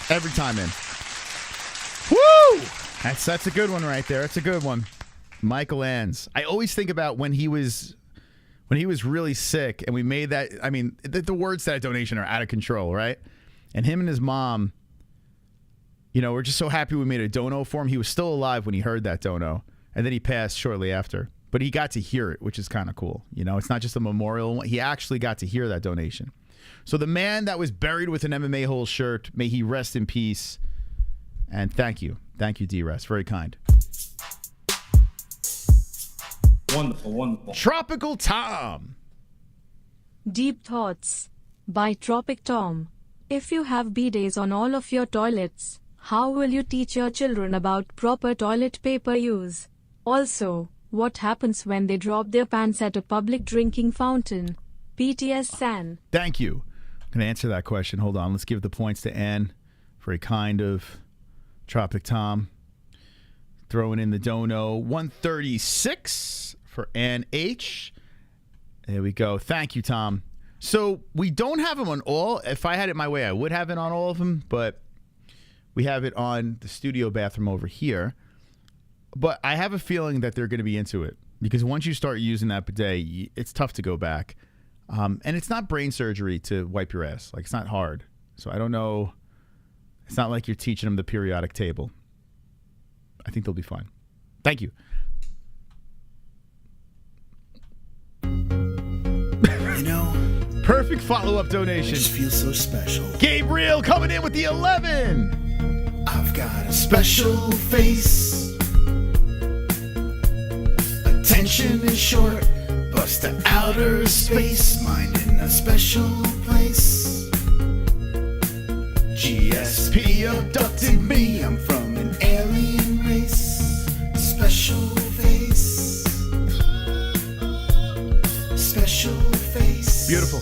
Every time, man. Woo! That's a good one right there. That's a good one. Michael Anz. I always think about when he was really sick and we made that. I mean, the words to that donation are out of control, right? And him and his mom, we're just so happy we made a dono for him. He was still alive when he heard that dono, and then he passed shortly after. But he got to hear it, which is kind of cool. It's not just a memorial. He actually got to hear that donation. So the man that was buried with an MMA-Holes shirt, may he rest in peace. And thank you. Thank you, D-Rest. Very kind. Wonderful. Tropical Tom. Deep Thoughts by Tropic Tom. If you have bidets on all of your toilets, how will you teach your children about proper toilet paper use? Also, what happens when they drop their pants at a public drinking fountain? PTS San. Thank you. I'm going to answer that question. Hold on. Let's give the points to Ann. Very kind of Tropic Tom. Throwing in the dono. 136 for Ann H. There we go. Thank you, Tom. So we don't have them on all. If I had it my way, I would have it on all of them, but we have it on the studio bathroom over here. But I have a feeling that they're going to be into it because once you start using that bidet, it's tough to go back. And it's not brain surgery to wipe your ass. Like, it's not hard. So I don't know. It's not like you're teaching them the periodic table. I think they'll be fine. Thank you. You know, perfect follow-up donation. I just feel so special. Gabriel coming in with the 11. I've got a special face. Attention is short, bust to outer space. Mind in a special place. GSP abducted me. I'm from an alien race. Special face. Special face. Beautiful.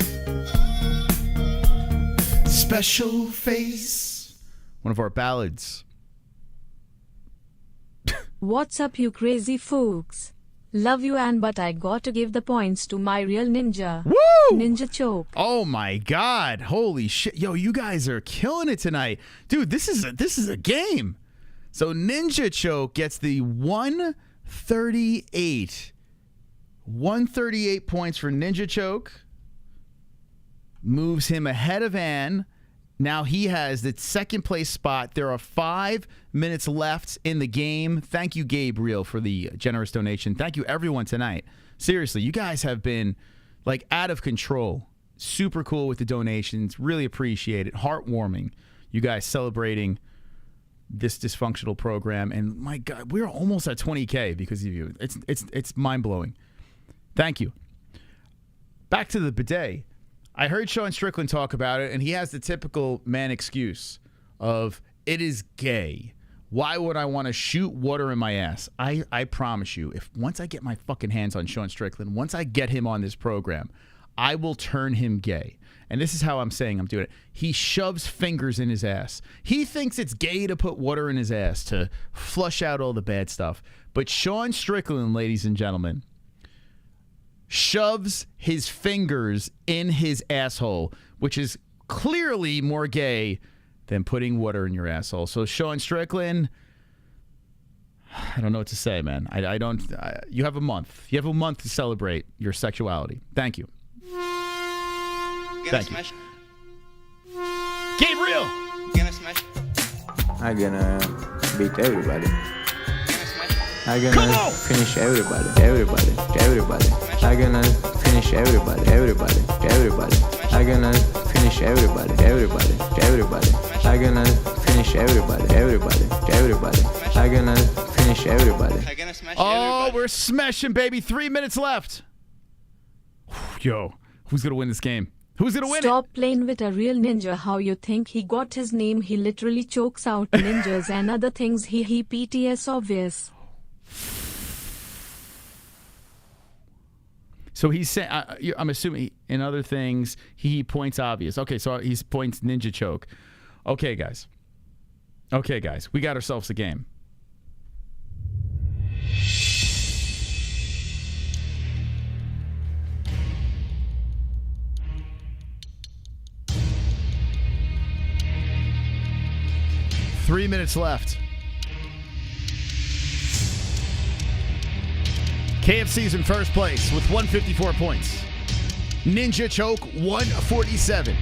Special face. One of our ballads. What's up, you crazy folks? Love you, but I got to give the points to my real ninja. Woo! Ninja choke. Oh my God! Holy shit! Yo, you guys are killing it tonight, dude. This is a game. So Ninja Choke gets the 138. 138 points for Ninja Choke. Moves him ahead of Ann. Now he has the second place spot. There are 5 minutes left in the game. Thank you, Gabriel, for the generous donation. Thank you, everyone, tonight. Seriously, you guys have been, like, out of control. Super cool with the donations. Really appreciate it. Heartwarming. You guys celebrating this dysfunctional program. And, my God, we're almost at 20K because of you. It's mind-blowing. Thank you. Back to the bidet. I heard Sean Strickland talk about it, and he has the typical man excuse of, it is gay. Why would I want to shoot water in my ass? I promise you, if once I get my fucking hands on Sean Strickland, once I get him on this program, I will turn him gay. And this is how I'm saying I'm doing it. He shoves fingers in his ass. He thinks it's gay to put water in his ass to flush out all the bad stuff. But Sean Strickland, ladies and gentlemen, shoves his fingers in his asshole, which is clearly more gay than putting water in your asshole. So Sean Strickland, I don't know what to say, man. You have a month. You have a month to celebrate your sexuality. Thank you. Thank you. Gabriel! Gonna smash. I'm gonna beat everybody. I'm gonna finish everybody. I'm gonna finish everybody. I'm gonna finish everybody. I'm gonna finish everybody. I'm gonna finish everybody. Oh, we're smashing, baby. 3 minutes left. Yo, who's gonna win this game? Who's gonna win Stop playing with a real ninja. How you think he got his name? He literally chokes out ninjas and other things. He PTS obvious. So he's saying, I'm assuming in other things, he points obvious. Okay, so he points ninja choke. Okay, guys. We got ourselves a game. Three minutes left. KFC's in first place with 154 points. Ninja Choke 147.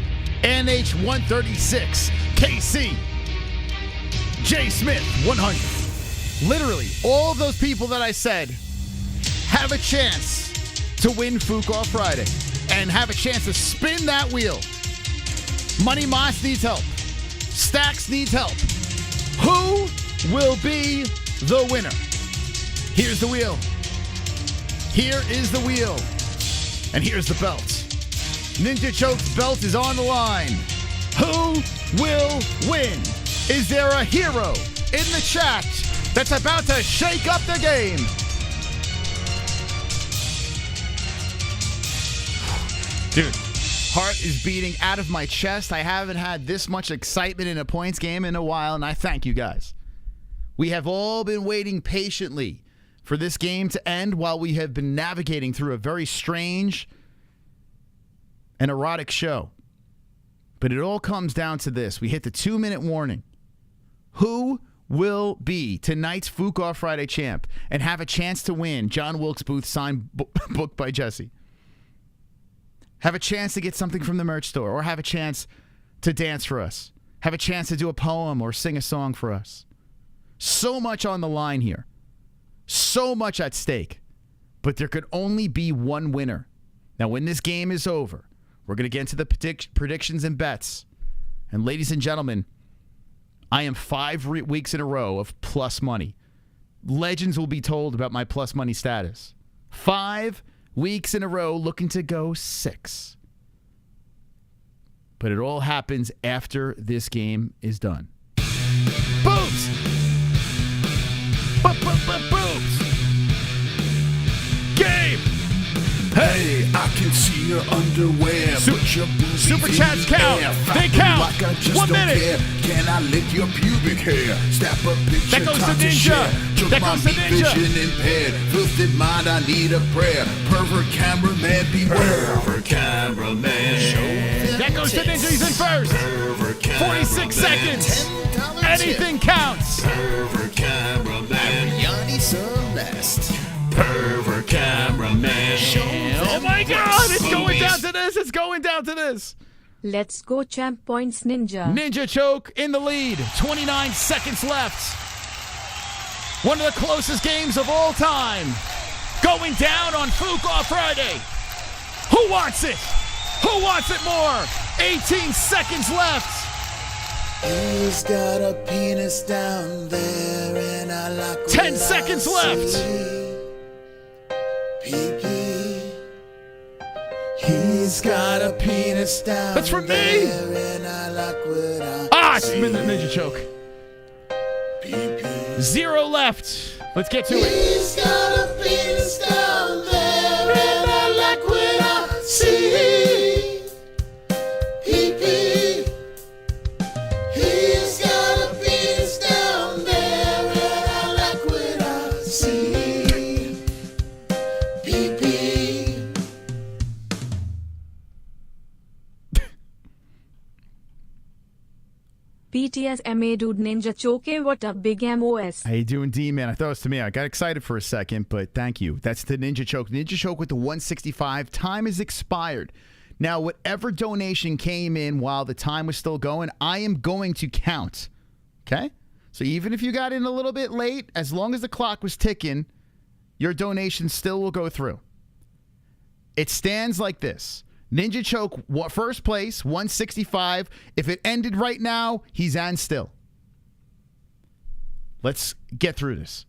NH 136. KC. J Smith 100. Literally, all of those people that I said have a chance to win Fuqua Friday and have a chance to spin that wheel. Money Moss needs help. Stacks needs help. Who will be the winner? Here's the wheel. Here is the wheel. And here's the belt. Ninja Choke's belt is on the line. Who will win? Is there a hero in the chat that's about to shake up the game? Dude, heart is beating out of my chest. I haven't had this much excitement in a points game in a while, and I thank you guys. We have all been waiting patiently for this game to end while we have been navigating through a very strange an erotic show. But it all comes down to this. We hit the 2-minute warning. Who will be tonight's Fook Off Friday champ and have a chance to win John Wilkes Booth signed book by Jessie? Have a chance to get something from the merch store, or have a chance to dance for us. Have a chance to do a poem or sing a song for us. So much on the line here. So much at stake. But there could only be one winner. Now, when this game is over, we're going to get into the predictions and bets. And ladies and gentlemen, I am 5 weeks in a row of plus money. Legends will be told about my plus money status. 5 weeks in a row looking to go 6. But it all happens after this game is done. Boobs! Boobs! Game! Hey, I can see your underwear. Super chats count. They count. Like I just 1 don't minute. care. Can I lick your pubic hair? Snap a picture. That goes to cock Ninja. share. Choke That my goes to meat Ninja. vision impaired. Filthy mind, I need a prayer. Pervert cameraman, beware. Pervert cameraman. That goes to Ninja. He's in first. 46 seconds. Anything counts. Pervert cameraman. Yanni Celeste. Pervert cameraman. Oh my God! It's going down to this. It's going down to this. Let's go champ points, Ninja. Ninja choke in the lead. 29 seconds left. One of the closest games of all time. Going down on Fook Off Friday. Who wants it? Who wants it more? 18 seconds left. He's got a penis down there, and I like 10 seconds left. Pee-pee. He's got a penis down That's for me. there, and I like what I It's Ninja choke. 0 left. Let's get to it. He's got a penis down there, and I like what I see. Pee-pee. He's got a penis down there, and I like what I see. Pee-pee. PTS MA dude Ninja choke. What up, big MOS? How you doing, D-Man? I thought it was to me. I got excited for a second, but thank you. That's the Ninja choke. Ninja choke with the 165. Time is expired. Now, whatever donation came in while the time was still going, I am going to count. Okay? So even if you got in a little bit late, as long as the clock was ticking, your donation still will go through. It stands like this. Ninja choke, first place, 165. If it ended right now, he's on still. Let's get through this.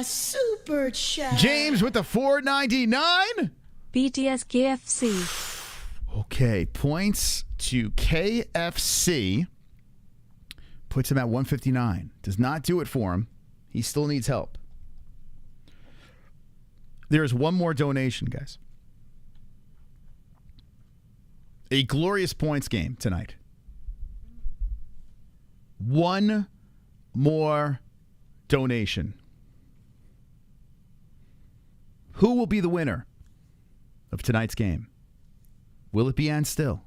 Super chat. James with the 499. PTS KFC. Okay, points to KFC. Puts him at 159. Does not do it for him. He still needs help. There is one more donation, guys. A glorious points game tonight. One more donation. Who will be the winner of tonight's game? Will it be Ann Still?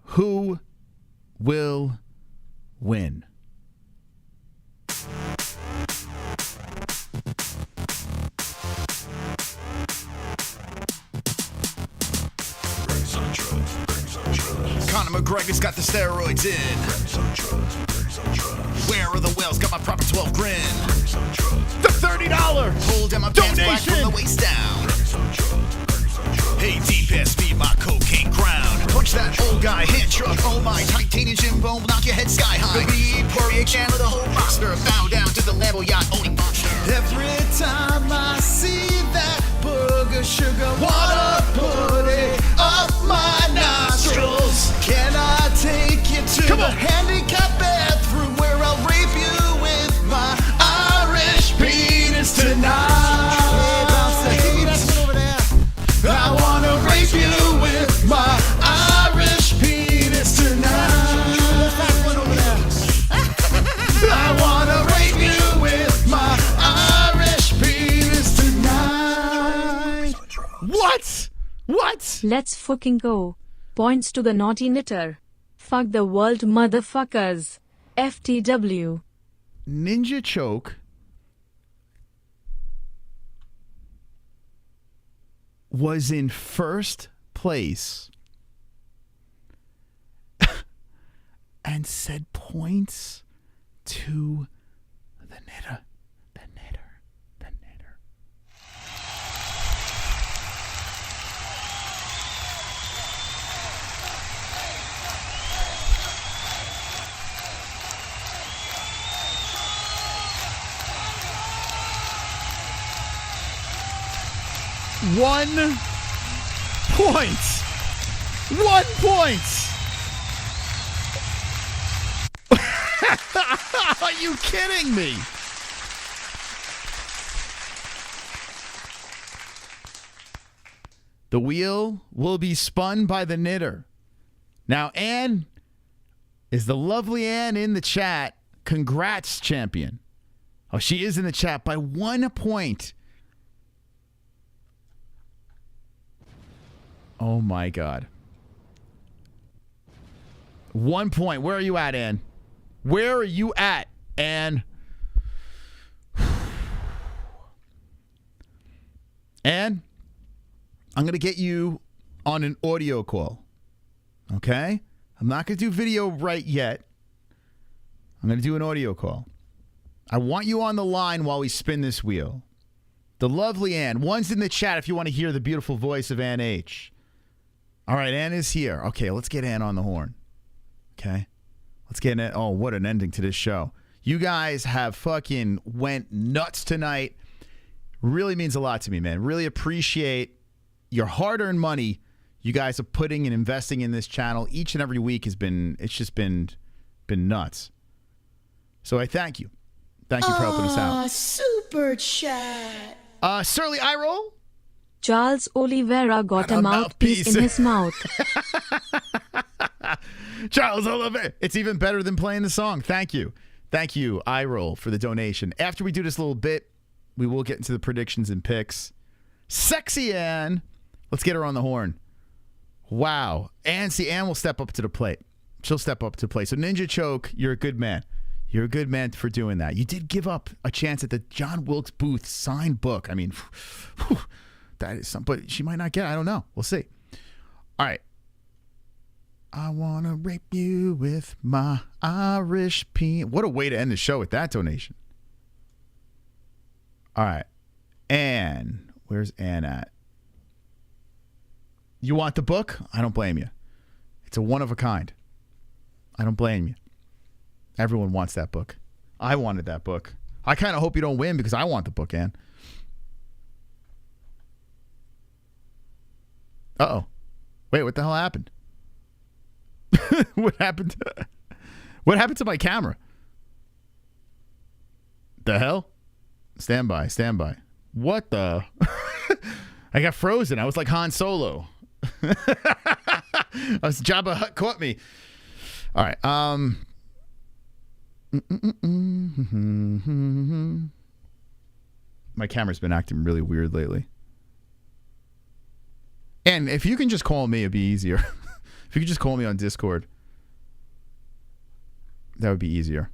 Who will win? Conor McGregor's got the steroids in. Where are the whales? Got my proper 12 grin. The $30 Hold down my pants black from the waist down. Hey, deep ass me, my cocaine crown. Punch that old guy, hand truck. Oh my, titanium gym bone will knock your head sky high. The Reed, Poirier, Chandler, the whole roster. Bow down to the level yacht owning monster. Every time I see that booger sugar, wanna put it up my nostrils. Can I take you to the handicap bathroom where I'll rape you with my Irish penis tonight? I wanna rape you with my Irish penis tonight. I wanna rape you with my Irish penis tonight. let's fucking go. Points to the naughty knitter. Fuck the world, motherfuckers. FTW. Ninja Choke was in first place and said points to the knitter. The knitter. The knitter. One point. 1 point. Are you kidding me? The wheel will be spun by the knitter. Now, Ann, is the lovely Ann in the chat? Congrats, champion. Oh, she is in the chat by 1 point. Oh, my God. 1 point. Where are you at, Ann? Where are you at, Ann? Ann, I'm going to get you on an audio call. Okay? I'm not going to do video right yet. I'm going to do an audio call. I want you on the line while we spin this wheel. The lovely Ann. One's in the chat if you want to hear the beautiful voice of Ann H. All right, Ann is here. Okay, let's get Ann on the horn. Okay? Let's get it. Oh, what an ending to this show. You guys have fucking went nuts tonight. Really means a lot to me, man. Really appreciate your hard-earned money you guys are putting and investing in this channel each and every week. It's just been nuts. So I thank you. Thank you for helping us out. Super chat. Surly eye roll. Charles Oliveira got a mouthpiece in his mouth. Charles Oliveira. It's even better than playing the song. Thank you. Thank you, eye roll, for the donation. After we do this little bit, we will get into the predictions and picks. Sexy Ann. Let's get her on the horn. Wow. Ann will step up to the plate. She'll step up to the plate. So Ninja Choke, you're a good man. You're a good man for doing that. You did give up a chance at the John Wilkes Booth signed book. I mean, that is something, but she might not get it. I don't know. We'll see. All right. I want to rape you with my Irish penis. What a way to end the show with that donation. All right. Ann. Where's Ann at? You want the book? I don't blame you. It's a one of a kind. I don't blame you. Everyone wants that book. I wanted that book. I kind of hope you don't win because I want the book, Ann. Uh-oh. Wait, what the hell happened? What happened to my camera? The hell? Stand by. What the? I got frozen. I was like Han Solo. Jabba Hutt caught me. All right. My camera's been acting really weird lately. And if you can just call me, it'd be easier. If you could just call me on Discord, that would be easier.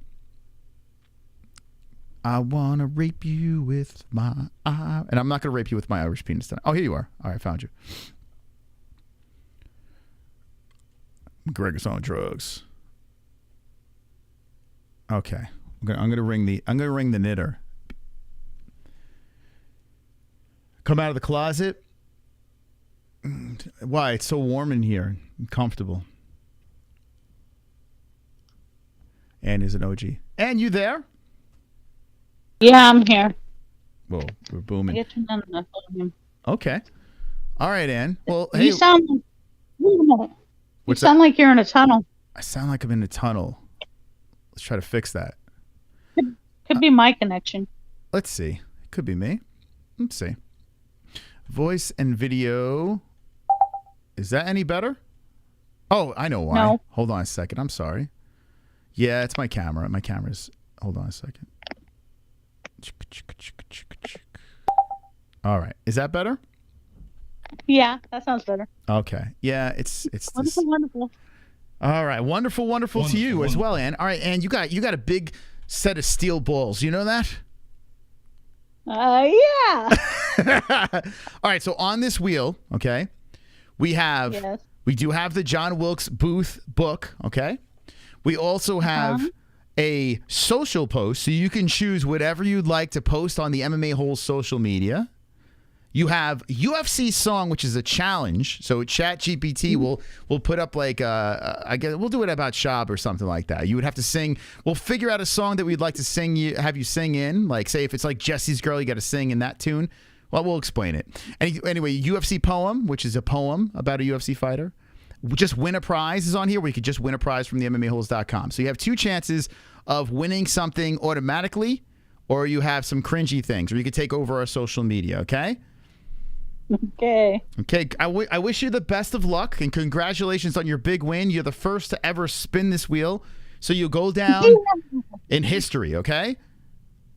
I want to rape you with my eye. And I'm not going to rape you with my Irish penis tonight. Oh, here you are. All right, I found you. Mcgregor's on drugs. Okay. I'm gonna ring the knitter. Come out of the closet. Why? It's so warm in here. And comfortable. Ann is an OG. Ann, you there? Yeah, I'm here. Whoa, we're booming. I get to none of my volume. Okay. All right, Ann. Well, You hey. sound. Wait a minute. What's You sound like you're in a tunnel. I sound like I'm in a tunnel. Let's try to fix that. Could be my connection. Let's see. It could be me. Let's see. Voice and video. Is that any better? Oh, I know why. No. Hold on a second. I'm sorry. Yeah, it's my camera. My camera's... Hold on a second. All right. Is that better? Yeah, that sounds better. Okay. Yeah, it's Wonderful, wonderful. All right. Wonderful to you as well, Ann. All right, Ann, you got a big set of steel balls. You know that? Yeah. All right, so on this wheel, okay, we do have the John Wilkes Booth book, okay? We also have a social post, so you can choose whatever you'd like to post on the MMA-Holes social media. You have UFC song, which is a challenge. So ChatGPT will put up like I guess we'll do it about SCHAUB or something like that. You would have to sing. We'll figure out a song that we'd like to sing. Have you sing in? Like say if it's like Jessie's Girl, you got to sing in that tune. Well, we'll explain it. Anyway, UFC poem, which is a poem about a UFC fighter. Just win a prize is on here where you could just win a prize from the MMAHoles.com. So you have two chances of winning something automatically, or you have some cringy things, or you could take over our social media. Okay. Okay. Okay. I wish you the best of luck and congratulations on your big win. You're the first to ever spin this wheel, so you'll go down in history. Okay.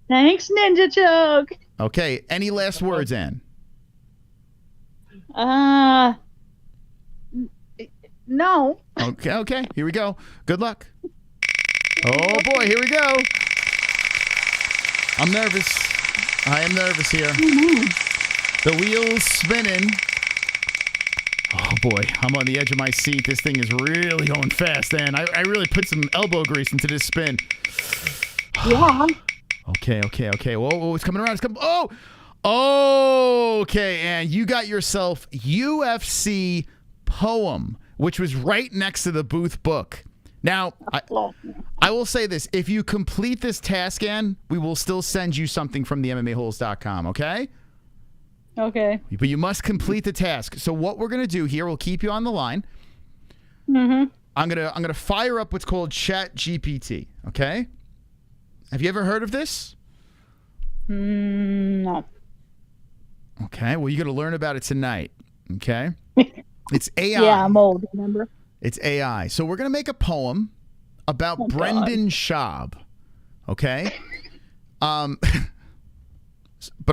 Thanks, Ninja Choke. Okay. Any last words, Ann? No. Okay. Here we go. Good luck. Oh boy, here we go. I'm nervous. I am nervous here. The wheel's spinning. Oh boy, I'm on the edge of my seat. This thing is really going fast, and I really put some elbow grease into this spin. Yeah. Okay. Whoa, it's coming around. It's coming. Oh, okay. And you got yourself UFC poem, which was right next to the Booth book. Now, I will say this. If you complete this task, Ann, we will still send you something from the MMAHoles.com, okay? Okay. But you must complete the task. So what we're going to do here, we'll keep you on the line. Mm-hmm. I'm gonna fire up what's called ChatGPT, okay? Have you ever heard of this? No. Okay, well, you're going to learn about it tonight, okay? It's AI. Yeah, I'm old, remember? It's AI. So we're going to make a poem about Brendan Schaub, okay? But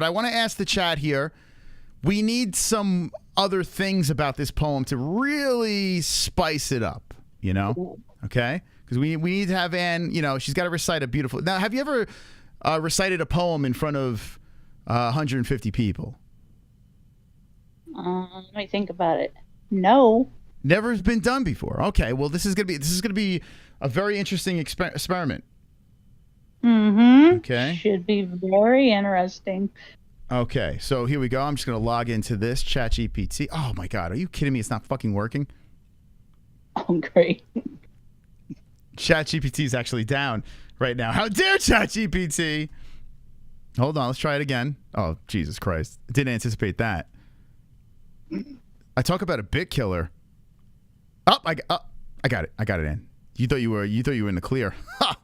I want to ask the chat here, we need some other things about this poem to really spice it up, you know? Okay? Because we need to have Ann, you know, she's got to recite a beautiful... Now, have you ever recited a poem in front of 150 people? Let me think about it. No. Never been done before. Okay, well, this is gonna be a very interesting experiment. Mm-hmm. Okay. Should be very interesting. Okay, so here we go. I'm just gonna log into this ChatGPT. Oh my God, are you kidding me? It's not fucking working. Oh, great. ChatGPT is actually down right now. How dare ChatGPT? Hold on, let's try it again. Oh, Jesus Christ! Didn't anticipate that. I talk about a bit killer. I got it. I got it in. You thought you were in the clear. Ha!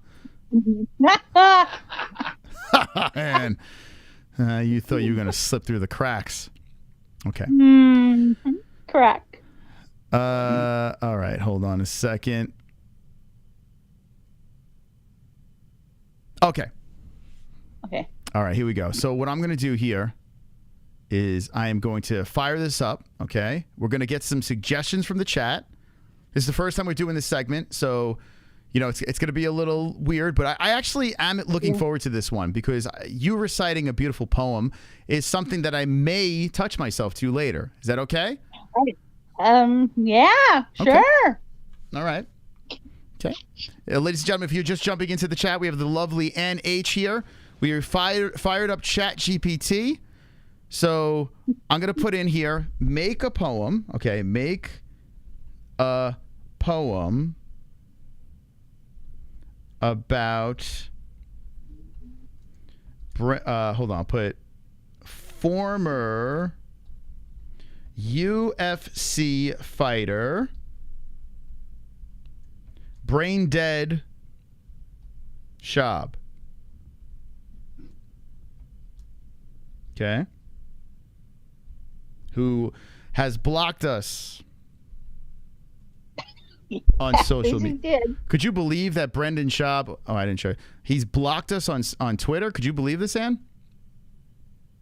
Man, you thought you were gonna slip through the cracks. Okay. Crack. All right. Hold on a second. Okay. All right. Here we go. So what I'm gonna do here is I am going to fire this up. Okay. We're gonna get some suggestions from the chat. This is the first time we're doing this segment, so you know it's going to be a little weird, but I actually am looking forward to this one because you reciting a beautiful poem is something that I may touch myself to later. Is that okay? Yeah, sure. Okay. All right. Okay. Ladies and gentlemen, if you're just jumping into the chat, we have the lovely NH here. We are fired up ChatGPT. So I'm going to put in here, make a poem. Okay, make a poem about hold on, I'll put former UFC fighter, brain dead SCHAUB. Okay. Who has blocked us on social media. Could you believe that Brendan Schaub? Oh, I didn't show you. He's blocked us on Twitter. Could you believe this, Ann?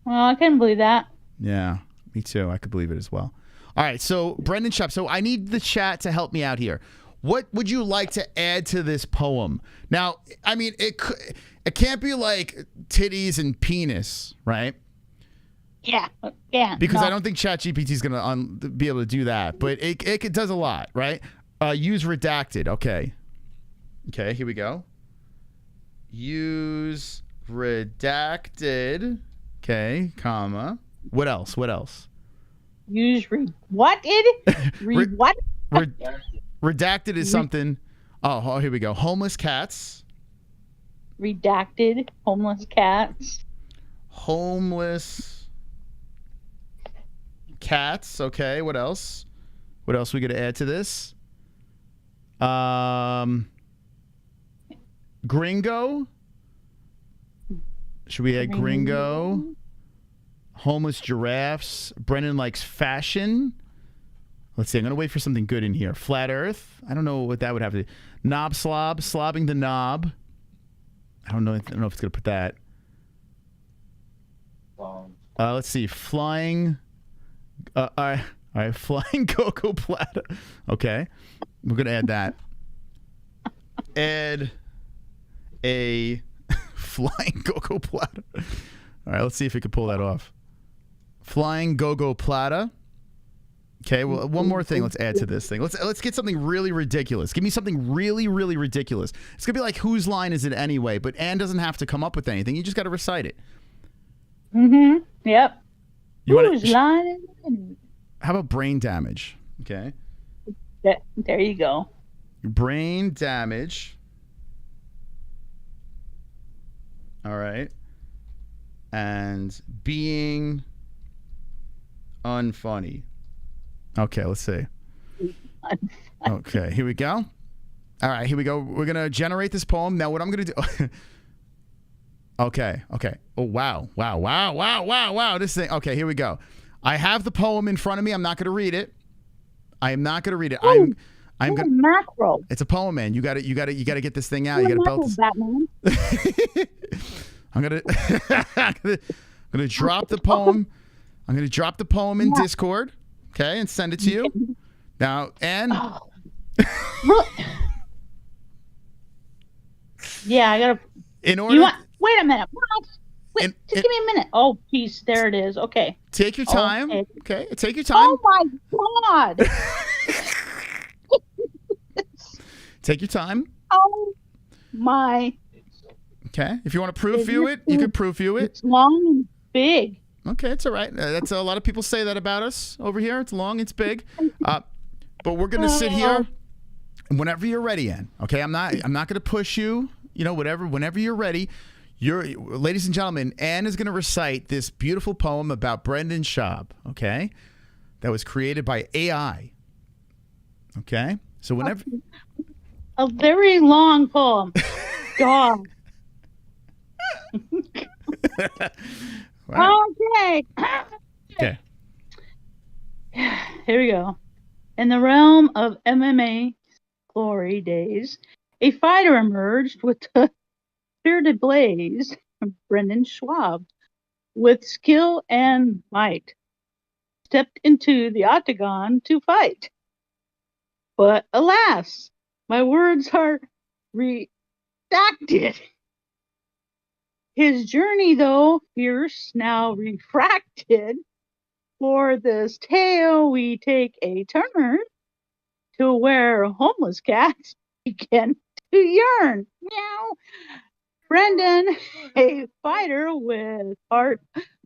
Well, I couldn't believe that. Yeah, Me too. I could believe it as well. All right, so Brendan Schaub. So I need the chat to help me out here. What would you like to add to this poem? Now, I mean, it can't be like titties and penis, right? Yeah. Because no. I don't think ChatGPT is going to be able to do that. But it does a lot, right? Use redacted. Okay, here we go. Use redacted. Okay, comma. What else? Use what? Redacted is something. Oh, here we go. Homeless cats. Redacted. Homeless cats. Homeless cats. Okay, what else? What else we got to add to this? Gringo. Should we add gringo? Homeless giraffes. Brendan likes fashion. Let's see. I'm going to wait for something good in here. Flat Earth. I don't know what that would have to do. Knob slob. Slobbing the knob. I don't know if it's going to put that. Let's see. Flying. All right. Flying cocoa platter. Okay. We're going to add that. Add a flying cocoa platter. All right. Let's see if we can pull that off. Flying go-go platter. Okay, well, one more thing. Let's add to this thing. Let's get something really ridiculous. Give me something really, really ridiculous. It's gonna be like, whose line is it anyway? But Ann doesn't have to come up with anything. You just got to recite it. Mm-hmm. Yep. Whose line is it? How about brain damage? Okay. There you go. Brain damage. All right. And being unfunny. Okay, let's see. Okay, here we go. All right, here we go. We're going to generate this poem. Now, what I'm going to do... Okay. Oh, wow. This thing... Okay, here we go. I have the poem in front of me. I'm not going to read it. I am not going to read it. I'm going to... Macro. It's a poem, man. You got to get this thing out. You got to belt this... Batman. I'm going to drop the poem. I'm going to drop the poem in Discord. Okay, and send it to you. Now, Ann. Yeah, I gotta. In order. Wait a minute. Wait, just give me a minute. Oh, geez, there it is. Okay. Take your time. Okay, take your time. Oh my God. Take your time. Oh my. Okay, if you want to proof view it, you can proof view it. It's long and big. Okay, it's all right. That's a lot of people say that about us over here. It's long, it's big. But we're gonna sit here whenever you're ready, Ann. Okay, I'm not gonna push you. You know, whenever you're ready. Ladies and gentlemen, Ann is gonna recite this beautiful poem about Brendan Schaub. Okay, that was created by AI. Okay, so whenever. A very long poem. God. Wow. Okay. Here we go. In the realm of MMA glory days, a fighter emerged with the spirited blaze, Brendan Schaub, with skill and might, stepped into the octagon to fight. But alas, my words are redacted. His journey, though fierce, now refracted. For this tale we take a turn to where homeless cats begin to yearn. Meow. Brendan, a fighter with heart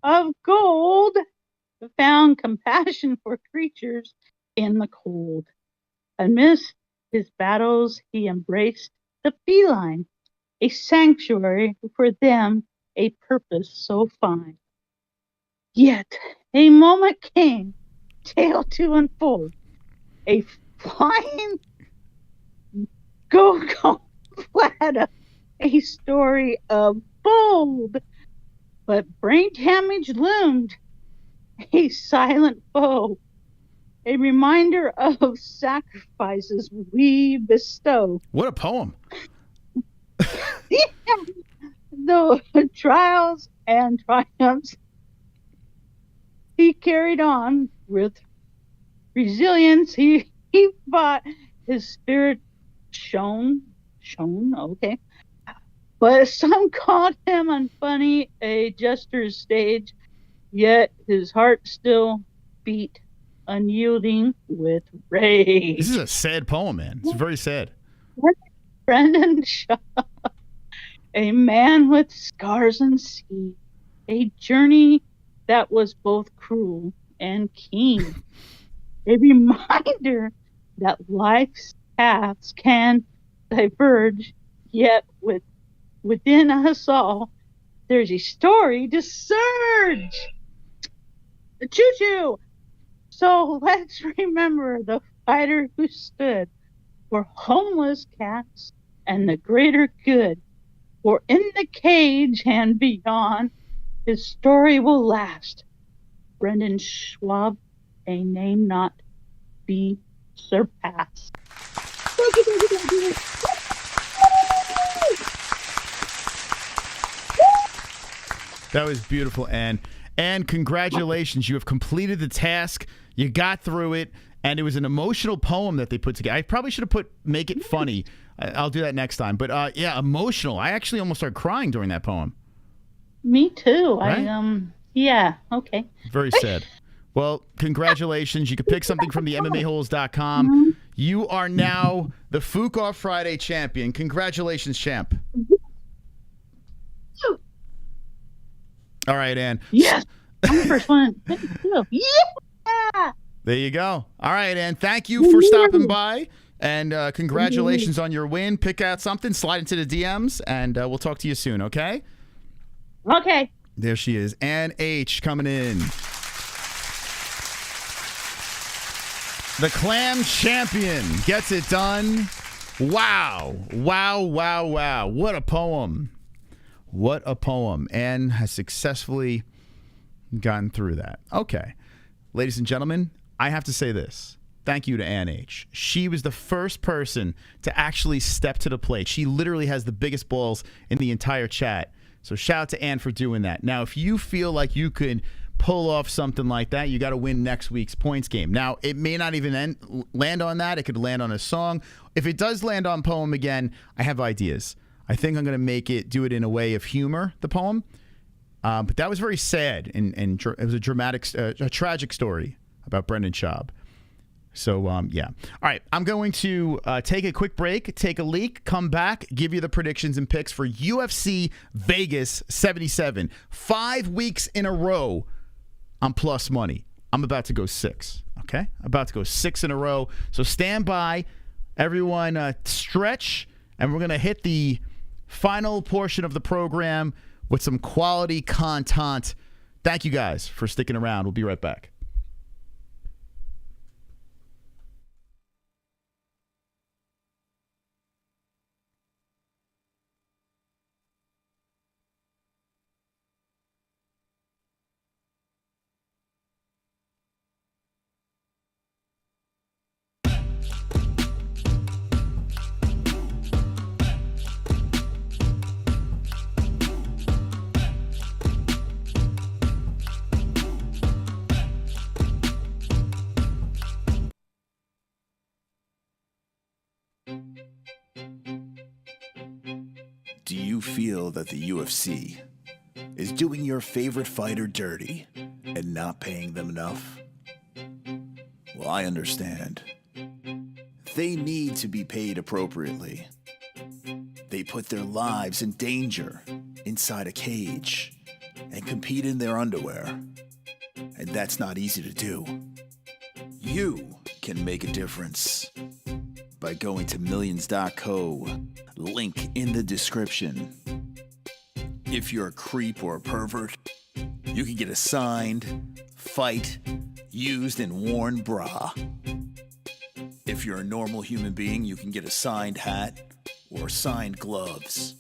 of gold, found compassion for creatures in the cold. Amidst his battles, he embraced the feline, a sanctuary for them, a purpose so fine. Yet a moment came, tale to unfold, a flying go-go platter, a story of bold, but brain damage loomed, a silent foe, a reminder of sacrifices we bestow. What a poem. The trials and triumphs he carried on with resilience. He fought his spirit shone, okay. But some called him unfunny, a jester's stage, yet his heart still beat, unyielding with rage. This is a sad poem, man. It's very sad. Brendan Schaub, a man with scars and sea, a journey that was both cruel and keen, a reminder that life's paths can diverge, yet within us all, there's a story to surge. Choo-choo! So let's remember the fighter who stood for homeless cats and the greater good. For in the cage and beyond, his story will last. Brendan Schaub, a name not be surpassed. That was beautiful, Ann. And congratulations. You have completed the task. You got through it. And it was an emotional poem that they put together. I probably should have make it funny. I'll do that next time. But yeah, emotional. I actually almost started crying during that poem. Me too. Right? Yeah, okay. Very sad. Well, congratulations. You can pick something from the MMA-Holes.com. You are now the Fuqar Friday champion. Congratulations, champ. All right, Ann. Yes. I'm the first one. Yeah. There you go. All right, Ann. Thank you for stopping by. And congratulations on your win. Pick out something, slide into the DMs, and we'll talk to you soon, okay? Okay. There she is. Ann H. coming in. The Clam Champion gets it done. Wow. Wow, wow, wow. What a poem. What a poem. Ann has successfully gotten through that. Okay. Ladies and gentlemen, I have to say this. Thank you to Ann H. She was the first person to actually step to the plate. She literally has the biggest balls in the entire chat. So shout out to Ann for doing that. Now, if you feel like you could pull off something like that, you got to win next week's points game. Now, it may not even land on that. It could land on a song. If it does land on poem again, I have ideas. I think I'm going to do it in a way of humor, the poem. But that was very sad, and it was a tragic story about Brendan Schaub. So, yeah. All right, I'm going to take a quick break, take a leak, come back, give you the predictions and picks for UFC Vegas 77. 5 weeks in a row on plus money. I'm about to go 6, okay? About to go 6 in a row. So stand by. Everyone stretch, and we're going to hit the final portion of the program with some quality content. Thank you guys for sticking around. We'll be right back. Do you feel that the UFC is doing your favorite fighter dirty and not paying them enough? Well, I understand. They need to be paid appropriately. They put their lives in danger inside a cage and compete in their underwear. And that's not easy to do. You can make a difference by going to millions.co, link in the description. If you're a creep or a pervert, you can get a signed, fight, used, and worn bra. If you're a normal human being, you can get a signed hat or signed gloves.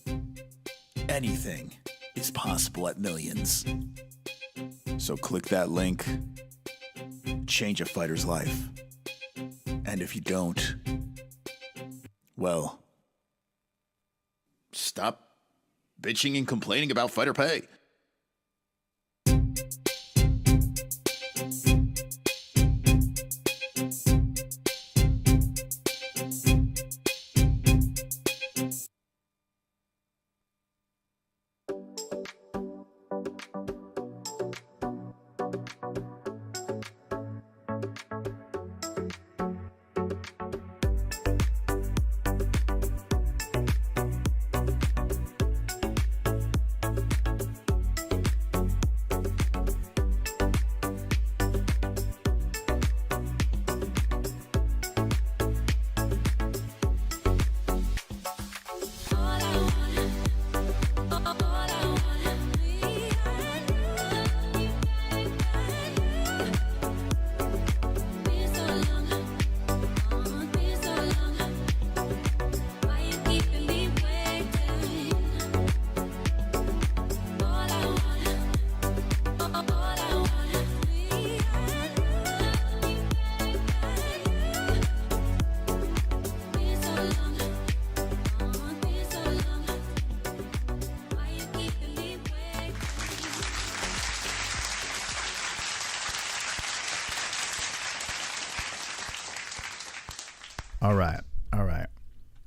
Anything is possible at Millions. So click that link, change a fighter's life. And if you don't, well, stop bitching and complaining about fighter pay. All right. All right.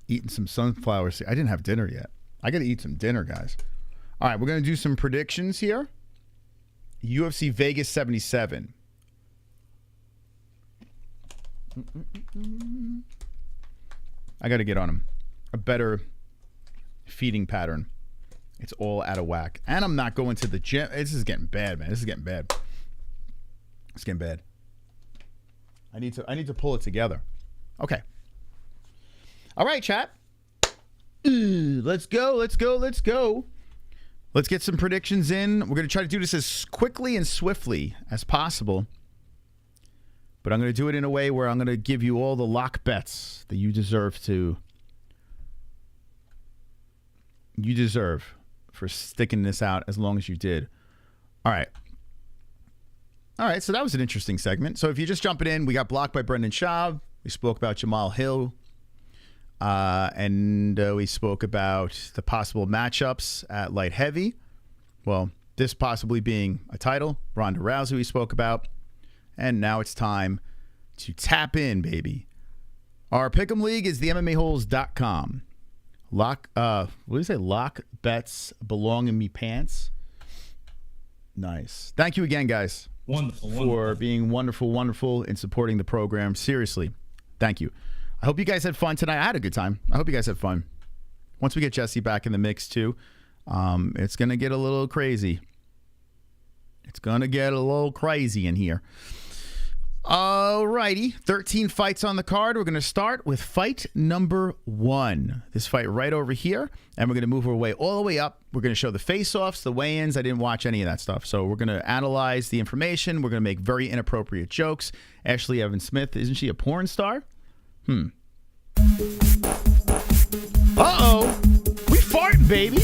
Eating some sunflower seeds. I didn't have dinner yet. I got to eat some dinner, guys. All right. We're going to do some predictions here. UFC Vegas 77. I got to get on him. A better feeding pattern. It's all out of whack. And I'm not going to the gym. This is getting bad, man. This is getting bad. It's getting bad. I need to pull it together. Okay. All right, chat. Let's go. Let's go. Let's go. Let's get some predictions in. We're going to try to do this as quickly and swiftly as possible. But I'm going to do it in a way where I'm going to give you all the lock bets that you deserve to. You deserve for sticking this out as long as you did. All right. All right, so that was an interesting segment. So if you're just jumping in, we got blocked by Brendan Schaub. We spoke about Jamahal Hill. And we spoke about the possible matchups at light heavy. Well, this possibly being a title. Ronda Rousey we spoke about. And now it's time to tap in, baby. Our pick'em league is the MMA-Holes.com. What do you say? Lock bets belong in me pants. Nice. Thank you again, guys. Wonderful. For being wonderful in supporting the program. Seriously. Thank you. I hope you guys had fun tonight. I had a good time. I hope you guys had fun. Once we get Jessie back in the mix, too, it's going to get a little crazy. It's going to get a little crazy in here. All righty. 13 fights on the card. We're going to start with fight number 1. This fight right over here. And we're going to move our way all the way up. We're going to show the face-offs, the weigh-ins. I didn't watch any of that stuff. So we're going to analyze the information. We're going to make very inappropriate jokes. Ashley Evans Smith, isn't she a porn star? Uh-oh. We farting, baby.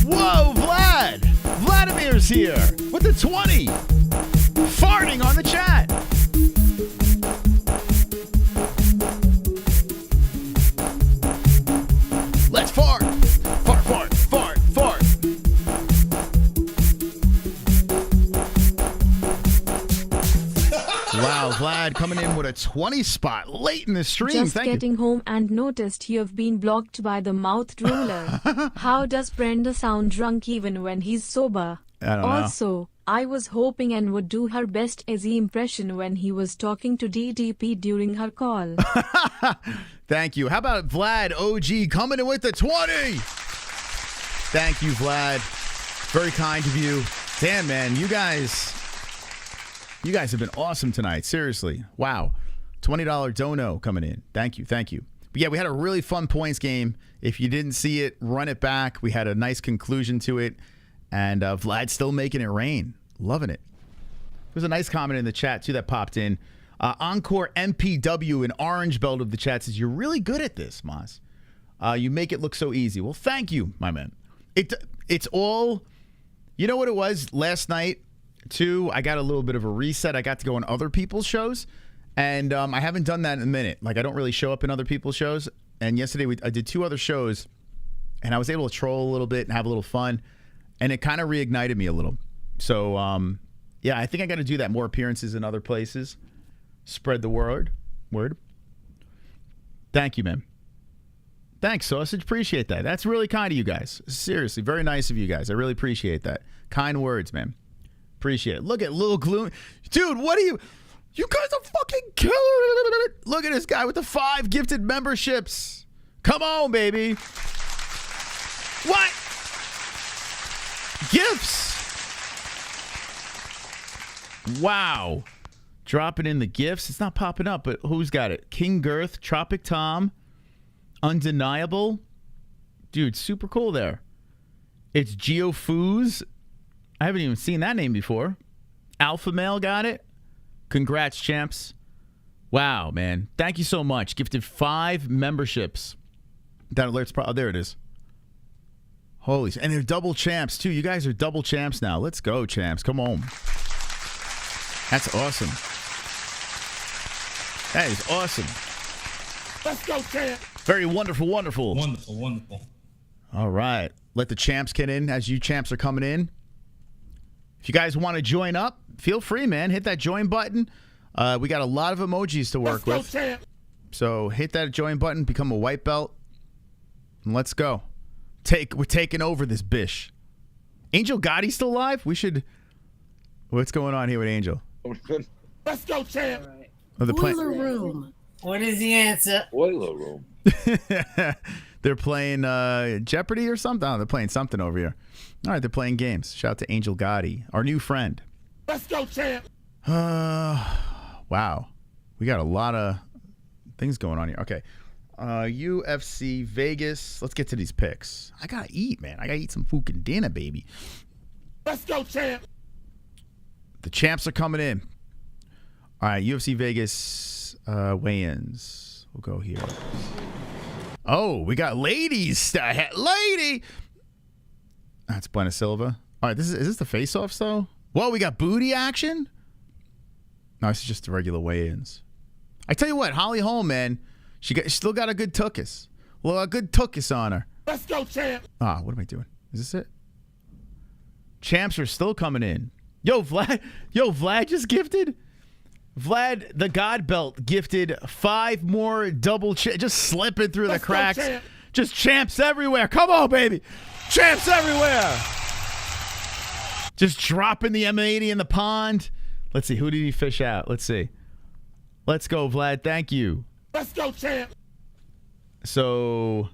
Whoa, Vlad. Vladimir's here with the 20. Farting on the chat. Let's fart. Fart, fart, fart, fart. Wow, Vlad coming in with a 20 spot late in the stream. Just Thank getting you. home and noticed you've been blocked by the mouth roller. How does Brenda sound drunk even when he's sober? I don't know. Also, I was hoping Anne would do her best IZZY impression when he was talking to DDP during her call. Thank you. How about Vlad OG coming in with the 20? Thank you, Vlad. Very kind of you. Damn, man, you guys have been awesome tonight. Seriously. Wow. $20 dono coming in. Thank you. Thank you. But yeah, we had a really fun points game. If you didn't see it, run it back. We had a nice conclusion to it. And Vlad's still making it rain. Loving it. There's a nice comment in the chat, too, that popped in. Encore MPW, an orange belt of the chat, says, you're really good at this, Moss. You make it look so easy. Well, thank you, my man. It's all... You know what it was? Last night, too, I got a little bit of a reset. I got to go on other people's shows. And I haven't done that in a minute. Like, I don't really show up in other people's shows. And yesterday, I did 2 other shows. And I was able to troll a little bit and have a little fun. And it kind of reignited me a little. So, yeah, I think I got to do that. More appearances in other places. Spread the word. Thank you, man. Thanks, Sausage. Appreciate that. That's really kind of you guys. Seriously, very nice of you guys. I really appreciate that. Kind words, man. Appreciate it. Look at Lil Gloom. Dude, what are you... You guys are fucking killing it. Look at this guy with the 5 gifted memberships. Come on, baby. What? Gifts. Wow. Dropping in the gifts. It's not popping up, but who's got it? King Girth, Tropic Tom, Undeniable. Dude, super cool there. It's Geo Foos. I haven't even seen that name before. Alpha Male got it. Congrats, champs. Wow, man. Thank you so much. Gifted 5 memberships. That alert's probably... Oh, there it is. Holy... And they're double champs, too. You guys are double champs now. Let's go, champs. Come on. That's awesome. That is awesome. Let's go, champ. Very wonderful, wonderful. Wonderful, wonderful. All right. Let the champs get in as you champs are coming in. If you guys want to join up, feel free, man. Hit that join button. We got a lot of emojis to work with. So hit that join button, become a white belt, and let's go. We're taking over this bish. Angel Gotti's still alive? We should. What's going on here with Angel? Let's go, champ. Oh, Boiler room. What is the answer? Boiler room. They're playing Jeopardy or something. Oh, they're playing something over here. All right, they're playing games. Shout out to Angel Gotti, our new friend. Let's go, champ. Wow. We got a lot of things going on here. Okay. UFC Vegas. Let's get to these picks. I gotta eat, man. I gotta eat some fucking dinner, baby. Let's go, champ. The champs are coming in. All right, UFC Vegas weigh-ins. We'll go here. Oh, we got ladies. Lady. That's Buena Silva. All right, is this the face-offs though? Whoa, we got booty action. No, this is just the regular weigh-ins. I tell you what, Holly Holm, man, she still got a good tuchus. Well, a good tuchus on her. Let's go, champ. Ah, what am I doing? Is this it? Champs are still coming in. Yo, Vlad just gifted. Vlad, the God Belt, gifted 5 more double just slipping through the cracks. Champ. Just champs everywhere. Come on, baby. Champs everywhere. Just dropping the M80 in the pond. Let's see. Who did he fish out? Let's see. Let's go, Vlad. Thank you. Let's go, champ. So,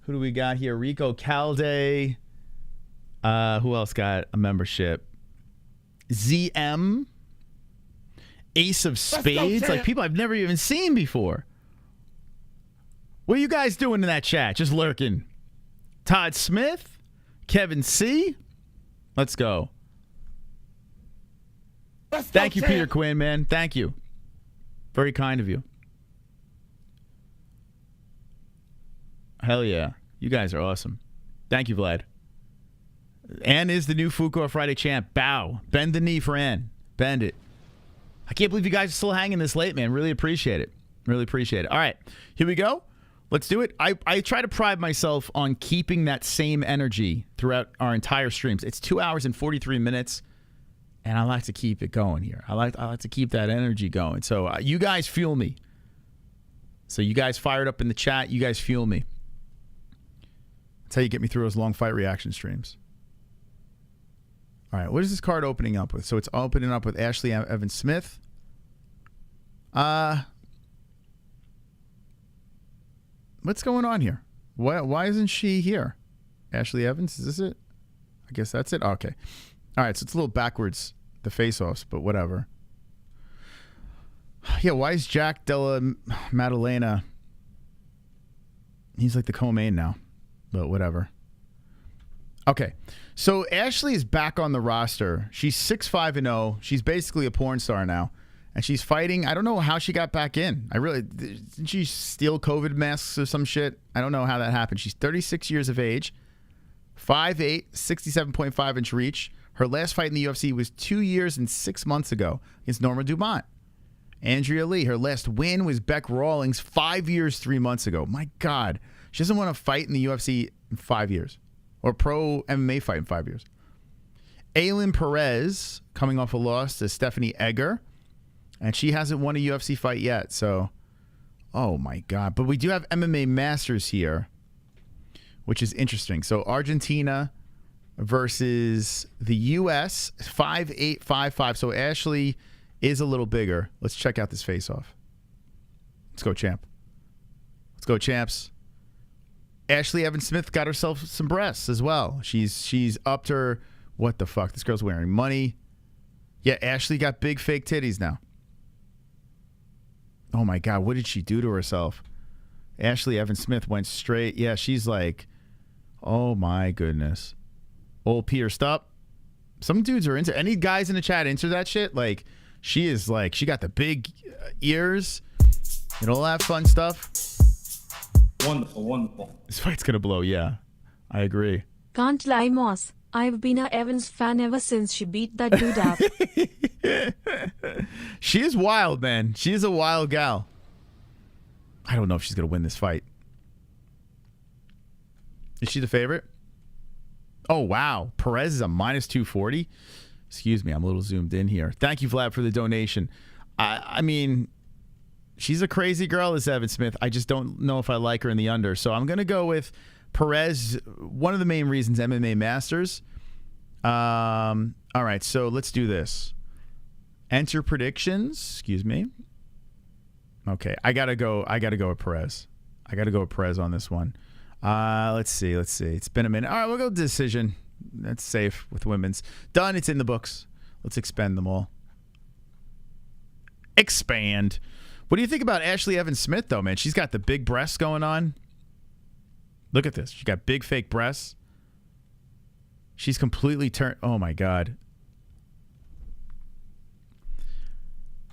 who do we got here? Rico Calde. Who else got a membership? ZM. Ace of Spades. Like people I've never even seen before. What are you guys doing in that chat? Just lurking. Todd Smith. Kevin C. Let's go. Thank you, Peter Quinn, man. Thank you. Very kind of you. Hell yeah. You guys are awesome. Thank you, Vlad. Ann is the new Fuqua Friday champ. Bow. Bend the knee for Ann. Bend it. I can't believe you guys are still hanging this late, man. Really appreciate it. Really appreciate it. All right. Here we go. Let's do it. I try to pride myself on keeping that same energy throughout our entire streams. It's 2 hours and 43 minutes, and I like to keep it going here. I like to keep that energy going. So you guys fuel me. So you guys fired up in the chat. You guys fuel me. That's how you get me through those long fight reaction streams. All right, what is this card opening up with? So it's opening up with Ashley Evans Smith. What's going on here? Why isn't she here? Ashley Evans, is this it? I guess that's it. Okay. All right, so it's a little backwards, the face-offs, but whatever. Yeah, why is Jack Della Maddalena? He's like the co-main now, but whatever. Okay, so Ashley is back on the roster. She's 6-5-0. She's basically a porn star now. And she's fighting. I don't know how she got back in. Didn't she steal COVID masks or some shit? I don't know how that happened. She's 36 years of age, 5'8", 67.5-inch reach. Her last fight in the UFC was 2 years and 6 months ago against Norma Dumont. Andrea Lee, her last win was Beck Rawlings 5 years, 3 months ago. My God. She doesn't want to fight in the UFC in 5 years. Or pro MMA fight in 5 years. Aylin Perez, coming off a loss to Stephanie Egger. And she hasn't won a UFC fight yet, so... Oh, my God. But we do have MMA Masters here, which is interesting. So Argentina versus the U.S., 5'8", 5'5". So Ashley is a little bigger. Let's check out this face-off. Let's go, champ. Let's go, champs. Ashley Evans Smith got herself some breasts as well. She's upped her... What the fuck? This girl's wearing money. Yeah, Ashley got big fake titties now. Oh, my God. What did she do to herself? Ashley Evans Smith went straight. Yeah, she's like, oh, my goodness. Old Peter, stop. Some dudes are into... Any guys in the chat into that shit? Like, she is like... She got the big ears and all that fun stuff. Wonderful, wonderful. This fight's going to blow, yeah. I agree. Can't lie, Moss. I've been a Evans fan ever since she beat that dude up. She is wild, man. She is a wild gal. I don't know if she's going to win this fight. Is she the favorite? Oh, wow. Perez is a -240. Excuse me. I'm a little zoomed in here. Thank you, Vlad, for the donation. I mean, she's a crazy girl, this Evan Smith. I just don't know if I like her in the under. So I'm going to go with Perez. One of the main reasons, MMA Masters. All right, so let's do this. Enter predictions. Excuse me. Okay, I gotta go with Perez. I gotta go with Perez on this one. Let's see. It's been a minute. All right, we'll go decision. That's safe with women's. Done. It's in the books. Let's expend them all. Expand. What do you think about Ashley Evans Smith, though, man? She's got the big breasts going on. Look at this. She got big fake breasts. She's completely turned. Oh, my God.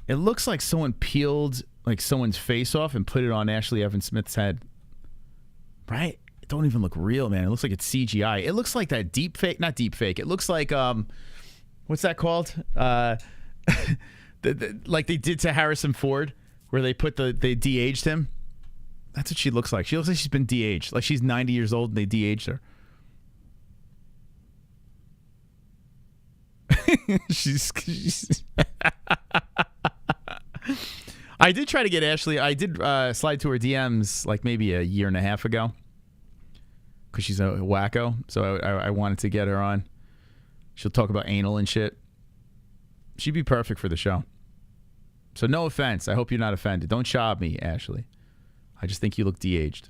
It looks like someone peeled like someone's face off and put it on Ashley Evans Smith's head. Right? It don't even look real, man. It looks like it's CGI. It looks like that deep fake. Not deep fake. It looks like, what's that called? Like they did to Harrison Ford, where they de-aged him. That's what she looks like. She looks like she's been de-aged. Like she's 90 years old and they de-aged her. she's I did try to get Ashley. I did slide to her DMs like maybe a year and a half ago because she's a wacko. So I wanted to get her on. She'll talk about anal and shit. She'd be perfect for the show. So no offense. I hope you're not offended. Don't SCHAUB me, Ashley. I just think you look de-aged.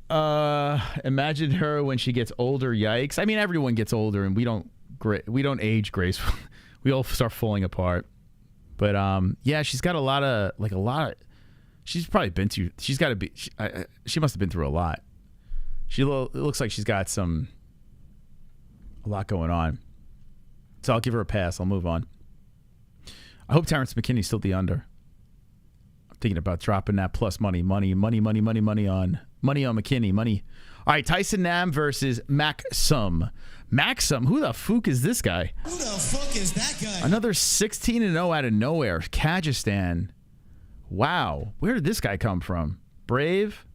Imagine her when she gets older. Yikes. I mean, everyone gets older and we don't age gracefully. We all start falling apart. But yeah, she's got a lot of she's probably been through. She's got to be. She must have been through a lot. It looks like she's got a lot going on. So I'll give her a pass. I'll move on. I hope Terrence McKinney's still the under. I'm thinking about dropping that plus money on McKinney. Money. All right, Tyson Nam versus Maxim. Maxim, who the fuck is this guy? Who the fuck is that guy? Another 16-0 out of nowhere. Kazakhstan. Wow. Where did this guy come from? Brave?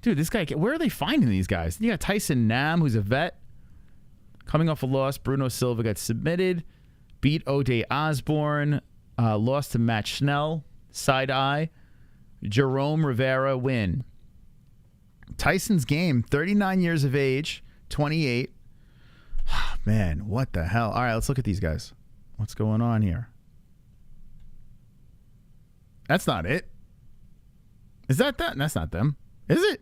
Dude, this guy, where are they finding these guys? You got Tyson Nam, who's a vet. Coming off a loss, Bruno Silva got submitted. Beat O'Day Osborne. Lost to Matt Schnell. Side eye. Jerome Rivera win. Tyson's game, 39 years of age, 28. Man, what the hell? All right, let's look at these guys. What's going on here? That's not it. Is that? That's not them. Is it?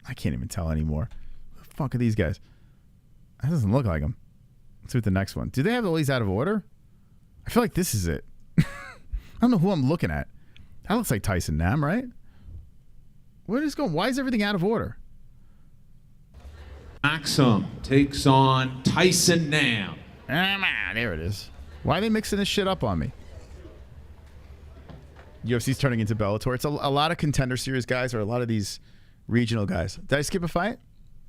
I can't even tell anymore. What the fuck are these guys? That doesn't look like them. Let's see what the next one. Do they have all these out of order? I feel like this is it. I don't know who I'm looking at. That looks like Tyson Nam, right? Where is going? Why is everything out of order? Maxim takes on Tyson Nam. There it is. Why are they mixing this shit up on me? UFC's turning into Bellator. It's a lot of Contender Series guys or a lot of these regional guys. Did I skip a fight?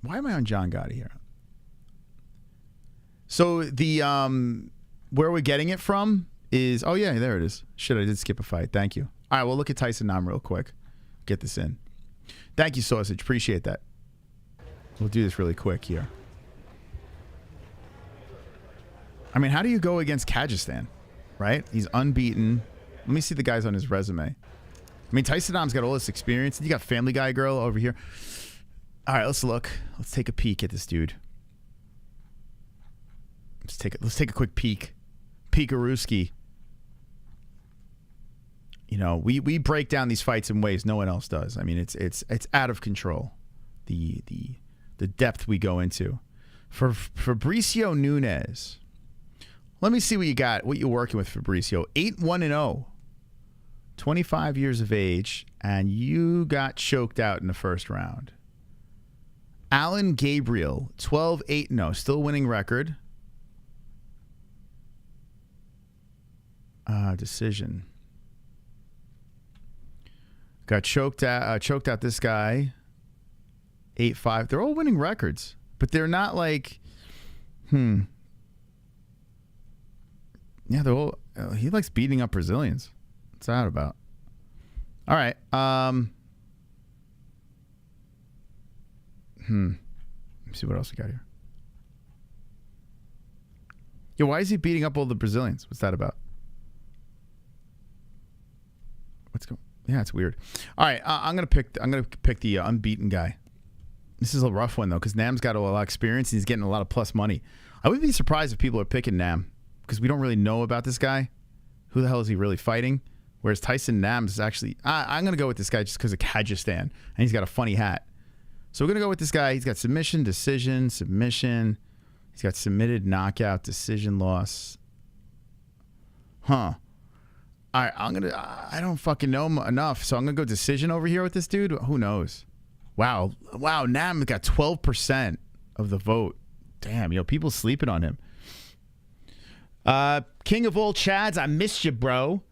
Why am I on John Gotti here? So the where we're getting it from is, oh yeah, there it is. Shit, I did skip a fight. Thank you. All right, we'll look at Tyson Nam real quick. Get this in. Thank you, Sausage. Appreciate that. We'll do this really quick here. I mean, how do you go against Kazakhstan, right? He's unbeaten. Let me see the guys on his resume. I mean, Tyson Nam's got all this experience. You got Family Guy girl over here. All right, let's look. Let's take a peek at this dude. Let's take a quick peek. Peekarooski. You know, we break down these fights in ways no one else does. I mean, it's out of control. The depth we go into. For Fabricio Nunes. Let me see what you got, what you're working with, Fabricio. 8-1-0. 25 years of age, and you got choked out in the first round. Alan Gabriel, 12-8-0, still winning record. Decision. Got choked out this guy. 8-5. They're all winning records, but they're not like, Yeah, they're all. He likes beating up Brazilians. What's that about? All right. Let me see what else we got here. Yeah, why is he beating up all the Brazilians? What's that about? What's going? Yeah, it's weird. All right, I'm gonna pick the unbeaten guy. This is a rough one though, because Nam's got a lot of experience and he's getting a lot of plus money. I would be surprised if people are picking Nam because we don't really know about this guy. Who the hell is he really fighting? Whereas Tyson Nam is actually, I'm gonna go with this guy just because of Kyrgyzstan and he's got a funny hat. So we're gonna go with this guy. He's got submission, decision, submission. He's got submitted, knockout, decision, loss. Huh. All right, I don't fucking know enough, so I'm going to go decision over here with this dude. Who knows? Wow, Nam got 12% of the vote. Damn, people sleeping on him. King of all Chads, I missed you, bro.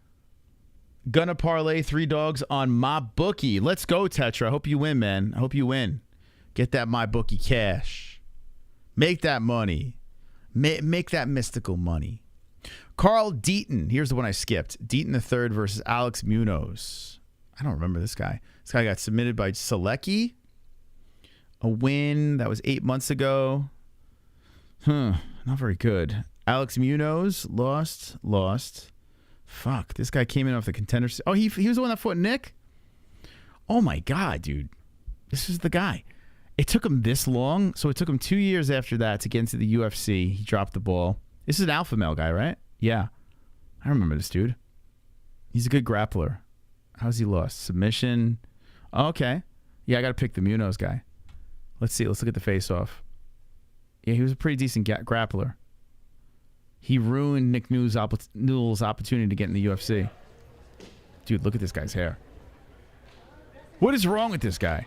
Gonna parlay 3 dogs on my bookie. Let's go, Tetra. I hope you win, man. I hope you win. Get that my bookie cash. Make that money. Make that mystical money. Carl Deaton. Here's the one I skipped. Deaton III versus Alex Munoz. I don't remember this guy. This guy got submitted by Selecki. A win. That was 8 months ago. Not very good. Alex Munoz. Lost. Fuck. This guy came in off the contender. Oh, he was the one that fought Nick? Oh, my God, dude. This is the guy. It took him this long. So it took him 2 years after that to get into the UFC. He dropped the ball. This is an alpha male guy, right? Yeah. I remember this dude. He's a good grappler. How's he lost? Submission. Oh, okay. Yeah, I got to pick the Munoz guy. Let's see. Let's look at the face-off. Yeah, he was a pretty decent grappler. He ruined Nick Newell's opportunity to get in the UFC. Dude, look at this guy's hair. What is wrong with this guy?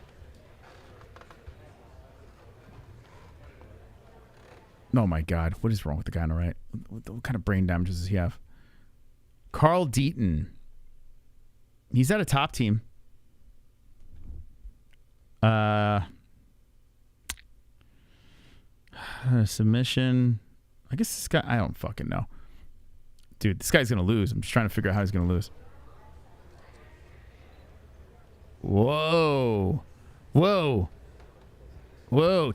Oh, my God. What is wrong with the guy on the right? What kind of brain damage does he have? Carl Deaton. He's at a top team. Submission. I guess this guy, I don't fucking know. Dude, this guy's going to lose. I'm just trying to figure out how he's going to lose. Whoa.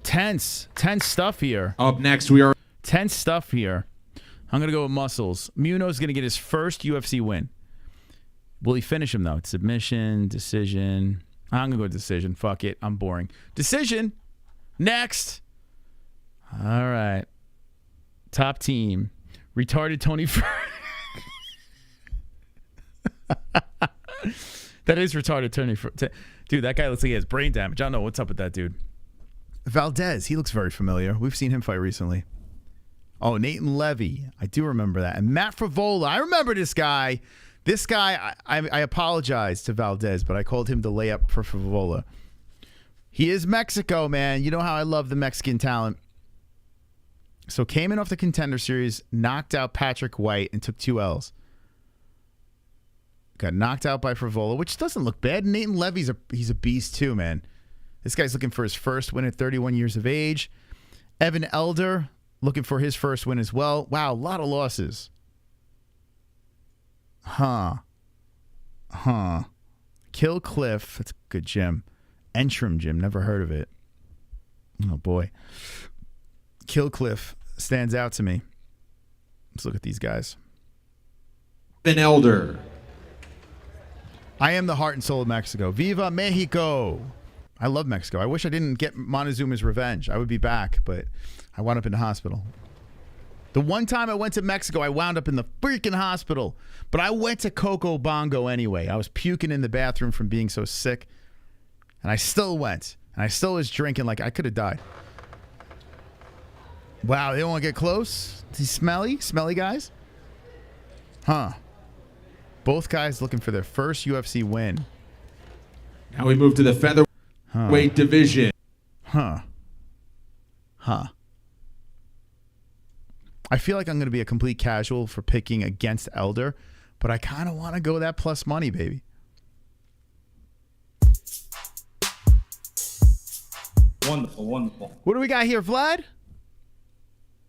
Tense stuff here. Up next, we are... Tense stuff here. I'm going to go with muscles. Munoz is going to get his first UFC win. Will he finish him, though? Submission, decision. I'm going to go with decision. Fuck it. I'm boring. Decision. Next. All right. Top team. Retarded Tony That is retarded Tony Dude, that guy looks like he has brain damage. I don't know what's up with that dude. Valdez. He looks very familiar. We've seen him fight recently. Oh, Nathan Levy. I do remember that. And Matt Frivola. I remember this guy. This guy, I apologize to Valdez, but I called him the layup for Frivola. He is Mexico, man. You know how I love the Mexican talent. So came in off the Contender Series, knocked out Patrick White, and took 2 L's. Got knocked out by Frivola, which doesn't look bad. Nathan Levy's he's a beast too, man. This guy's looking for his first win at 31 years of age. Evan Elder looking for his first win as well. Wow, a lot of losses. Kill Cliff. That's a good gym. Entrim Gym. Never heard of it. Oh, boy. Kill Cliff stands out to me. Let's look at these guys. Evan Elder. I am the heart and soul of Mexico. Viva Mexico. I love Mexico. I wish I didn't get Montezuma's revenge. I would be back, but I wound up in the hospital. The one time I went to Mexico, I wound up in the freaking hospital. But I went to Coco Bongo anyway. I was puking in the bathroom from being so sick. And I still went. And I still was drinking like I could have died. Wow, they don't want to get close? Is he smelly? Smelly guys? Huh. Both guys looking for their first UFC win. Now we move to the featherweight division. I feel like I'm going to be a complete casual for picking against Elder, but I kind of want to go that plus money, baby. Wonderful, wonderful. What do we got here, Vlad?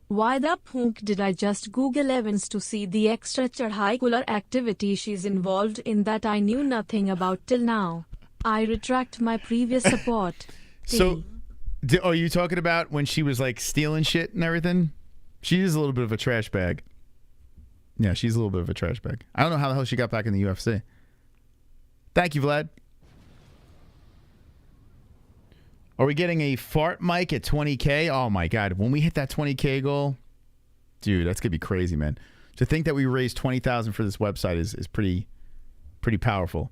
Why the punk did I just Google Evans to see the extracurricular activity she's involved in that I knew nothing about till now? I retract my previous support. So, are you talking about when she was like stealing shit and everything? She is a little bit of a trash bag. Yeah, she's a little bit of a trash bag. I don't know how the hell she got back in the UFC. Thank you, Vlad. Are we getting a fart mic at 20K? Oh, my God. When we hit that 20K goal, dude, that's going to be crazy, man. To think that we raised $20,000 for this website is pretty powerful.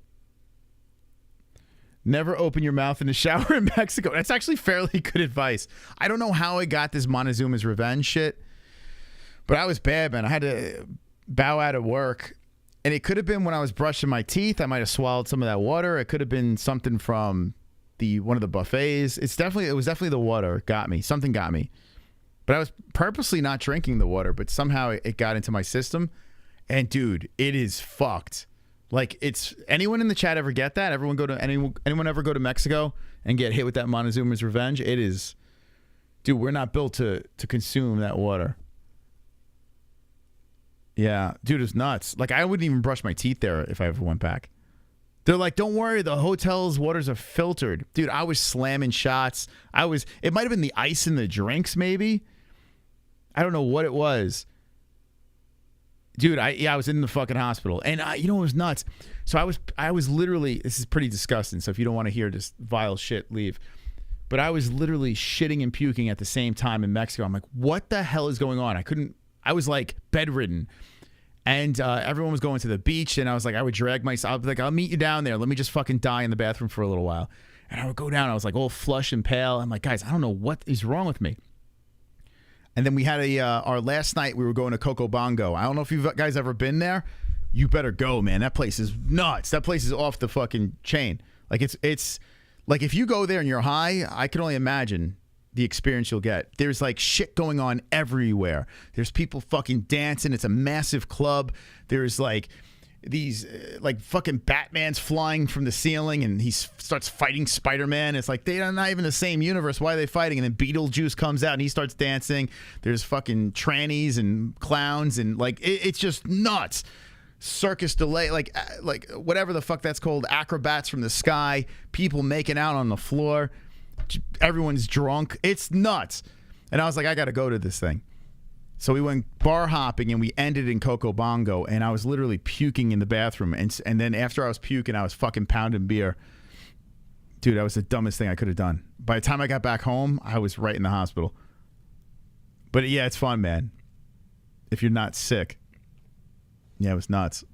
Never open your mouth in the shower in Mexico. That's actually fairly good advice. I don't know how I got this Montezuma's revenge shit, but I was bad, man. I had to bow out of work, and it could have been when I was brushing my teeth. I might have swallowed some of that water. It could have been something from one of the buffets. It was definitely the water got me. Something got me. But I was purposely not drinking the water, but somehow it got into my system. And dude, it is fucked. Like, it's anyone in the chat ever get that? Anyone ever go to Mexico and get hit with that Montezuma's revenge? It is, dude, we're not built to consume that water. Yeah, dude, it's nuts. Like, I wouldn't even brush my teeth there if I ever went back. They're like, don't worry, the hotel's waters are filtered. Dude, I was slamming shots. It might have been the ice in the drinks, maybe. I don't know what it was. Dude, I was in the fucking hospital. And you know what was nuts? So I was literally, this is pretty disgusting, so if you don't want to hear this vile shit, leave. But I was literally shitting and puking at the same time in Mexico. I'm like, what the hell is going on? I was like bedridden. And everyone was going to the beach, and I was like, I would drag myself. I'd be like, I'll meet you down there. Let me just fucking die in the bathroom for a little while. And I would go down. I was like all flush and pale. I'm like, guys, I don't know what is wrong with me. And then we had our last night, we were going to Cocobongo. I don't know if you guys ever been there. You better go, man. That place is nuts. That place is off the fucking chain. Like, it's like, if you go there and you're high, I can only imagine the experience you'll get. There's like shit going on everywhere. There's people fucking dancing. It's a massive club. There's like these like fucking Batman's flying from the ceiling, and he starts fighting Spider-Man. It's like, they're not even the same universe. Why are they fighting? And then Beetlejuice comes out and he starts dancing. There's fucking trannies and clowns, and like it's just nuts. Circus delay, like whatever the fuck that's called, acrobats from the sky, people making out on the floor. Everyone's drunk. It's nuts. And I was like, I got to go to this thing. So we went bar hopping, and we ended in Cocobongo, and I was literally puking in the bathroom. And then after I was puking, I was fucking pounding beer. Dude, that was the dumbest thing I could have done. By the time I got back home, I was right in the hospital. But yeah, it's fun, man. If you're not sick. Yeah, it was nuts.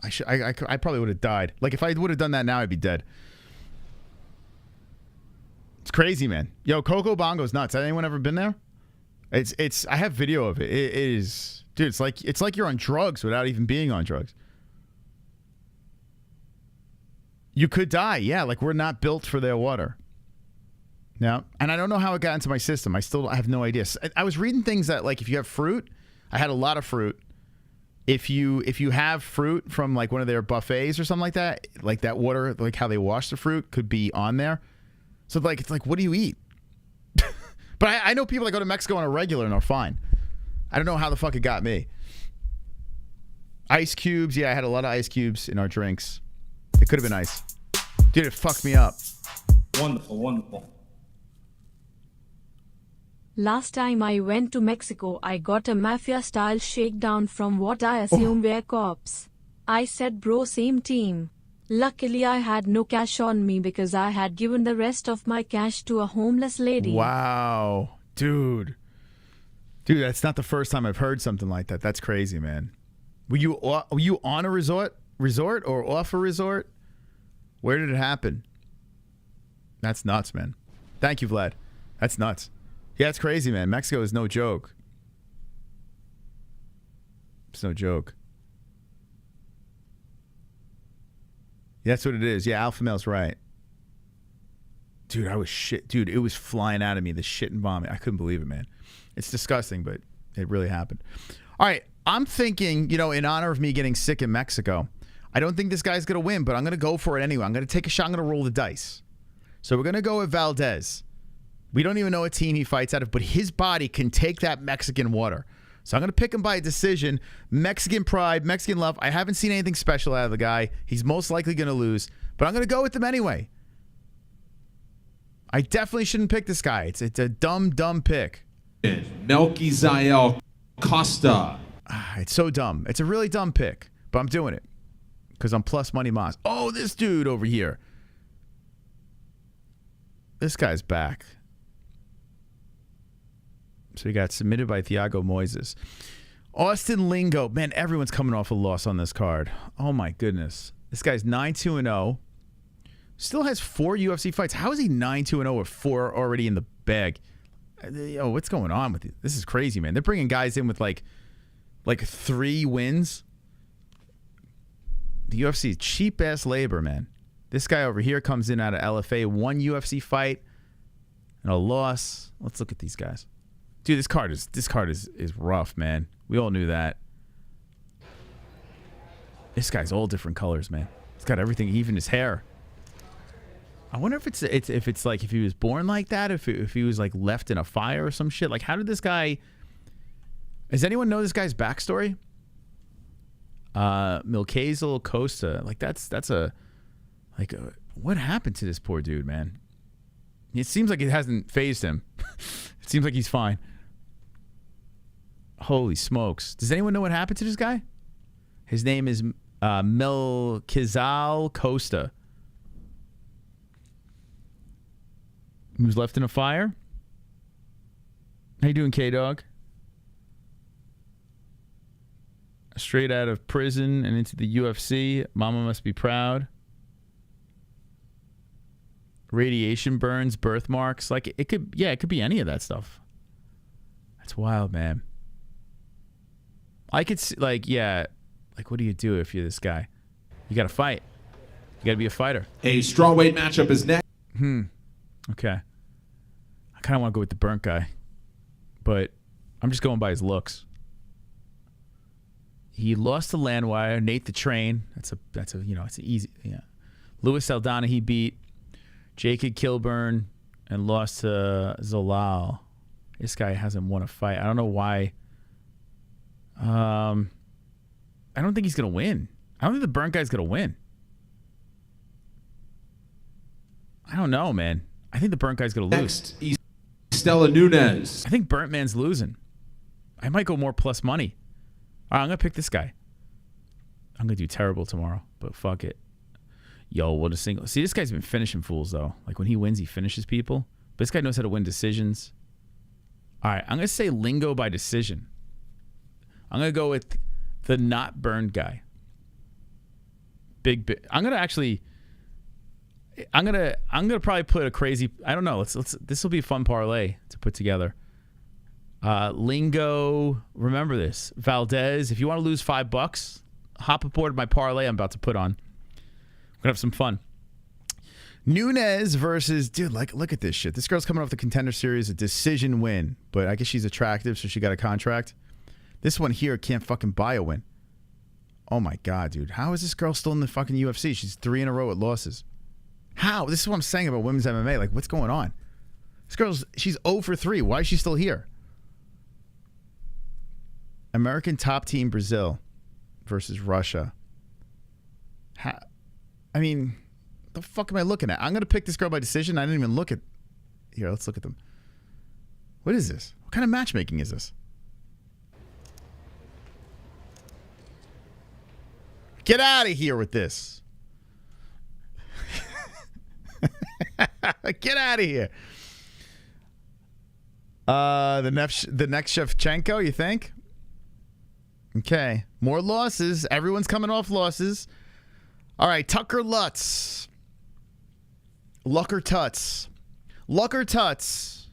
I probably would have died. Like, if I would have done that now, I'd be dead. It's crazy, man. Yo, Cocobongo's nuts. Has anyone ever been there? It's. I have video of it. It is, dude. It's like you're on drugs without even being on drugs. You could die. Yeah, like, we're not built for their water. Yeah, and I don't know how it got into my system. I have no idea. I was reading things that, like, if you have fruit, I had a lot of fruit. If you have fruit from like one of their buffets or something like that water, like how they wash the fruit, could be on there. So like, it's like, what do you eat? But I know people that go to Mexico on a regular and are fine. I don't know how the fuck it got me. Ice cubes. Yeah, I had a lot of ice cubes in our drinks. It could have been ice. Dude, it fucked me up. Wonderful, wonderful. Last time I went to Mexico, I got a mafia-style shakedown from what I assume were cops. I said, bro, same team. Luckily, I had no cash on me because I had given the rest of my cash to a homeless lady. Wow. Dude, that's not the first time I've heard something like that. That's crazy, man. Were you on a resort or off a resort? Where did it happen? That's nuts, man. Thank you, Vlad. That's nuts. Yeah, it's crazy, man. Mexico is no joke. It's no joke. Yeah, that's what it is. Yeah, Alpha Male's right. Dude, I was shit. Dude, it was flying out of me, the shit and vomit. I couldn't believe it, man. It's disgusting, but it really happened. All right, I'm thinking, in honor of me getting sick in Mexico, I don't think this guy's going to win, but I'm going to go for it anyway. I'm going to take a shot. I'm going to roll the dice. So we're going to go with Valdez. We don't even know what team he fights out of, but his body can take that Mexican water. So I'm going to pick him by a decision. Mexican pride, Mexican love. I haven't seen anything special out of the guy. He's most likely going to lose, but I'm going to go with him anyway. I definitely shouldn't pick this guy. It's a dumb pick. Melky Zael COSTA. It's so dumb. It's a really dumb pick, but I'm doing it because I'm plus money Moss. Oh, this dude over here. This guy's back. So he got submitted by Thiago Moises. Austin Lingo. Man, everyone's coming off a loss on this card. Oh, my goodness. This guy's 9-2-0. Still has 4 UFC fights. How is he 9-2-0 with 4 already in the bag? Yo, what's going on with you? This is crazy, man. They're bringing guys in with like 3 wins. The UFC, cheap-ass labor, man. This guy over here comes in out of LFA. 1 UFC fight and a loss. Let's look at these guys. Dude, this card is rough, man. We all knew that. This guy's all different colors, man. He's got everything, even his hair. I wonder if it's like if he was born like that, if he was like left in a fire or some shit. Like, how did this guy? Does anyone know this guy's backstory? Milkazel Costa, like that's a what happened to this poor dude, man? It seems like it hasn't phased him. It seems like he's fine. Holy smokes! Does anyone know what happened to this guy? His name is Milkazel Costa. He was left in a fire. How you doing, K-Dog? Straight out of prison and into the UFC. Mama must be proud. Radiation burns, birthmarks. Like, it could be any of that stuff. That's wild, man. I could see, like, what do you do if you're this guy? You got to fight. You got to be a fighter. A strawweight matchup is next. Okay. I kind of want to go with the burnt guy, but I'm just going by his looks. He lost to Landwire, Nate the Train. That's a it's an easy, yeah. Louis Saldana he beat, Jacob Kilburn, and lost to Zolal. This guy hasn't won a fight. I don't know why. I don't think he's gonna win. I don't think the burnt guy's gonna win. I don't know, man. I think the burnt guy's gonna lose. Next, Stella Nunes. I think burnt man's losing. I might go more plus money. All right, I'm gonna pick this guy. I'm gonna do terrible tomorrow, but fuck it. Yo, what a single. See, this guy's been finishing fools though. Like when he wins, he finishes people. But this guy knows how to win decisions. All right, I'm gonna say Lingo by decision. I'm gonna go with the not burned guy. Big. I'm gonna probably put a crazy. I don't know. Let's. This will be a fun parlay to put together. Lingo. Remember this. Valdez. If you want to lose $5, hop aboard my parlay I'm about to put on. We're gonna have some fun. Nunes versus dude. Like, look at this shit. This girl's coming off the Contender Series, a decision win. But I guess she's attractive, so she got a contract. This one here can't fucking buy a win. Oh my god, dude. How is this girl still in the fucking UFC? She's 3 in a row with losses. How? This is what I'm saying about women's MMA. Like, what's going on? This she's 0 for 3. Why is she still here? American top team Brazil versus Russia. I mean, the fuck am I looking at? I'm going to pick this girl by decision. I didn't even look at... Here, let's look at them. What is this? What kind of matchmaking is this? Get out of here with this. Get out of here. The next Shevchenko, you think? Okay. More losses. Everyone's coming off losses. All right. Tucker Lutz. Lucker Tuts.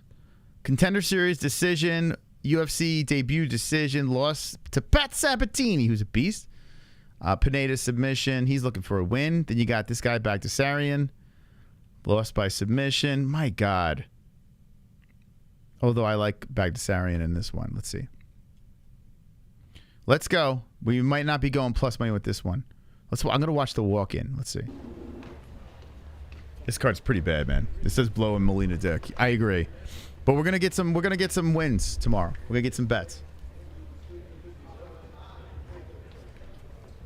Contender Series decision. UFC debut decision. Loss to Pat Sabatini, who's a beast. Pineda submission. He's looking for a win. Then you got this guy, Bagdasarian. Lost by submission. My God. Although I like Bagdasarian in this one. Let's see. Let's go. We might not be going plus money with this one. I'm going to watch the walk-in. Let's see. This card's pretty bad, man. This says blow and Molina Dick. I agree. But we're going to get some wins tomorrow. We're going to get some bets.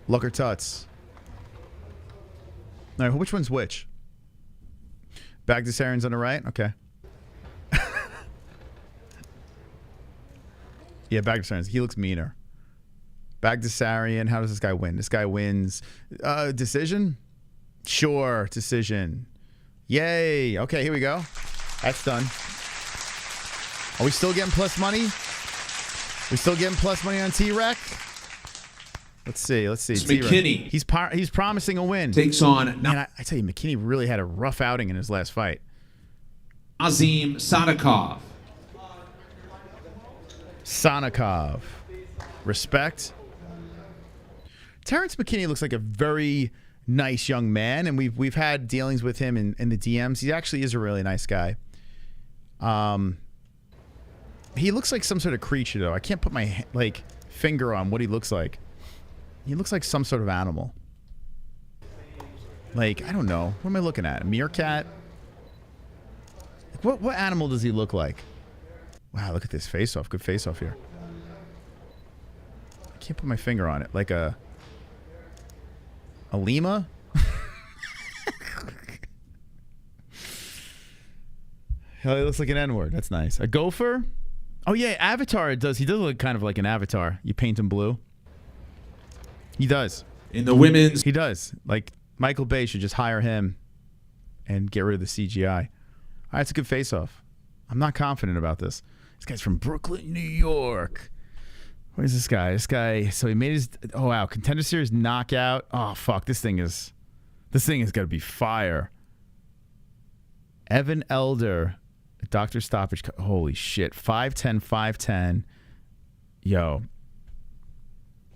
Lucker Tuts. All right, which one's which? Bagdasarian's on the right? Okay. Yeah, Bagdasarian. He looks meaner. Bagdasarian. How does this guy win? This guy wins decision? Sure, decision. Yay. Okay, here we go. That's done. Are we still getting plus money? We still getting plus money on T-Rec? Let's see. McKinney. He's promising a win. Takes on... Man, I tell you, McKinney really had a rough outing in his last fight. Azim Sadikov. Sonikov. Respect. Terrence McKinney looks like a very nice young man, and we've had dealings with him in the DMs. He actually is a really nice guy. He looks like some sort of creature, though. I can't put my finger on what he looks like. He looks like some sort of animal. I don't know. What am I looking at? A meerkat? What animal does he look like? Wow, look at this face-off. Good face-off here. I can't put my finger on it. Like a lemur? Hell, he looks like an N-word. That's nice. A gopher? Oh, yeah, Avatar does. He does look kind of like an avatar. You paint him blue. He does. In the women's... He does. Like, Michael Bay should just hire him and get rid of the CGI. All right, it's a good face-off. I'm not confident about this. This guy's from Brooklyn, New York. What is this guy? So he made his... Oh, wow. Contender Series knockout. Oh, fuck. This thing is got to be fire. Evan Elder. Dr. Stoppage. Holy shit. 5'10", 5'10". Yo.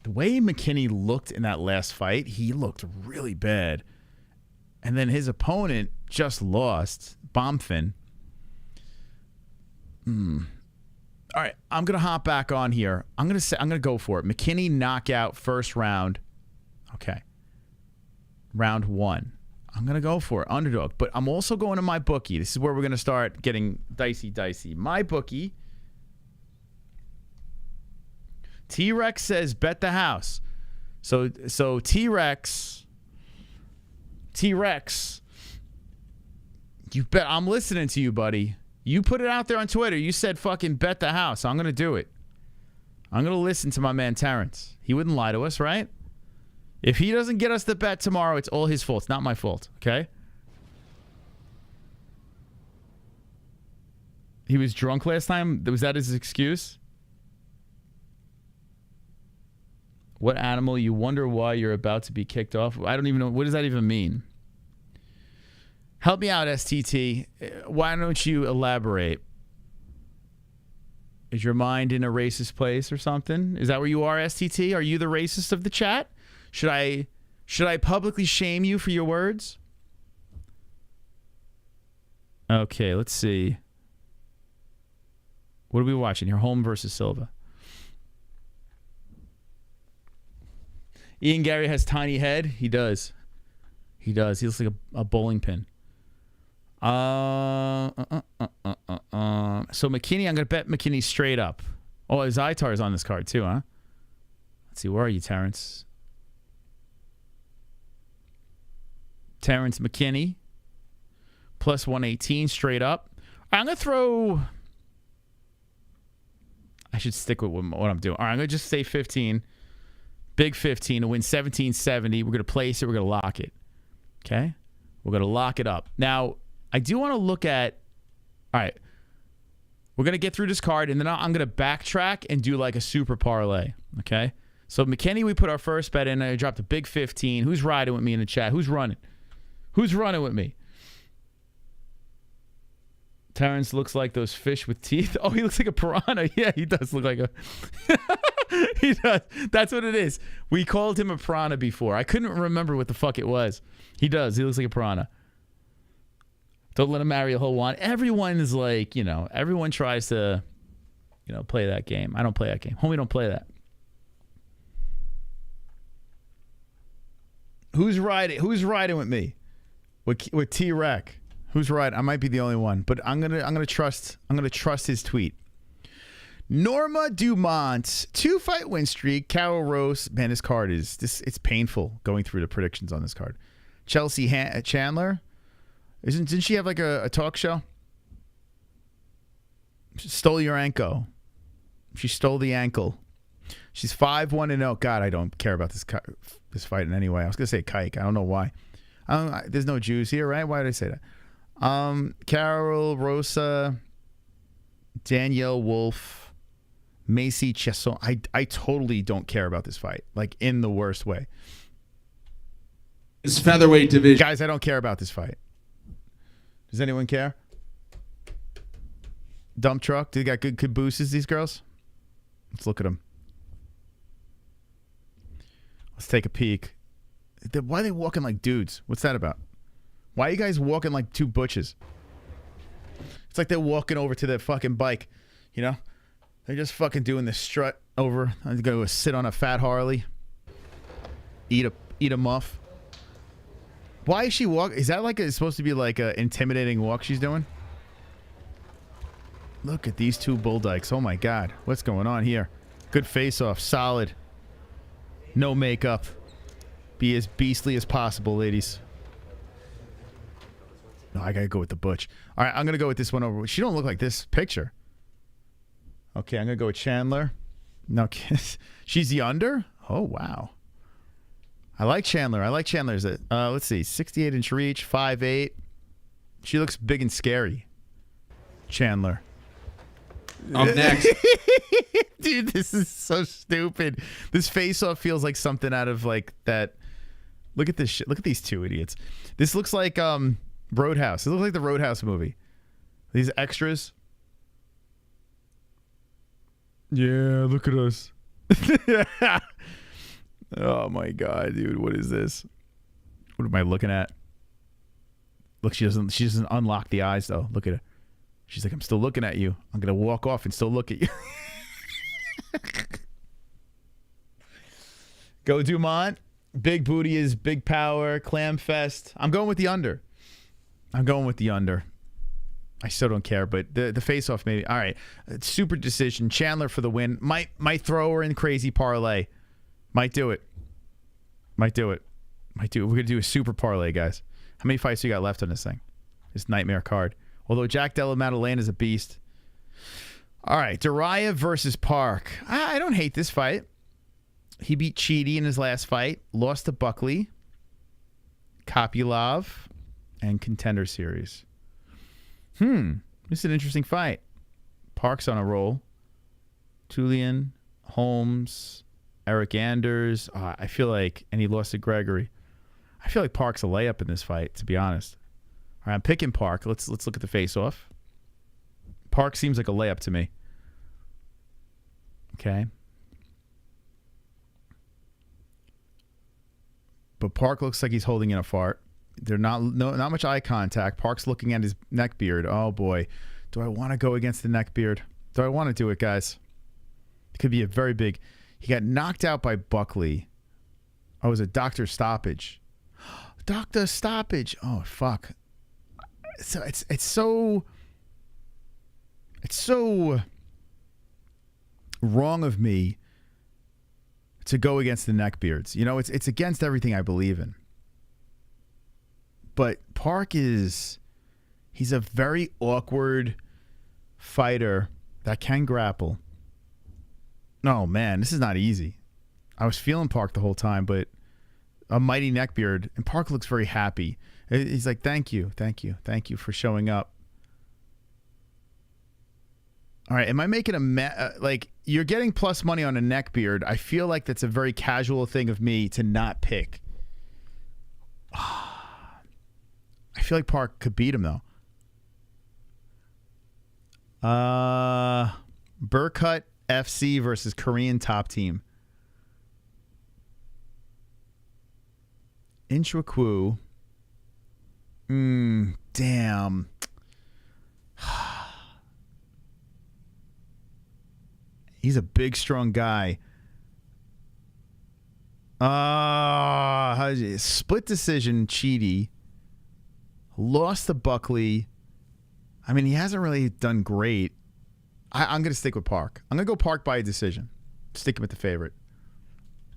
The way McKinney looked in that last fight, he looked really bad. And then his opponent just lost. Bombfin. All right, I'm gonna hop back on here. I'm gonna go for it. McKinney knockout first round. Okay. Round 1. I'm gonna go for it. Underdog. But I'm also going to my bookie. This is where we're gonna start getting dicey. My bookie. T-Rex says bet the house. So T-Rex. You bet. I'm listening to you, buddy. You put it out there on Twitter. You said fucking bet the house. I'm going to do it. I'm going to listen to my man Terrence. He wouldn't lie to us, right? If he doesn't get us the bet tomorrow, it's all his fault. It's not my fault, okay? He was drunk last time? Was that his excuse? What animal? You wonder why you're about to be kicked off? I don't even know. What does that even mean? Help me out, STT. Why don't you elaborate? Is your mind in a racist place or something? Is that where you are, STT? Are you the racist of the chat? Should I publicly shame you for your words? Okay, let's see. What are we watching here? Holm versus Silva. Ian Gary has tiny head. He does. He looks like a bowling pin. So McKinney, I'm going to bet McKinney straight up. Oh, his Itar is on this card too, huh? Let's see. Where are you, Terrence? Terrence McKinney. Plus 118 straight up. I'm going to throw... I should stick with what I'm doing. All right, I'm going to just say 15. Big 15 to win 1770. We're going to place it. We're going to lock it. Okay? We're going to lock it up. Now, I do want to look at... All right. We're going to get through this card, and then I'm going to backtrack and do like a super parlay. Okay? So, McKinney, we put our first bet in. I dropped a big 15. Who's riding with me in the chat? Who's running? Who's running with me? Terrence looks like those fish with teeth. Oh, he looks like a piranha. Yeah, he does look like a... He does. That's what it is. We called him a piranha before. I couldn't remember what the fuck it was. He does. He looks like a piranha. Don't let him marry a whole one. Everyone is like, everyone tries to, play that game. I don't play that game. Homie, don't play that. Who's riding with me? With T-Rec? Who's riding? I might be the only one, but I'm gonna trust his tweet. Norma Dumont, 2-fight win streak. Carol Rose, man, this card is it's painful going through the predictions on this card. Chelsea Chandler, didn't she have like a talk show? Stolyarenko, She stole the ankle. She's 5-1-0. God, I don't care about this fight in any way. I was gonna say kike. I don't know why. There's no Jews here, right? Why did I say that? Carol, Rosa, Danielle Wolf, Macy Chesson. I totally don't care about this fight, like in the worst way. It's featherweight division. Guys, I don't care about this fight. Does anyone care? Dump truck. Do they got good cabooses, these girls? Let's look at them. Let's take a peek. Why are they walking like dudes? What's that about? Why are you guys walking like two butches? It's like they're walking over to their fucking bike. You know? They're just fucking doing the strut over. I'm going to sit on a fat Harley. Eat a muff. Why is she walking? Is that like it's supposed to be like an intimidating walk she's doing? Look at these two bull dykes. Oh my God. What's going on here? Good face off. Solid. No makeup. Be as beastly as possible, ladies. No, I gotta go with the butch. All right, I'm gonna go with this one over. She don't look like this picture. Okay, I'm gonna go with Chandler. No, she's the under? Oh, wow. I like Chandler. I like Chandler's. Let's see. 68-inch reach, 5'8". She looks big and scary. Chandler. Up next. Dude, this is so stupid. This face-off feels like something out of like that. Look at this shit. Look at these two idiots. This looks like Roadhouse. It looks like the Roadhouse movie. These extras. Yeah, look at us. Oh my God, dude. What is this? What am I looking at? Look, she doesn't unlock the eyes though. Look at her. She's like, I'm still looking at you. I'm gonna walk off and still look at you. Go Dumont. Big booty is big power. Clam fest. I'm going with the under. I'm going with the under. I still don't care, but the face off maybe. All right. Super decision. Chandler for the win. Might throw her in crazy parlay. Might do it. Might do it. Might do it. We're going to do a super parlay, guys. How many fights you got left on this thing? This nightmare card. Although Jack Della Maddalena is a beast. All right. Daria versus Park. I don't hate this fight. He beat Cheaty in his last fight. Lost to Buckley. Kopylov. And Contender Series. This is an interesting fight. Park's on a roll. Julian, Holmes, Eric Anders. I feel like, and he lost to Gregory. I feel like Park's a layup in this fight, to be honest. All right, I'm picking Park. Let's look at the face-off. Park seems like a layup to me. Okay. But Park looks like he's holding in a fart. They're not much eye contact. Park's looking at his neck beard. Oh boy, do I want to go against the neck beard? Do I want to do it, guys? It could be a very big. He got knocked out by Buckley. Oh, it was a doctor stoppage. Doctor stoppage. Oh fuck. So it's so wrong of me to go against the neckbeards. You know, it's against everything I believe in. But Park he's a very awkward fighter that can grapple. Oh man, this is not easy. I was feeling Park the whole time, but a mighty neckbeard, and Park looks very happy. He's like, thank you for showing up. All right, am I making like, you're getting plus money on a neckbeard. I feel like that's a very casual thing of me to not pick. I feel like Park could beat him, though. Burkut FC versus Korean top team. Inchwakwu. Damn. He's a big, strong guy. Split decision, Cheaty. Lost to Buckley. I mean, he hasn't really done great. I'm going to stick with Park. I'm going to go Park by a decision. Stick him with the favorite.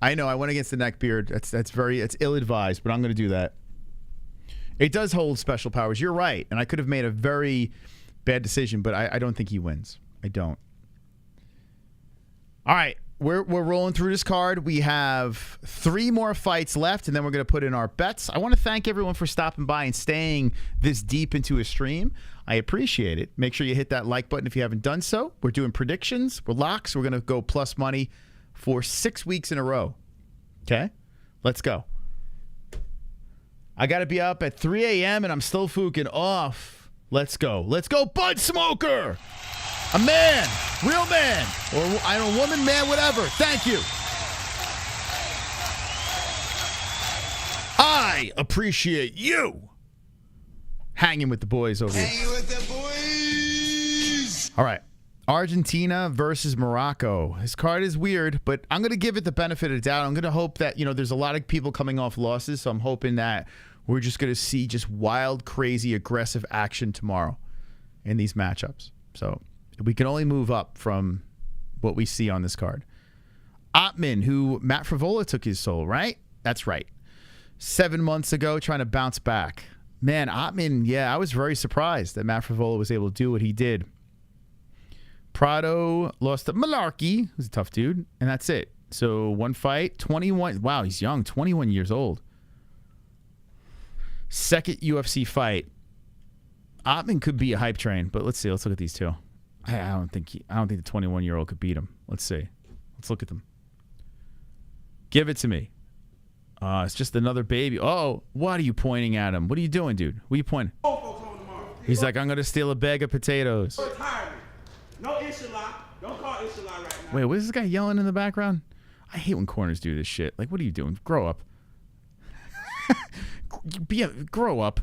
I know I went against the neckbeard. It's ill-advised, but I'm going to do that. It does hold special powers. You're right, and I could have made a very bad decision, but I don't think he wins. I don't. All right. We're rolling through this card. We have 3 more fights left, and then we're going to put in our bets. I want to thank everyone for stopping by and staying this deep into a stream. I appreciate it. Make sure you hit that like button if you haven't done so. We're doing predictions. We're locks. We're going to go plus money for 6 weeks in a row. Okay? Let's go. I got to be up at 3 a.m., and I'm still fucking off. Let's go. Let's go, Bud Smoker! A man, real man, or I don't know, woman, man, whatever. Thank you. I appreciate you hanging with the boys over here. Hanging with the boys. All right. Argentina versus Morocco. This card is weird, but I'm going to give it the benefit of the doubt. I'm going to hope that, there's a lot of people coming off losses, so I'm hoping that we're just going to see just wild, crazy, aggressive action tomorrow in these matchups. So we can only move up from what we see on this card. Ottman, who Matt Frivola took his soul, right? That's right. 7 months ago, trying to bounce back. Man, Ottman, yeah, I was very surprised that Matt Frivola was able to do what he did. Prado lost to Malarkey, who's a tough dude, and that's it. So 1 fight, 21. Wow, he's young, 21 years old. Second UFC fight. Ottman could be a hype train, but let's see. Let's look at these two. I don't think the 21-year-old could beat him. Let's see. Let's look at them. Give it to me. It's just another baby. Oh, what are you pointing at him? What are you doing, dude? What are you pointing? He's like, I'm going to steal a bag of potatoes. No inshallah. Don't call inshallah right now. Wait, what is this guy yelling in the background? I hate when corners do this shit. Like, what are you doing? Grow up. Grow up.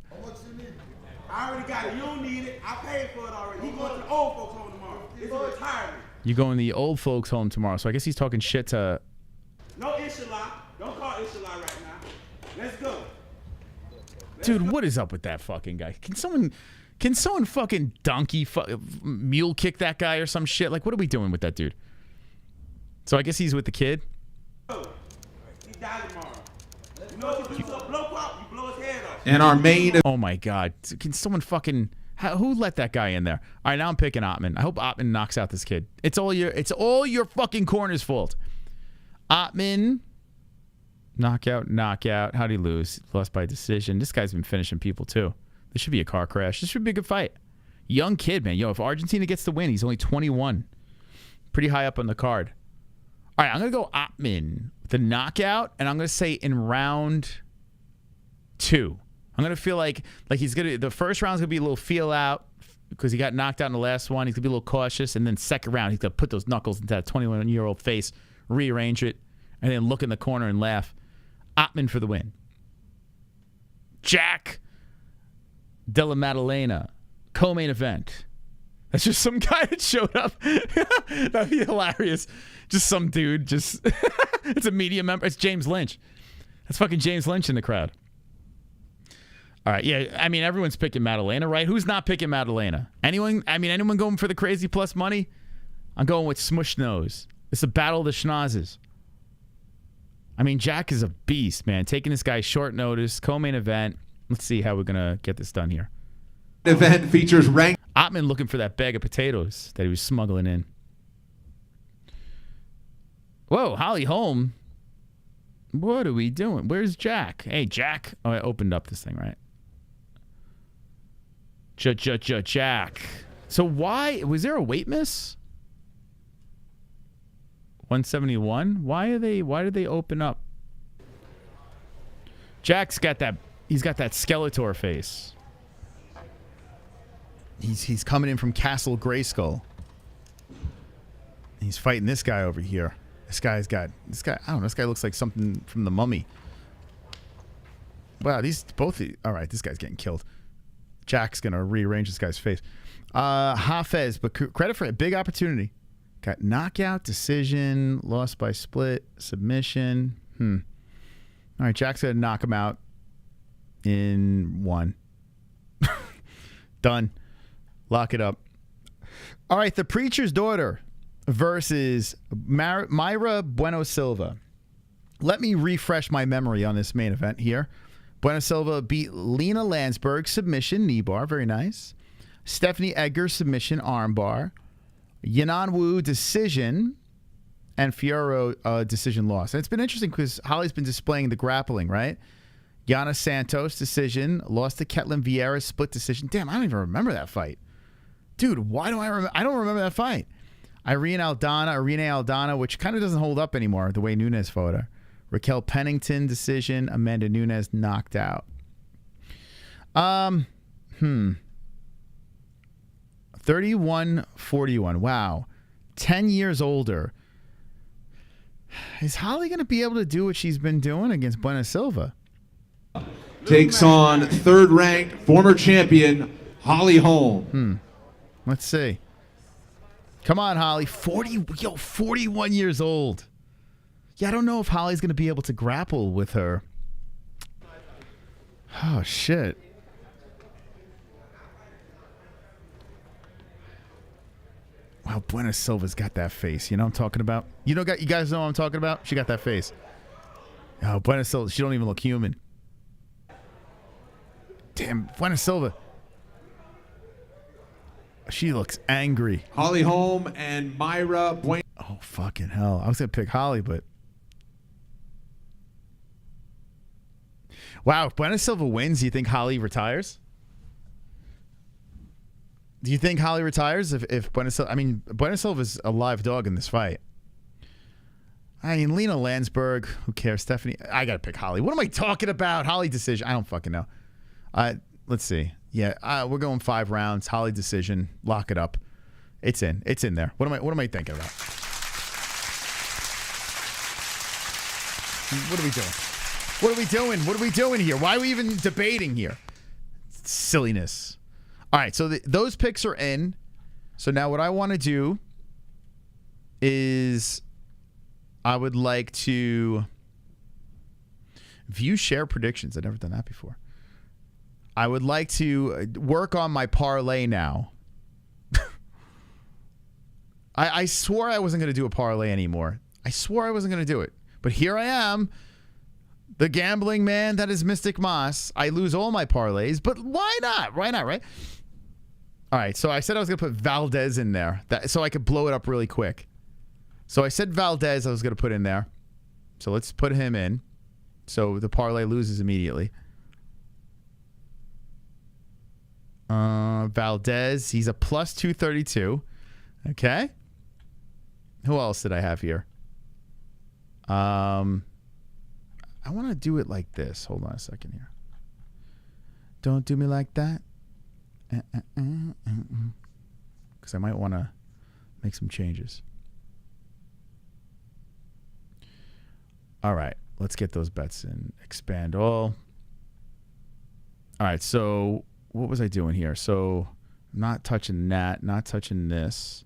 I already got it. You don't need it. I paid for it already. He going to the old folks home tomorrow. It's a retirement. You going to the old folks home tomorrow. So I guess he's talking shit to... No inshallah. Don't call inshallah right now. Let's go. Dude, what is up with that fucking guy? Can someone fucking mule kick that guy or some shit? Like, what are we doing with that dude? So I guess he's with the kid. He died tomorrow. You know what you do? Blow up. You blow his head off. And our main... Oh, my God. Can someone fucking... Who let that guy in there? All right, now I'm picking Ottman. I hope Ottman knocks out this kid. It's all your fucking corner's fault. Ottman... Knockout. How'd he lose? Lost by decision. This guy's been finishing people, too. This should be a car crash. This should be a good fight. Young kid, man. Yo, if Argentina gets the win, he's only 21. Pretty high up on the card. All right, I'm going to go Ottman with the knockout, and I'm going to say in round 2. I'm going to feel like he's going to... The first round's going to be a little feel out because he got knocked out in the last one. He's going to be a little cautious, and then second round, he's going to put those knuckles into that 21-year-old face, rearrange it, and then look in the corner and laugh. Ottman for the win. Jack Della Maddalena, co-main event. That's just some guy that showed up. That'd be hilarious. Just some dude. It's a media member. It's James Lynch. That's fucking James Lynch in the crowd. All right, yeah. I mean, everyone's picking Maddalena, right? Who's not picking Maddalena? Anyone? I mean, anyone going for the crazy plus money? I'm going with Smush Nose. It's a battle of the schnozzes. I mean, Jack is a beast, man. Taking this guy short notice, co-main event. Let's see how we're going to get this done here. Event features rank. Ottman looking for that bag of potatoes that he was smuggling in. Whoa, Holly Holm. What are we doing? Where's Jack? Hey, Jack. Oh, I opened up this thing, right? Jack. So why? Was there a weight miss? 171? Why did they open up? Jack's got that, he's got that Skeletor face. He's coming in from Castle Grayskull. He's fighting this guy over here. This guy, I don't know, this guy looks like something from The Mummy. Wow, these both, all right, this guy's getting killed. Jack's going to rearrange this guy's face. Hafez, but credit for a big opportunity. Got knockout, decision, lost by split, submission. All right, Jack's going to knock him out in 1. Done. Lock it up. All right, the Preacher's Daughter versus Mayra Bueno Silva. Let me refresh my memory on this main event here. Bueno Silva beat Lena Landsberg, submission, knee bar. Very nice. Stephanie Edgar, submission, arm bar. Yanan Wu, decision. and Fierro decision loss. And it's been interesting because Holly's been displaying the grappling, right? Yana Santos decision, lost to Ketlin Vieira, split decision. Damn, I don't even remember that fight. Dude, why do I remember? I don't remember that fight. Irene Aldana, which kind of doesn't hold up anymore, the way Nunes fought her. Raquel Pennington decision, Amanda Nunes knocked out. 31-41. Wow. 10 years older. Is Holly going to be able to do what she's been doing against Buena Silva? Takes on third-ranked former champion Holly Holm. Let's see. Come on, Holly. 41 years old. Yeah, I don't know if Holly's going to be able to grapple with her. Oh, shit. Wow, Buena Silva's got that face. You know what I'm talking about? You guys know what I'm talking about? She got that face. Oh, Buena Silva, she don't even look human. Damn, Buena Silva. She looks angry. Holly Holm and Myra Buena. Oh, fucking hell. I was going to pick Holly, but... Wow, if Buena Silva wins, do you think Holly retires? Do you think Holly retires if Buena Silva... I mean, Buena Silva's a live dog in this fight. I mean, Lena Landsberg, who cares? Stephanie... I got to pick Holly. What am I talking about? Holly decision. I don't fucking know. Let's see. Yeah, we're going 5 rounds. Holly decision. Lock it up. It's in. It's in there. What am I thinking about? What are we doing? What are we doing? What are we doing here? Why are we even debating here? Silliness. All right, so those picks are in. So now what I want to do is I would like to view share predictions. I've never done that before. I would like to work on my parlay now. I swore I wasn't going to do a parlay anymore. I swore I wasn't going to do it. But here I am, the gambling man that is Mystic Moss. I lose all my parlays, but why not? Why not, right? All right, so I said I was going to put Valdez in there so I could blow it up really quick. So I said Valdez I was going to put in there. So let's put him in. So the parlay loses immediately. Valdez, he's a plus 232. Okay. Who else did I have here? I want to do it like this. Hold on a second here. Don't do me like that. Because I might want to make some changes. All right. Let's get those bets in. Expand all. All right. So what was I doing here? So not touching that. Not touching this.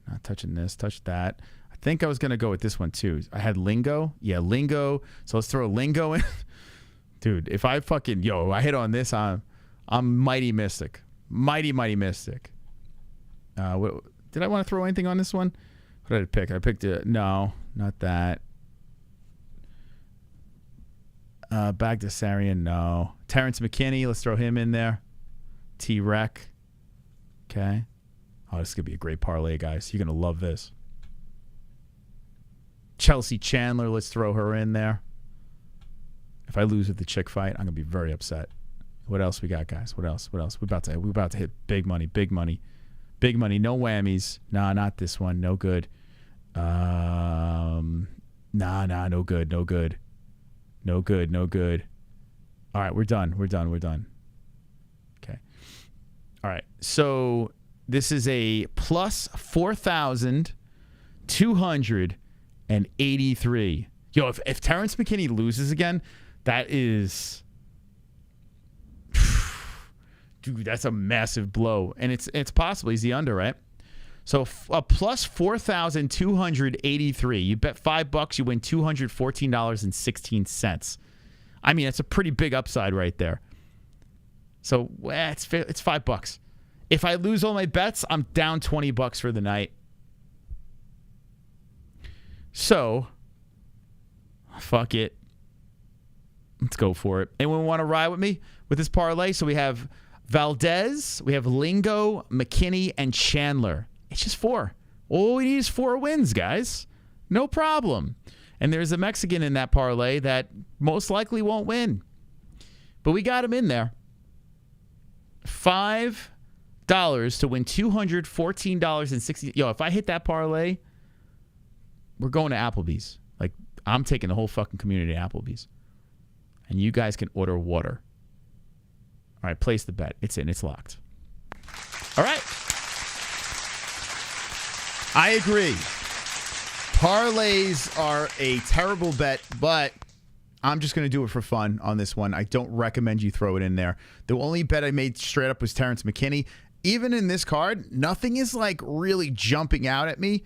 Not touching this. Touch that. I think I was going to go with this one too. I had Lingo. Yeah, Lingo. So let's throw Lingo in. Dude, if I fucking... I hit on this, I'm mighty mystic. Mighty mystic. Did I want to throw anything on this one? What did I pick? I picked it. No, not that. Bagdasarian, no. Terrence McKinney, let's throw him in there. T-Rec. Okay. Oh, this is going to be a great parlay, guys. You're going to love this. Chelsea Chandler, let's throw her in there. If I lose with the chick fight, I'm going to be very upset. What else we got, guys? What else? We're about to hit big money. No whammies. Nah, not this one. No good. Nah, no good. No good. All right, we're done. Okay. All right. So this is a plus 4,283. If Terrence McKinney loses again, that is... Dude, that's a massive blow. And it's possible. He's the under, right? So a plus 4,283. You bet $5, you win $214.16. I mean, that's a pretty big upside right there. So it's $5. If I lose all my bets, I'm down $20 for the night. So, fuck it. Let's go for it. Anyone want to ride with me with this parlay? So we have Valdez, we have Lingo, McKinney, and Chandler. It's just 4. All we need is 4 wins, guys. No problem. And there's a Mexican in that parlay that most likely won't win. But we got him in there. $5 to win $214.60. Yo, if I hit that parlay, we're going to Applebee's. Like, I'm taking the whole fucking community to Applebee's. And you guys can order water. All right, place the bet. It's in. It's locked. All right. I agree. Parlays are a terrible bet, but I'm just going to do it for fun on this one. I don't recommend you throw it in there. The only bet I made straight up was Terrence McKinney. Even in this card, nothing is like really jumping out at me,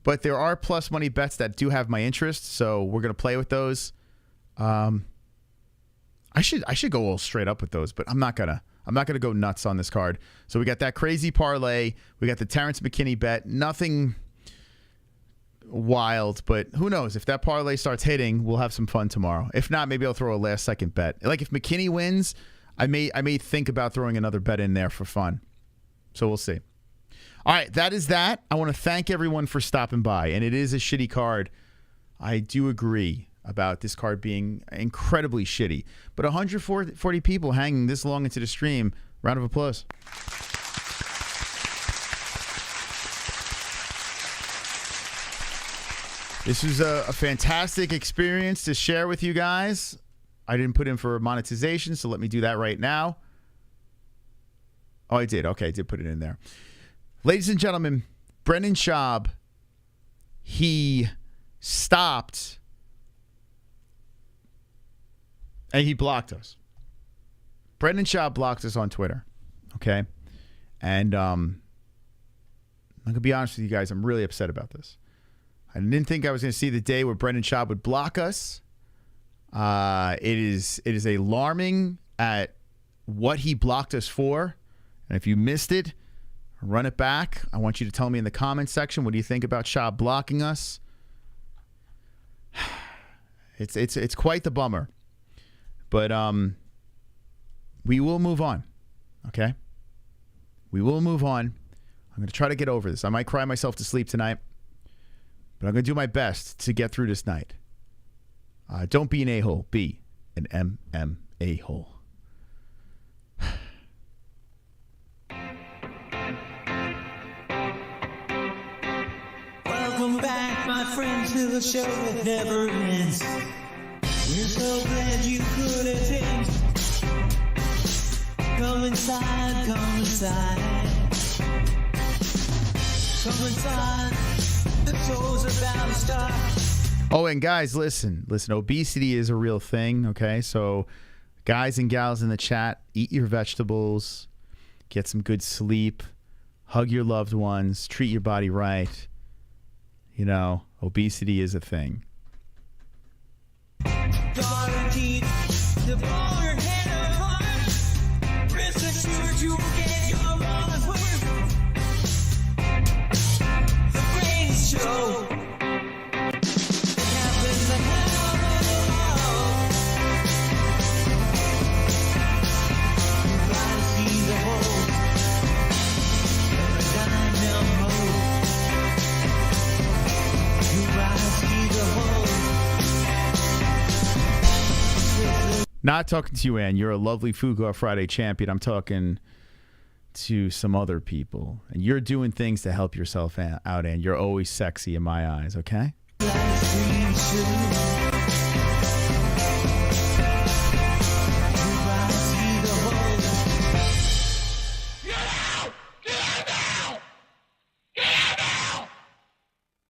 but there are plus money bets that do have my interest, so we're going to play with those. I should go all straight up with those, but I'm not gonna go nuts on this card. So we got that crazy parlay. We got the Terrence McKinney bet. Nothing wild, but who knows? If that parlay starts hitting, we'll have some fun tomorrow. If not, maybe I'll throw a last second bet. Like if McKinney wins, I may think about throwing another bet in there for fun. So we'll see. All right, that is that. I want to thank everyone for stopping by, and it is a shitty card. I do agree about this card being incredibly shitty, but 140 people hanging this long into the stream. Round of applause. This was a fantastic experience to share with you guys. I didn't put in for monetization, so let me do that right now. Oh, I did. Okay, I did put it in there. Ladies and gentlemen, Brendan Schaub, he stopped and he blocked us. Brendan Schaub blocked us on Twitter, okay? And I'm going to be honest with you guys, I'm really upset about this. I didn't think I was going to see the day where Brendan Schaub would block us. It is alarming at what he blocked us for. And if you missed it, run it back. I want you to tell me in the comments section, what do you think about Schaub blocking us? It's quite the bummer. But we will move on, okay? We will move on. I'm going to try to get over this. I might cry myself to sleep tonight, but I'm going to do my best to get through this night. Don't be an a-hole. Be an MMA-hole. Welcome back, my friends, to the show that never ends. We're so glad you could attend. Come inside, come inside. Come inside, the show's about to start. Oh, and guys, listen. Obesity is a real thing, okay? So guys and gals in the chat, eat your vegetables, get some good sleep, hug your loved ones, treat your body right. You know, obesity is a thing. Guaranteed, the baller head of heart. Rest assured you will get your money's worth. The greatest show. It happens an hour long. You gotta see the whole. Every dynamo. You gotta see the whole. Not talking to you, Ann. You're a lovely Food Golf Friday champion. I'm talking to some other people. And you're doing things to help yourself out, Ann. You're always sexy in my eyes, okay?